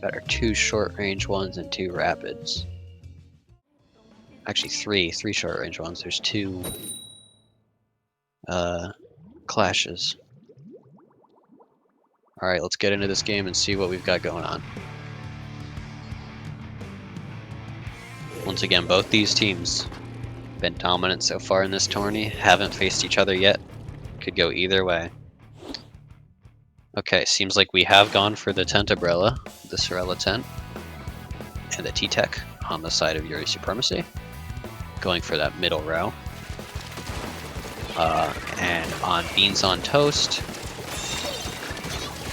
Got our 2 short-range ones and 2 rapids. Actually, three short-range ones. There's 2 clashes. All right, let's get into this game and see what we've got going on. Once again, both these teams been dominant so far in this tourney. Haven't faced each other yet. Could go either way. Okay, seems like we have gone for the tent umbrella, the Sorella tent, and the T-Tech on the side of Yuri Supremacy. Going for that middle row. And on Beans on Toast,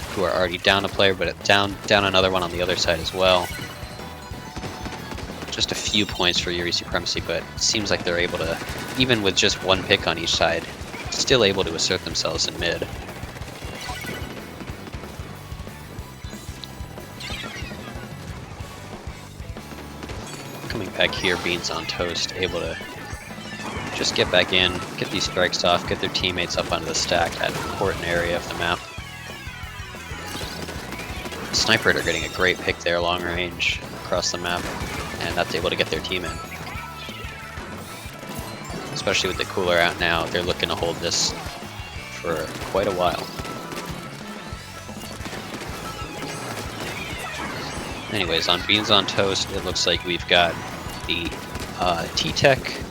who are already down a player, but down another one on the other side as well. Just a few points for Yuri Supremacy, but it seems like they're able to, even with just 1 pick on each side, still able to assert themselves in mid. Coming back here, Beans on Toast, able to just get back in, get these strikes off, get their teammates up onto the stack, that important area of the map. Sniper are getting a great pick there, long range, across the map, and that's able to get their team in. Especially with the cooler out now, they're looking to hold this for quite a while. Anyways, on Beans on Toast, it looks like we've got the T-Tech,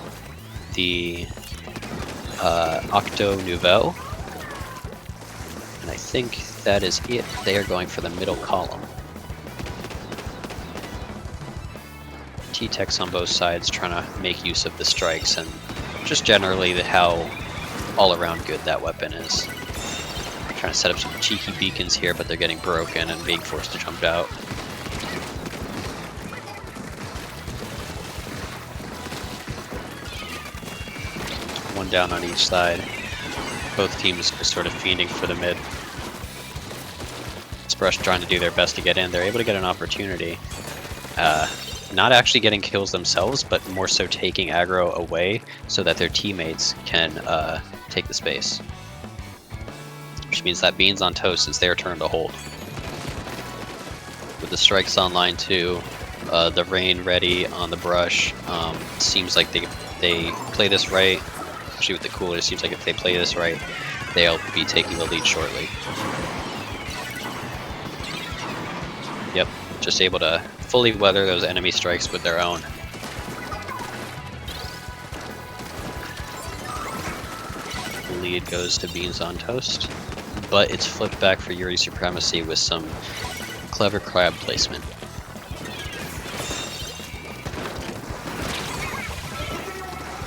the Octo Nouveau, and I think that is it. They are going for the middle column. T-Tech's on both sides trying to make use of the strikes and just generally how all-around good that weapon is. Trying to set up some cheeky beacons here, but they're getting broken and being forced to jump out. One down on each side. Both teams are sort of fiending for the mid. Brush trying to do their best to get in. They're able to get an opportunity. Not actually getting kills themselves, but more so taking aggro away so that their teammates can take the space. Which means that Beans on Toast is their turn to hold. With the strikes online too, the rain ready on the brush. Seems like they play this right. Actually with the cooler, it seems like if they play this right, they'll be taking the lead shortly. Yep, just able to fully weather those enemy strikes with their own. The lead goes to Beans on Toast, but it's flipped back for Yuri Supremacy with some clever crab placement.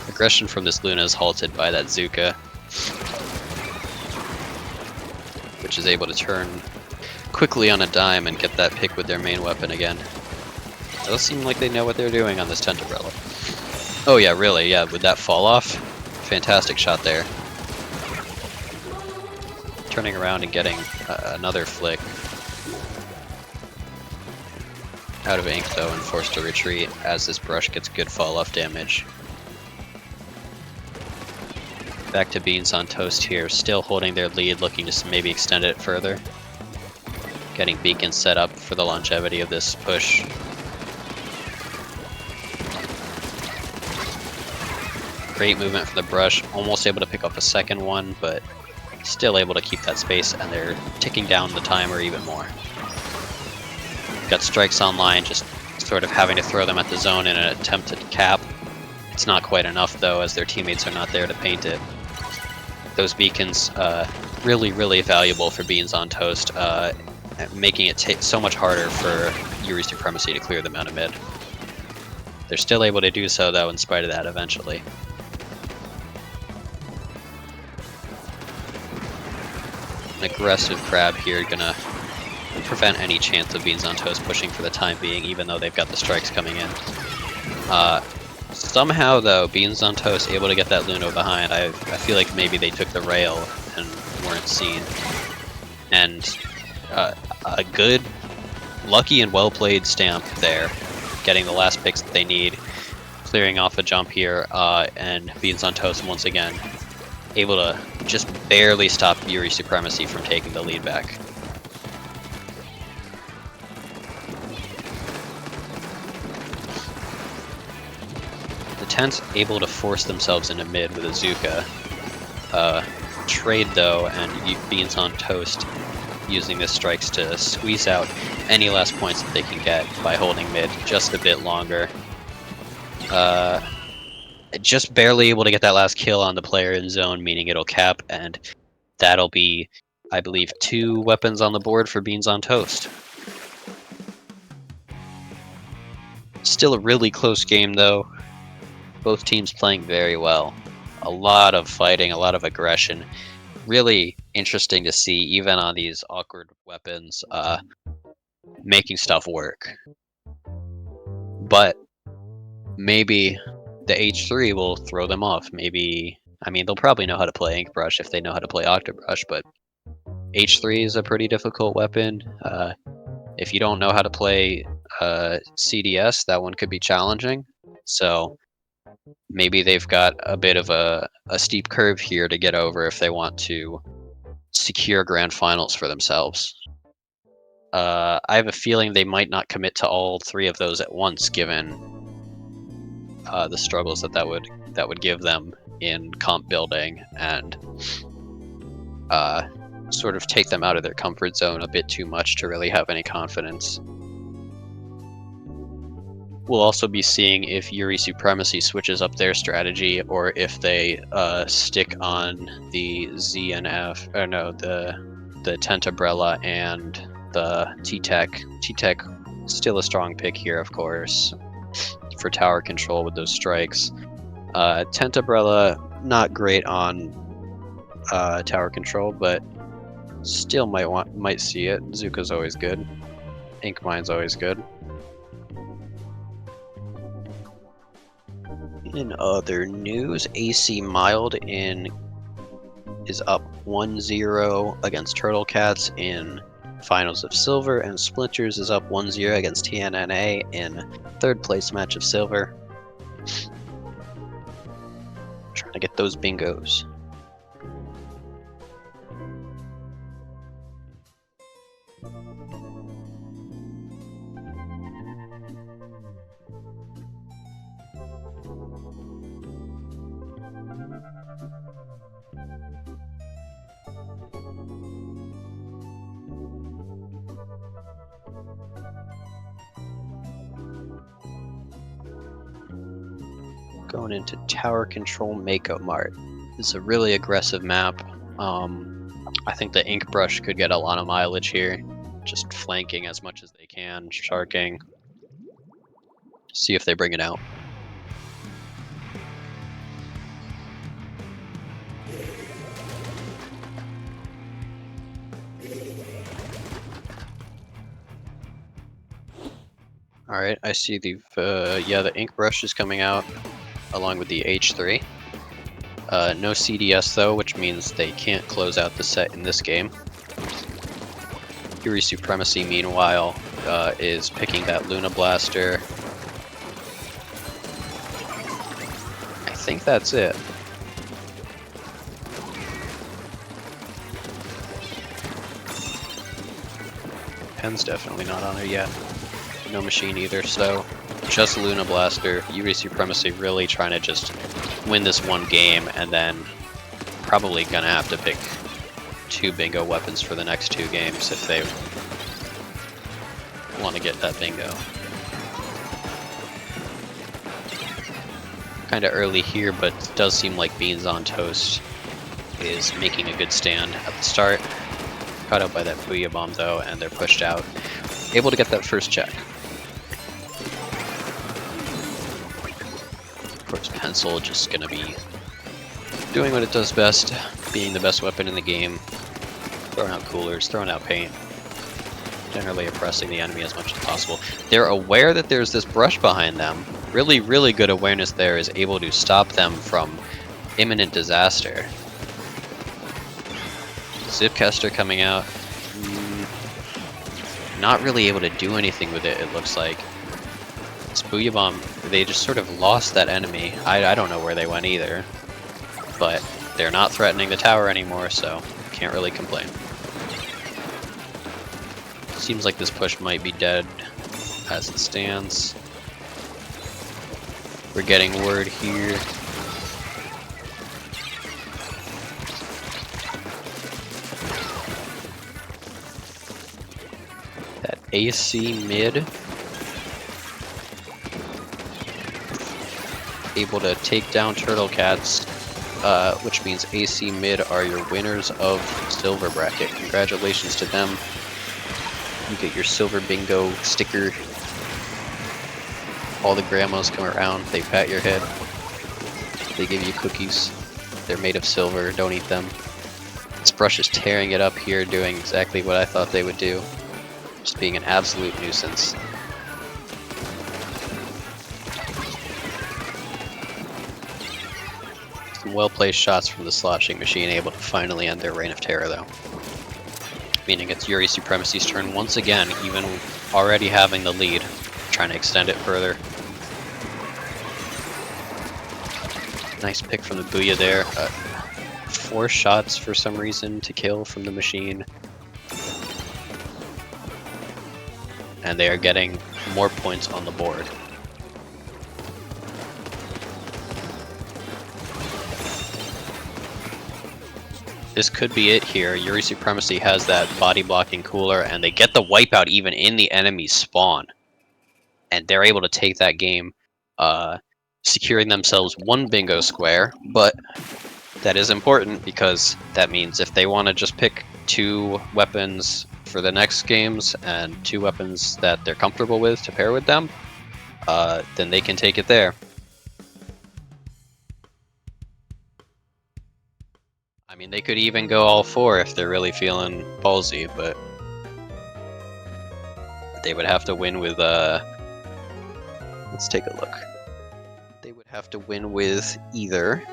Aggression from this Luna is halted by that Zuka, which is able to turn quickly on a dime and get that pick with their main weapon again. It does seem like they know what they're doing on this tent umbrella. Oh yeah, really, yeah, with that fall off, fantastic shot there. Turning around and getting another flick. Out of ink though and forced to retreat as this brush gets good fall off damage. Back to Beans on Toast here, still holding their lead, looking to maybe extend it further. Getting beacons set up for the longevity of this push. Great movement from the brush, almost able to pick up a second one, but still able to keep that space, and they're ticking down the timer even more. Got strikes online, just sort of having to throw them at the zone in an attempt to cap. It's not quite enough though, as their teammates are not there to paint it. Those beacons, really valuable for Beans on Toast, making it so much harder for Yuri Supremacy to clear them out of mid. They're still able to do so though, in spite of that eventually. An aggressive crab here, gonna prevent any chance of Beans on Toast pushing for the time being, even though they've got the strikes coming in. Somehow though, Beans on Toast able to get that Luno behind. I feel like maybe they took the rail and weren't seen. And a good, lucky and well played stamp there, getting the last picks that they need, clearing off a jump here, and Beans on Toast once again able to just barely stop Yuri Supremacy from taking the lead back. The Tents able to force themselves into mid with Azuka. Trade though, and Beans on Toast using the strikes to squeeze out any last points that they can get by holding mid just a bit longer. Just barely able to get that last kill on the player in zone, meaning it'll cap, and that'll be, I believe, 2 weapons on the board for Beans on Toast. Still a really close game though. Both teams playing very well. A lot of fighting, a lot of aggression. Really interesting to see, even on these awkward weapons, making stuff work. But maybe the H3 will throw them off. Maybe, I mean, they'll probably know how to play Ink Brush if they know how to play Octobrush, but H3 is a pretty difficult weapon. If you don't know how to play CDS, that one could be challenging. So maybe they've got a bit of a steep curve here to get over if they want to secure grand finals for themselves. I have a feeling they might not commit to all 3 of those at once, given the struggles that would give them in comp building, and sort of take them out of their comfort zone a bit too much to really have any confidence. We'll also be seeing if Yuri Supremacy switches up their strategy, or if they stick on the ZNF, or no, the Tent Umbrella and the T-Tech. T-Tech still a strong pick here, of course, for tower control with those strikes. Tent Umbrella, not great on tower control, but still might see it. Zuka's always good. Ink Mine's always good. In other news, AC Mild is up 1-0 against Turtle Cats in Finals of Silver, and Splinters is up 1-0 against TNNA in 3rd place match of Silver. Trying to get those bingos. Going into Tower Control Mako Mart. This is a really aggressive map. I think the Ink Brush could get a lot of mileage here. Just flanking as much as they can, sharking. See if they bring it out. Alright, I see the Ink Brush is coming out along with the H3. No CDS though, which means they can't close out the set in this game. Yuri Supremacy, meanwhile, is picking that Luna Blaster. I think that's it. Pen's definitely not on there yet. No machine either, so just Luna Blaster. Yuri Supremacy really trying to just win this one game, and then probably gonna have to pick 2 bingo weapons for the next 2 games if they want to get that bingo. kind of early here, but it does seem like Beans on Toast is making a good stand at the start. Caught out by that Booyah Bomb though, and they're pushed out. Able to get that first check. Of course, Pencil just gonna be doing what it does best, being the best weapon in the game, throwing out coolers, throwing out paint, generally oppressing the enemy as much as possible. They're aware that there's this brush behind them. Really, really good awareness there is able to stop them from imminent disaster. Zipcaster coming out. Not really able to do anything with it, it looks like. This Booyah Bomb, they just sort of lost that enemy. I don't know where they went either. But they're not threatening the tower anymore, so can't really complain. Seems like this push might be dead as it stands. We're getting word here. That AC mid able to take down Turtle Cats, which means AC mid are your winners of Silver Bracket. Congratulations to them. You get your Silver Bingo sticker. All the grandmas come around, they pat your head, they give you cookies. They're made of silver, don't eat them. This brush is tearing it up here, doing exactly what I thought they would do. Just being an absolute nuisance. Some well-placed shots from the Sloshing Machine, able to finally end their reign of terror though. Meaning it's Yuri Supremacy's turn once again, even already having the lead, trying to extend it further. Nice pick from the Booyah there. 4 shots for some reason to kill from the machine. And they are getting more points on the board. This could be it here. Yuri Supremacy has that body blocking cooler, and they get the wipeout even in the enemy spawn. And they're able to take that game, securing themselves 1 bingo square, but that is important because that means if they want to just pick 2 weapons for the next games and 2 weapons that they're comfortable with to pair with them, then they can take it there. I mean, they could even go all 4 if they're really feeling ballsy, but they would have to win with, let's take a look. They would have to win with either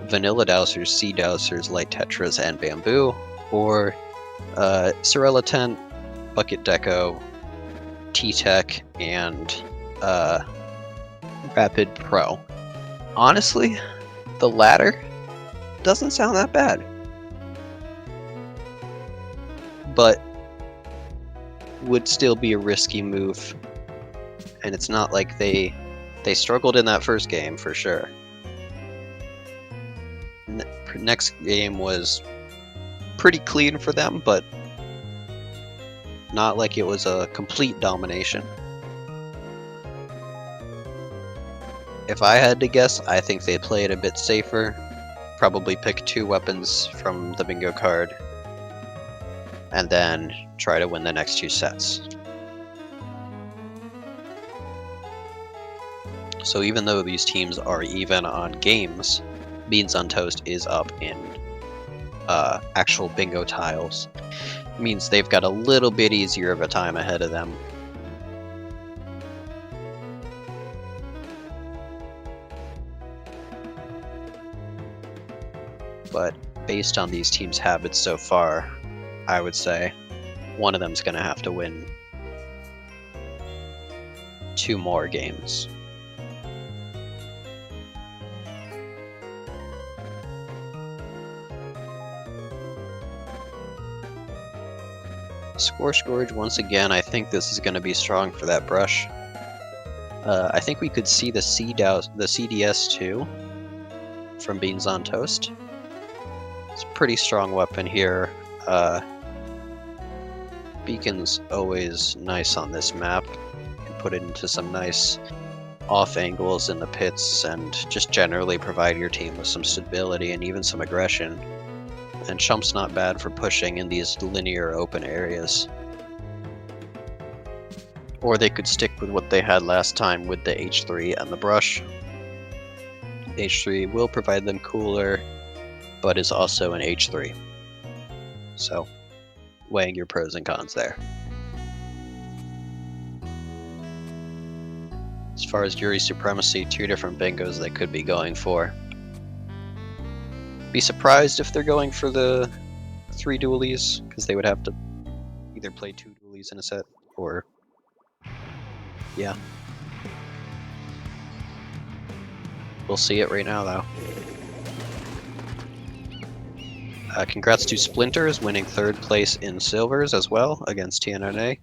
Vanilla Dowsers, Sea Dowsers, Light Tetras, and Bamboo, or Sorella Tent, Bucket Deco, T-Tech, and Rapid Pro. Honestly, the latter doesn't sound that bad. But would still be a risky move. And it's not like they struggled in that first game, for sure. Next game was pretty clean for them, but not like it was a complete domination. If I had to guess, I think they play it a bit safer. Probably pick 2 weapons from the bingo card, and then try to win the next 2 sets. So even though these teams are even on games, Beans on Toast is up in actual bingo tiles. It means they've got a little bit easier of a time ahead of them. But based on these teams' habits so far, I would say one of them's going to have to win 2 more games. Score Scourge once again. I think this is going to be strong for that brush. I think we could see the CDS too from Beans on Toast. It's a pretty strong weapon here. Beacon's always nice on this map. You can put it into some nice off angles in the pits and just generally provide your team with some stability and even some aggression. And Chump's not bad for pushing in these linear open areas. Or they could stick with what they had last time with the H3 and the brush. H3 will provide them cooler, but is also an H3. So, weighing your pros and cons there. As far as Yuri Supremacy, 2 different bingos they could be going for. Be surprised if they're going for the 3 dualies, because they would have to either play 2 dualies in a set, or... yeah. We'll see it right now, though. Congrats to Splinters, winning 3rd place in Silvers as well, against TNNA.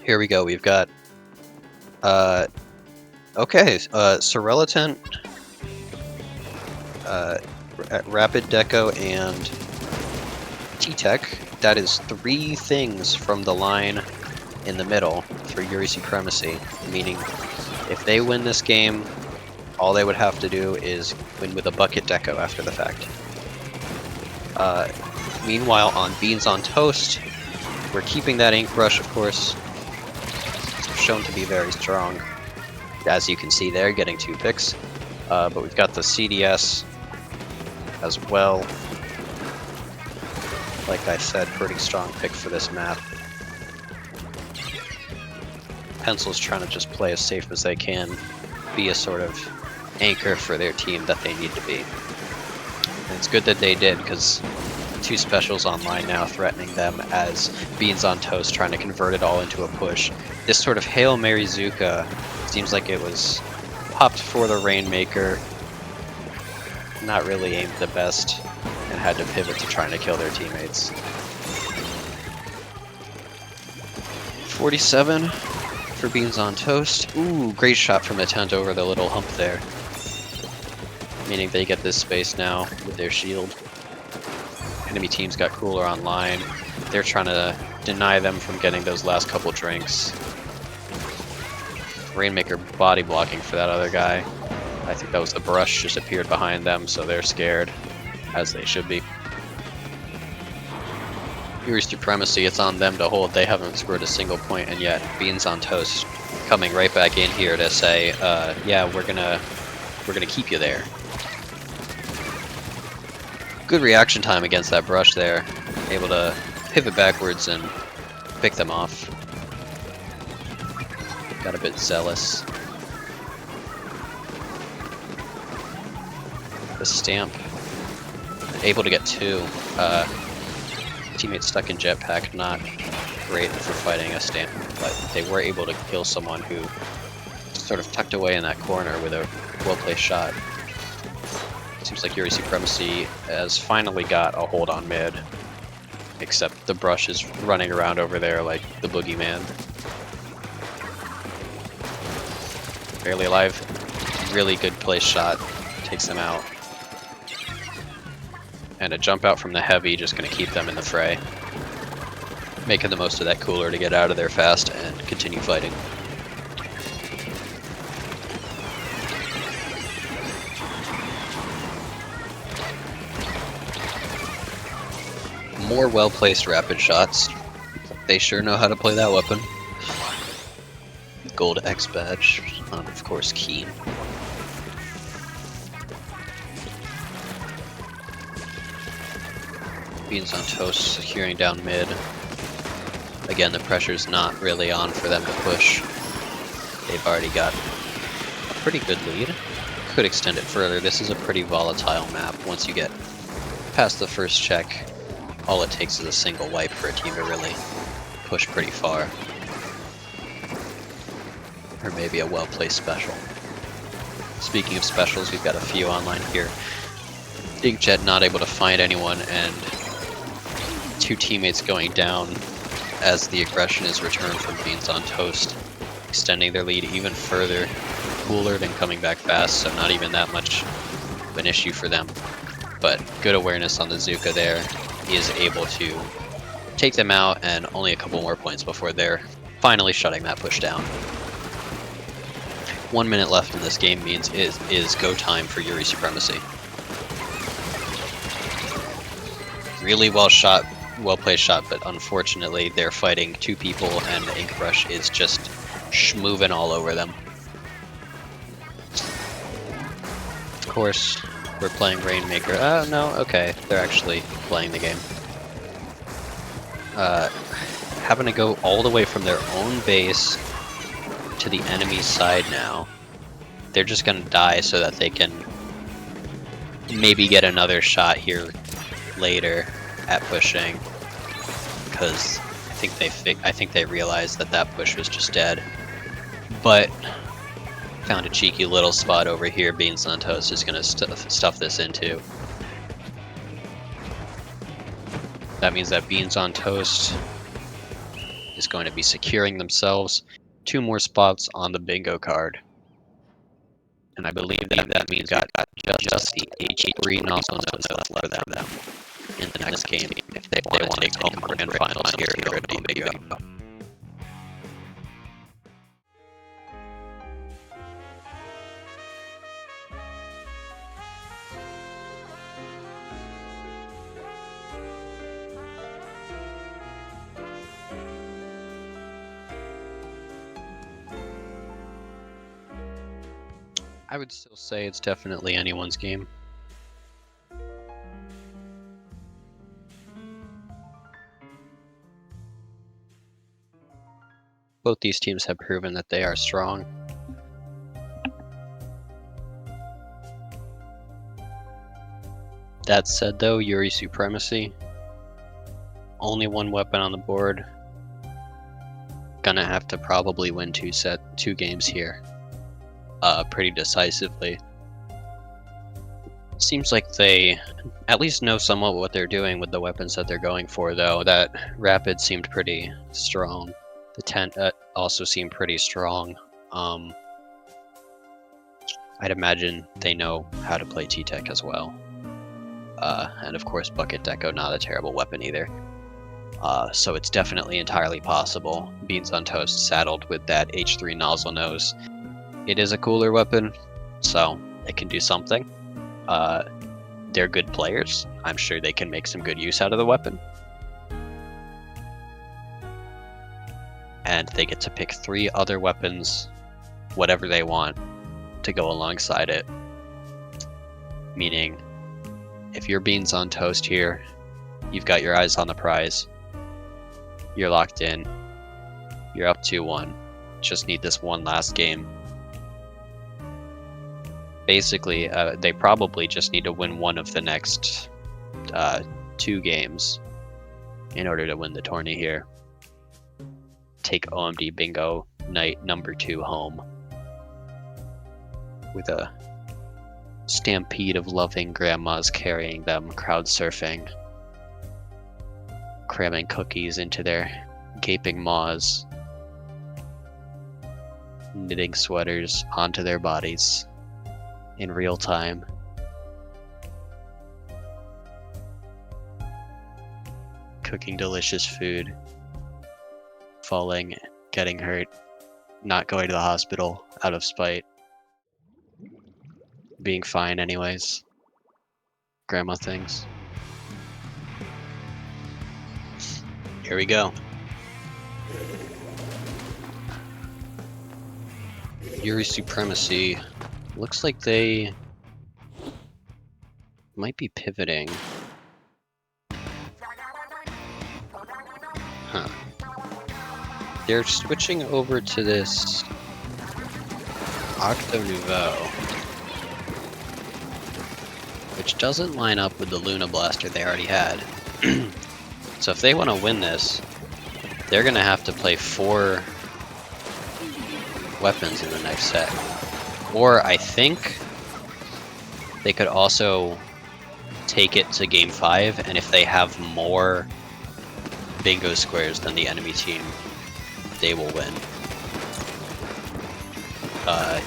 Here we go, we've got... okay, Sorelatent, Rapid Deco, and T-Tech. That is 3 things from the line in the middle for Yuri Supremacy, meaning if they win this game, all they would have to do is win with a Bucket Deco after the fact. Meanwhile, on Beans on Toast, we're keeping that Ink Brush, of course. It's shown to be very strong. As you can see there, getting 2 picks. But we've got the CDS as well. Like I said, pretty strong pick for this map. Pencil's trying to just play as safe as they can, be a sort of anchor for their team that they need to be. And it's good that they did, because 2 specials online now threatening them as Beans on Toast trying to convert it all into a push. This sort of Hail Mary Zuka seems like it was popped for the Rainmaker, not really aimed the best, and had to pivot to trying to kill their teammates. 47 for Beans on Toast. Ooh, great shot from the tent over the little hump there. Meaning they get this space now with their shield. Enemy team's got Cooler online. They're trying to deny them from getting those last couple drinks. Rainmaker body blocking for that other guy. I think that was the brush just appeared behind them, so they're scared, as they should be. Yuri Supremacy, it's on them to hold. They haven't scored a single point, and yet Beans on Toast coming right back in here to say, yeah, we're gonna keep you there. Good reaction time against that brush there. Able to pivot backwards and pick them off. Got a bit zealous. The stamp. Able to get 2. Teammate stuck in jetpack, not great for fighting a stamp, but they were able to kill someone who sort of tucked away in that corner with a well-placed shot. Seems like Yuri Supremacy has finally got a hold on mid, except the brush is running around over there like the boogeyman. Barely alive. Really good place shot. Takes them out. And a jump out from the heavy, just going to keep them in the fray. Making the most of that Cooler to get out of there fast and continue fighting. More well-placed rapid shots. They sure know how to play that weapon. Gold X badge on, of course, Keen. Beans on Toast securing down mid. Again, the pressure's not really on for them to push. They've already got a pretty good lead. Could extend it further. This is a pretty volatile map. Once you get past the first check, all it takes is a single wipe for a team to really push pretty far. Or maybe a well-placed special. Speaking of specials, we've got a few online here. Inkjet not able to find anyone, and 2 teammates going down as the aggression is returned from Beans on Toast, extending their lead even further. Cooler than coming back fast, so not even that much of an issue for them. But good awareness on the Zuka there. He is able to take them out, and only a couple more points before they're finally shutting that push down. 1 minute left in this game means is go time for Yuri Supremacy. Really well shot, well placed shot, but unfortunately they're fighting two people and the Ink Brush is just schmoving all over them. Of course, we're playing Rainmaker. No, okay, they're actually playing the game. Having to go all the way from their own base to the enemy's side now. They're just gonna die so that they can maybe get another shot here later at pushing, because I think they realized that that push was just dead. But found a cheeky little spot over here. Beans on Toast is gonna stuff this into. That means that Beans on Toast is going to be securing themselves 2 more spots on the bingo card. And I believe that means got just the H3 nozzle notes left for them in the next game if they want to take home grand finals here at OMD Bingo. I would still say it's definitely anyone's game. Both these teams have proven that they are strong. That said though, Yuri Supremacy, only 1 weapon on the board. Gonna have to probably win 2 games here. Pretty decisively. Seems like they at least know somewhat what they're doing with the weapons that they're going for, though. That Rapid seemed pretty strong. The Tent also seemed pretty strong. I'd imagine they know how to play T-Tech as well. And of course Bucket Deco, not a terrible weapon either. So it's definitely entirely possible. Beans on Toast saddled with that H3 nozzle nose. It is a cooler weapon, so it can do something. They're good players. I'm sure they can make some good use out of the weapon. And they get to pick 3 other weapons, whatever they want, to go alongside it. Meaning, if you're Beans on Toast here, you've got your eyes on the prize. You're locked in. You're up 2-1. Just need this one last game. Basically, they probably just need to win one of the next 2 games in order to win the tourney here. Take OMD Bingo night number 2 home with a stampede of loving grandmas carrying them, crowd surfing, cramming cookies into their gaping maws, knitting sweaters onto their bodies in real time. Cooking delicious food, falling, getting hurt, not going to the hospital out of spite, being fine anyways. Grandma things. Here we go. Yuri Supremacy. Looks like they might be pivoting. Huh. They're switching over to this Octo Nouveau, which doesn't line up with the Luna Blaster they already had. So if they want to win this, they're going to have to play 4 weapons in the next set. Or I think they could also take it to game 5, and if they have more bingo squares than the enemy team, they will win.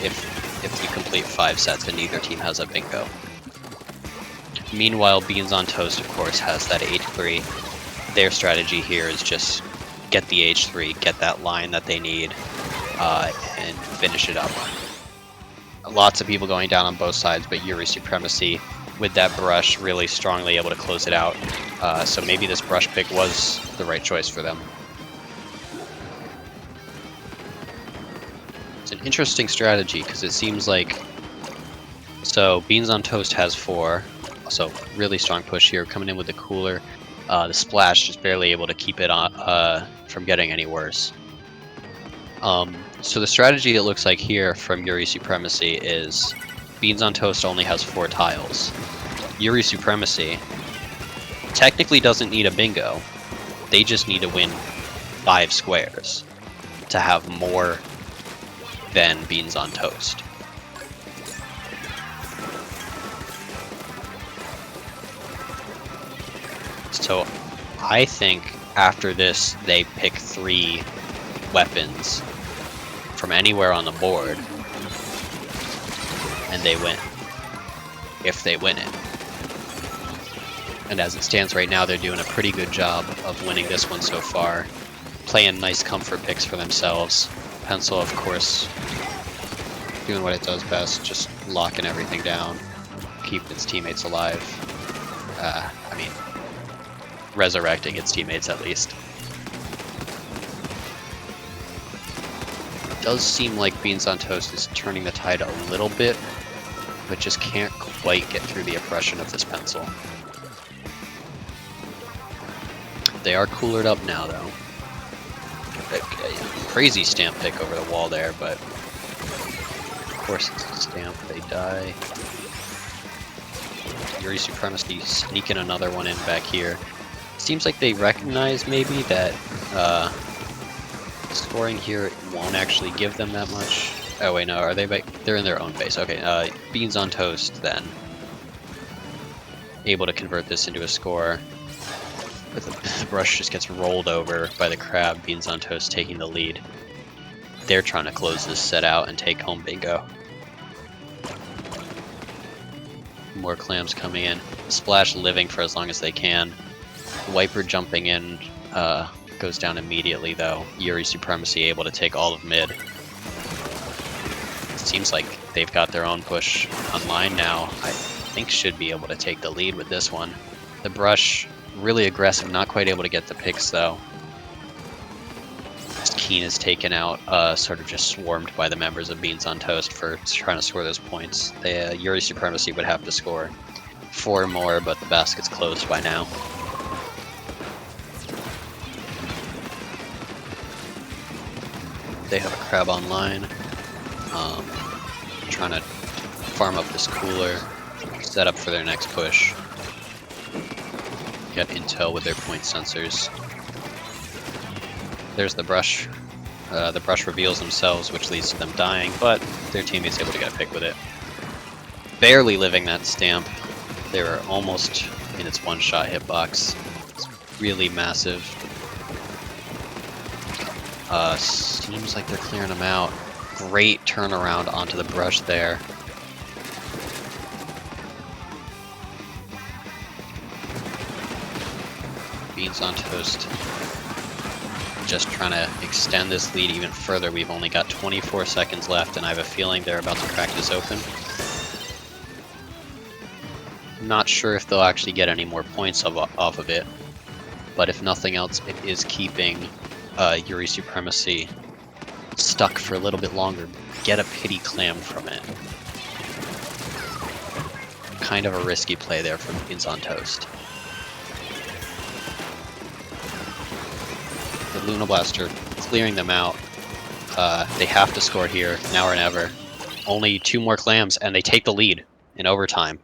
If you complete 5 sets and neither team has a bingo. Meanwhile, Beans on Toast, of course, has that H3. Their strategy here is just get the H3, get that line that they need, and finish it up. Lots of people going down on both sides, but Yuri Supremacy with that brush really strongly able to close it out. So maybe this brush pick was the right choice for them. It's an interesting strategy because it seems like... So Beans on Toast has 4, so really strong push here, coming in with the cooler. The splash just barely able to keep it on, from getting any worse. So the strategy it looks like here from Yuri Supremacy is Beans on Toast only has 4 tiles. Yuri Supremacy technically doesn't need a bingo. They just need to win 5 squares to have more than Beans on Toast. So I think after this they pick 3 weapons from anywhere on the board and they win. If they win it. And as it stands right now, they're doing a pretty good job of winning this one so far. Playing nice comfort picks for themselves. Pencil, of course, doing what it does best, just locking everything down, keep its teammates alive. I mean, resurrecting its teammates at least. It does seem like Beans on Toast is turning the tide a little bit, but just can't quite get through the oppression of this pencil. They are coolered up now, though. A crazy stamp pick over the wall there, but of course it's a stamp, they die. Yuri Supremacy sneaking another one in back here. Seems like they recognize maybe that scoring here won't actually give them that much. Oh wait, no, are they back? They're in their own base. Okay, Beans on Toast then. Able to convert this into a score. But the brush just gets rolled over by the crab. Beans on Toast taking the lead. They're trying to close this set out and take home bingo. More clams coming in. Splash living for as long as they can. Wiper jumping in goes down immediately though. Yuri Supremacy able to take all of mid. It seems like they've got their own push online now. I think should be able to take the lead with this one. The brush really aggressive, not quite able to get the picks though. Keen is taken out, sort of just swarmed by the members of Beans on Toast for trying to score those points. Yuri Supremacy would have to score 4 more, but the basket's closed by now. They have a crab online, trying to farm up this cooler, set up for their next push. Get intel with their point sensors. There's the brush. The brush reveals themselves, which leads to them dying, but their teammate's able to get a pick with it. Barely living that stamp. They were almost in its one-shot hitbox. It's really massive. Seems like they're clearing them out. Great turnaround onto the brush there. Beans on Toast. Just trying to extend this lead even further. We've only got 24 seconds left, and I have a feeling they're about to crack this open. Not sure if they'll actually get any more points off of it, but if nothing else, it is keeping Yuri Supremacy stuck for a little bit longer. Get a pity clam from it. Kind of a risky play there from Beans on Toast. The Luna Blaster clearing them out. They have to score here, now or never. Only 2 more clams, and they take the lead in overtime.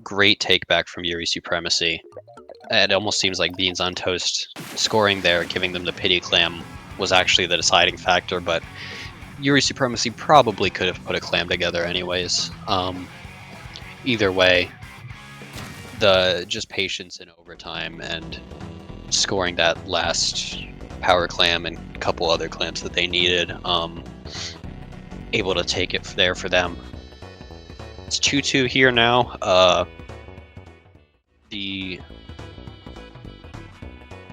Great take back from Yuri Supremacy. It almost seems like Beans on Toast scoring there, giving them the pity clam, was actually the deciding factor, but Yuri Supremacy probably could have put a clam together anyways. Either way, just patience in overtime and scoring that last power clam and a couple other clams that they needed, able to take it there for them. It's 2-2 here now. The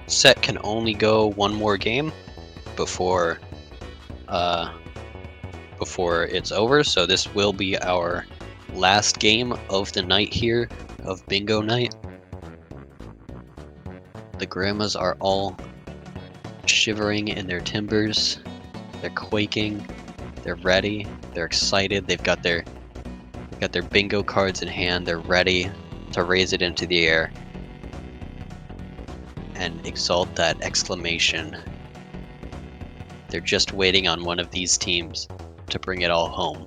set can only go one more game before it's over, so this will be our last game of the night here, of bingo night. The grandmas are all shivering in their timbers. They're quaking. They're ready. They're excited. They've got their bingo cards in hand. They're ready to raise it into the air and exalt that exclamation. They're just waiting on one of these teams to bring it all home.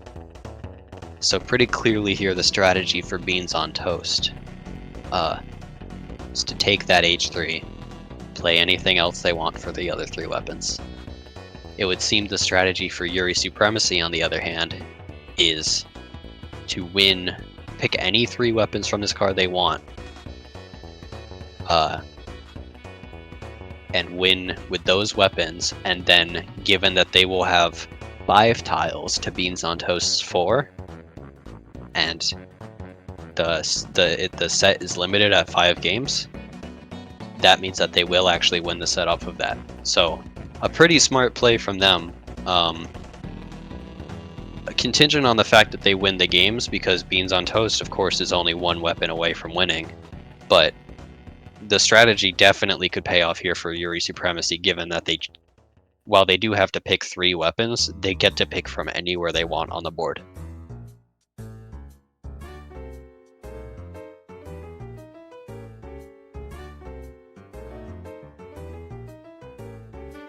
So pretty clearly here the strategy for Beans on Toast is to take that H3, play anything else they want for the other 3 weapons. It would seem the strategy for Yuri Supremacy, on the other hand, is to pick any 3 weapons from this card they want, and win with those weapons, and then, given that they will have 5 tiles to Beans on Toast's 4, and the set is limited at 5 games, that means that they will actually win the set off of that. So, a pretty smart play from them. Contingent on the fact that they win the games, because Beans on Toast, of course, is only 1 weapon away from winning. But the strategy definitely could pay off here for Yuri Supremacy, given that while they do have to pick 3 weapons, they get to pick from anywhere they want on the board.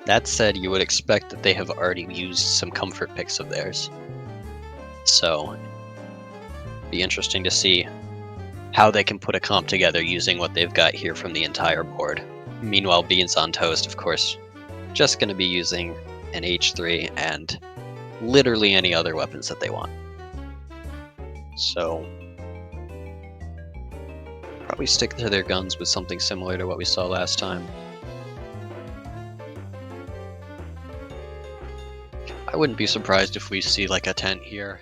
That said, you would expect that they have already used some comfort picks of theirs. So, be interesting to see how they can put a comp together using what they've got here from the entire board. Meanwhile, Beans on Toast, of course, just going to be using an H3 and literally any other weapons that they want. So, probably stick to their guns with something similar to what we saw last time. I wouldn't be surprised if we see like a tent here.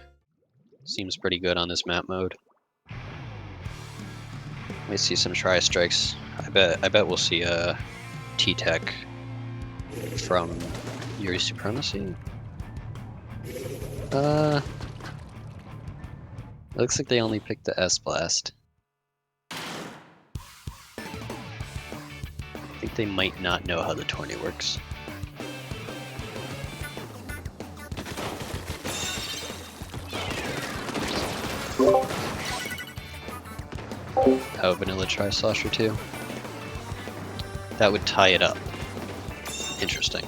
Seems pretty good on this map mode. Might see some tri-strikes. I bet we'll see a T-Tech from Yuri Supremacy. It looks like they only picked the S-Blast. I think they might not know how the tourney works. Oh, vanilla tri-slosher too. That would tie it up. Interesting.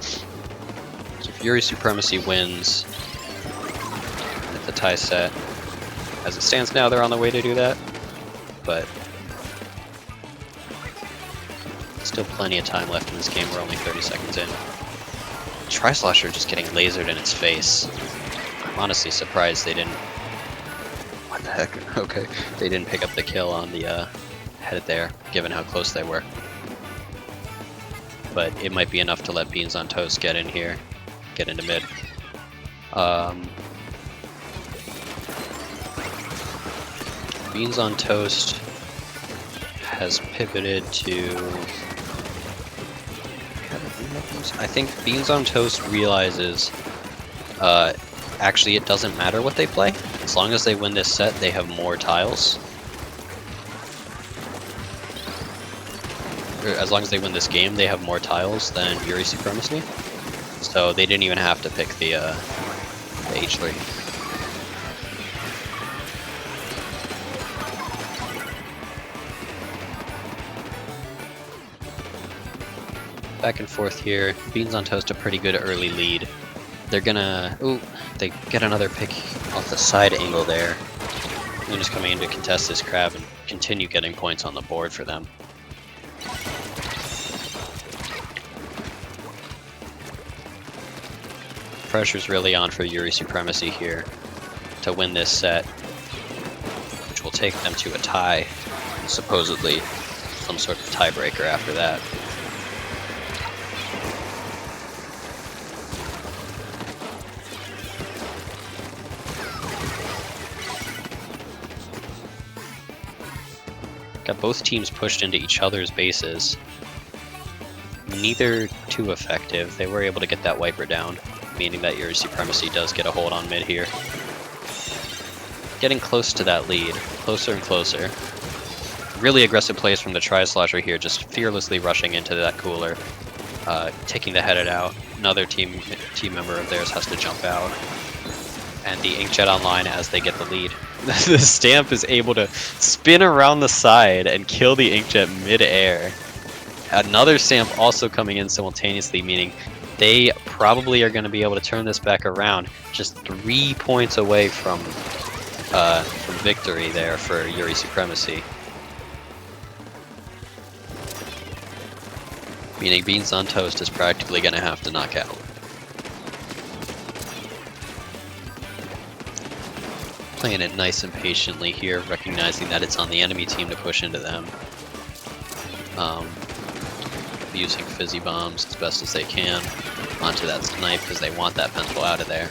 So if Yuri Supremacy wins at the tie set, as it stands now, they're on the way to do that, but still plenty of time left in this game. We're only 30 seconds in. Tri-slosher just getting lasered in its face. I'm honestly surprised they didn't. What the heck? Okay, they didn't pick up the kill on the head there, given how close they were. But it might be enough to let Beans on Toast get in here, get into mid. Beans on Toast has pivoted to... I think Beans on Toast realizes actually it doesn't matter what they play. As long as they win this set, they have more tiles. Or as long as they win this game, they have more tiles than Yuri Supremacy. So they didn't even have to pick the H3. Back and forth here. Beans on Toast a pretty good early lead. They're gonna... Ooh, they get another pick off the side angle there. Moon is coming in to contest this crab and continue getting points on the board for them. Pressure's really on for Yuri Supremacy here to win this set, which will take them to a tie, supposedly some sort of tiebreaker after that. Got both teams pushed into each other's bases. neither too effective. They were able to get that wiper down, meaning that your Supremacy does get a hold on mid here. Getting close to that lead, closer and closer. Really aggressive plays from the Tri-Slosher here, just fearlessly rushing into that cooler, taking the headed out. Another team member of theirs has to jump out. And the Inkjet online as they get the lead. The Stamp is able to spin around the side and kill the Inkjet mid-air. Another Stamp also coming in simultaneously, meaning they probably are going to be able to turn this back around. Just 3 points away from victory there for Yuri Supremacy. Meaning Beans on Toast is practically going to have to knock out. Playing it nice and patiently here, recognizing that it's on the enemy team to push into them. Using Fizzy Bombs as best as they can onto that Snipe because they want that pencil out of there.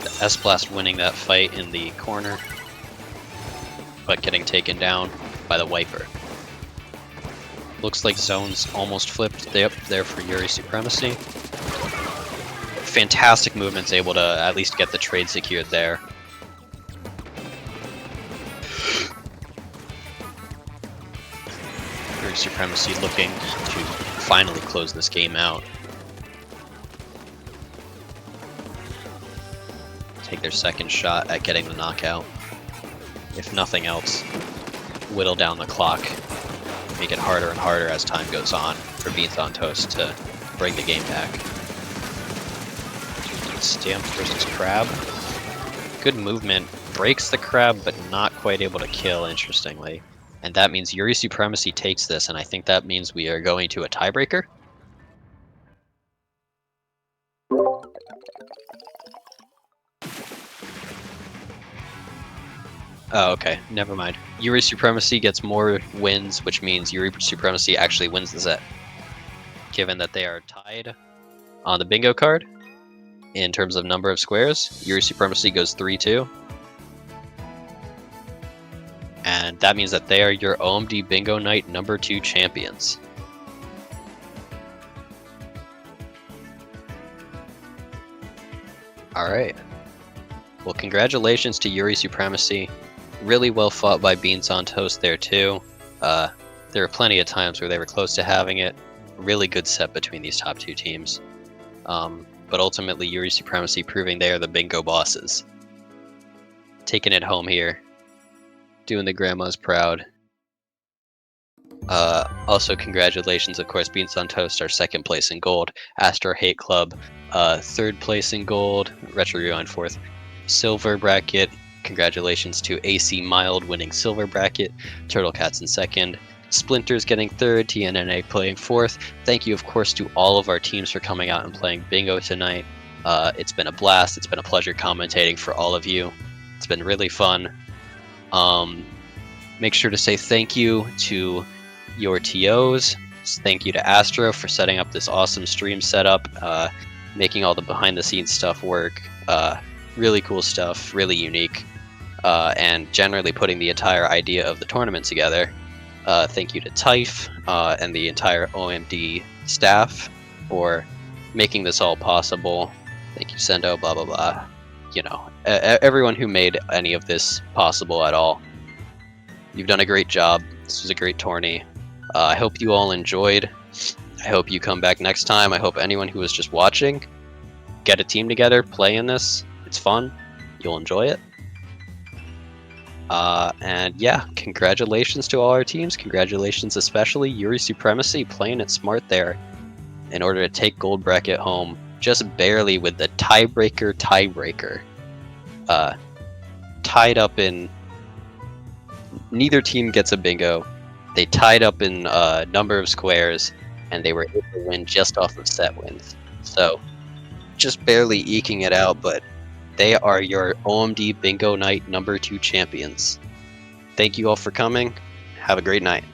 The S-Blast winning that fight in the corner, but getting taken down by the Wiper. Looks like zones almost flipped there for Yuri Supremacy. Fantastic movements, able to at least get the trade secured there. Yuri Supremacy looking to finally close this game out. Take their second shot at getting the knockout. If nothing else, whittle down the clock. Make it harder and harder as time goes on for Beans on Toast to bring the game back. Stamp versus Crab. Good movement. Breaks the Crab, but not quite able to kill, interestingly. And that means Yuri Supremacy takes this, and I think that means we are going to a tiebreaker. Oh, okay. Never mind. Yuri Supremacy gets more wins, which means Yuri Supremacy actually wins the set. Given that they are tied on the bingo card, in terms of number of squares, Yuri Supremacy goes 3-2. And that means that they are your OMD Bingo Night number 2 champions. Alright. Well, congratulations to Yuri Supremacy. Really well fought by Beans on Toast there too. There were plenty of times where they were close to having it. Really good set between these top 2 teams. But ultimately, Yuri Supremacy proving they are the bingo bosses. Taking it home here. Doing the grandmas proud. Also, congratulations, of course, Beans on Toast, our 2nd place in gold. Astro Hate Club, 3rd place in gold. Retro Rewind 4th. Silver bracket. Congratulations to AC Mild winning silver bracket. Turtle Cats in 2nd. Splinters getting 3rd, TNNA playing 4th. Thank you, of course, to all of our teams for coming out and playing bingo tonight. It's been a blast. It's been a pleasure commentating for all of you. It's been really fun. Make sure to say thank you to your TOs. Thank you to Astro for setting up this awesome stream setup, making all the behind-the-scenes stuff work. Really cool stuff, really unique, and generally putting the entire idea of the tournament together. Thank you to Typh and the entire OMD staff for making this all possible. Thank you, Sendo, blah, blah, blah. You know, everyone who made any of this possible at all. You've done a great job. This was a great tourney. I hope you all enjoyed. I hope you come back next time. I hope anyone who was just watching, get a team together, play in this. It's fun. You'll enjoy it. And yeah, congratulations to all our teams. Congratulations especially Yuri Supremacy playing it smart there in order to take gold bracket home just barely with the tiebreaker. Tied up in... Neither team gets a bingo. They tied up in number of squares, and they were able to win just off of set wins. So, just barely eking it out, but they are your OMD Bingo Night number 2 champions. Thank you all for coming. Have a great night.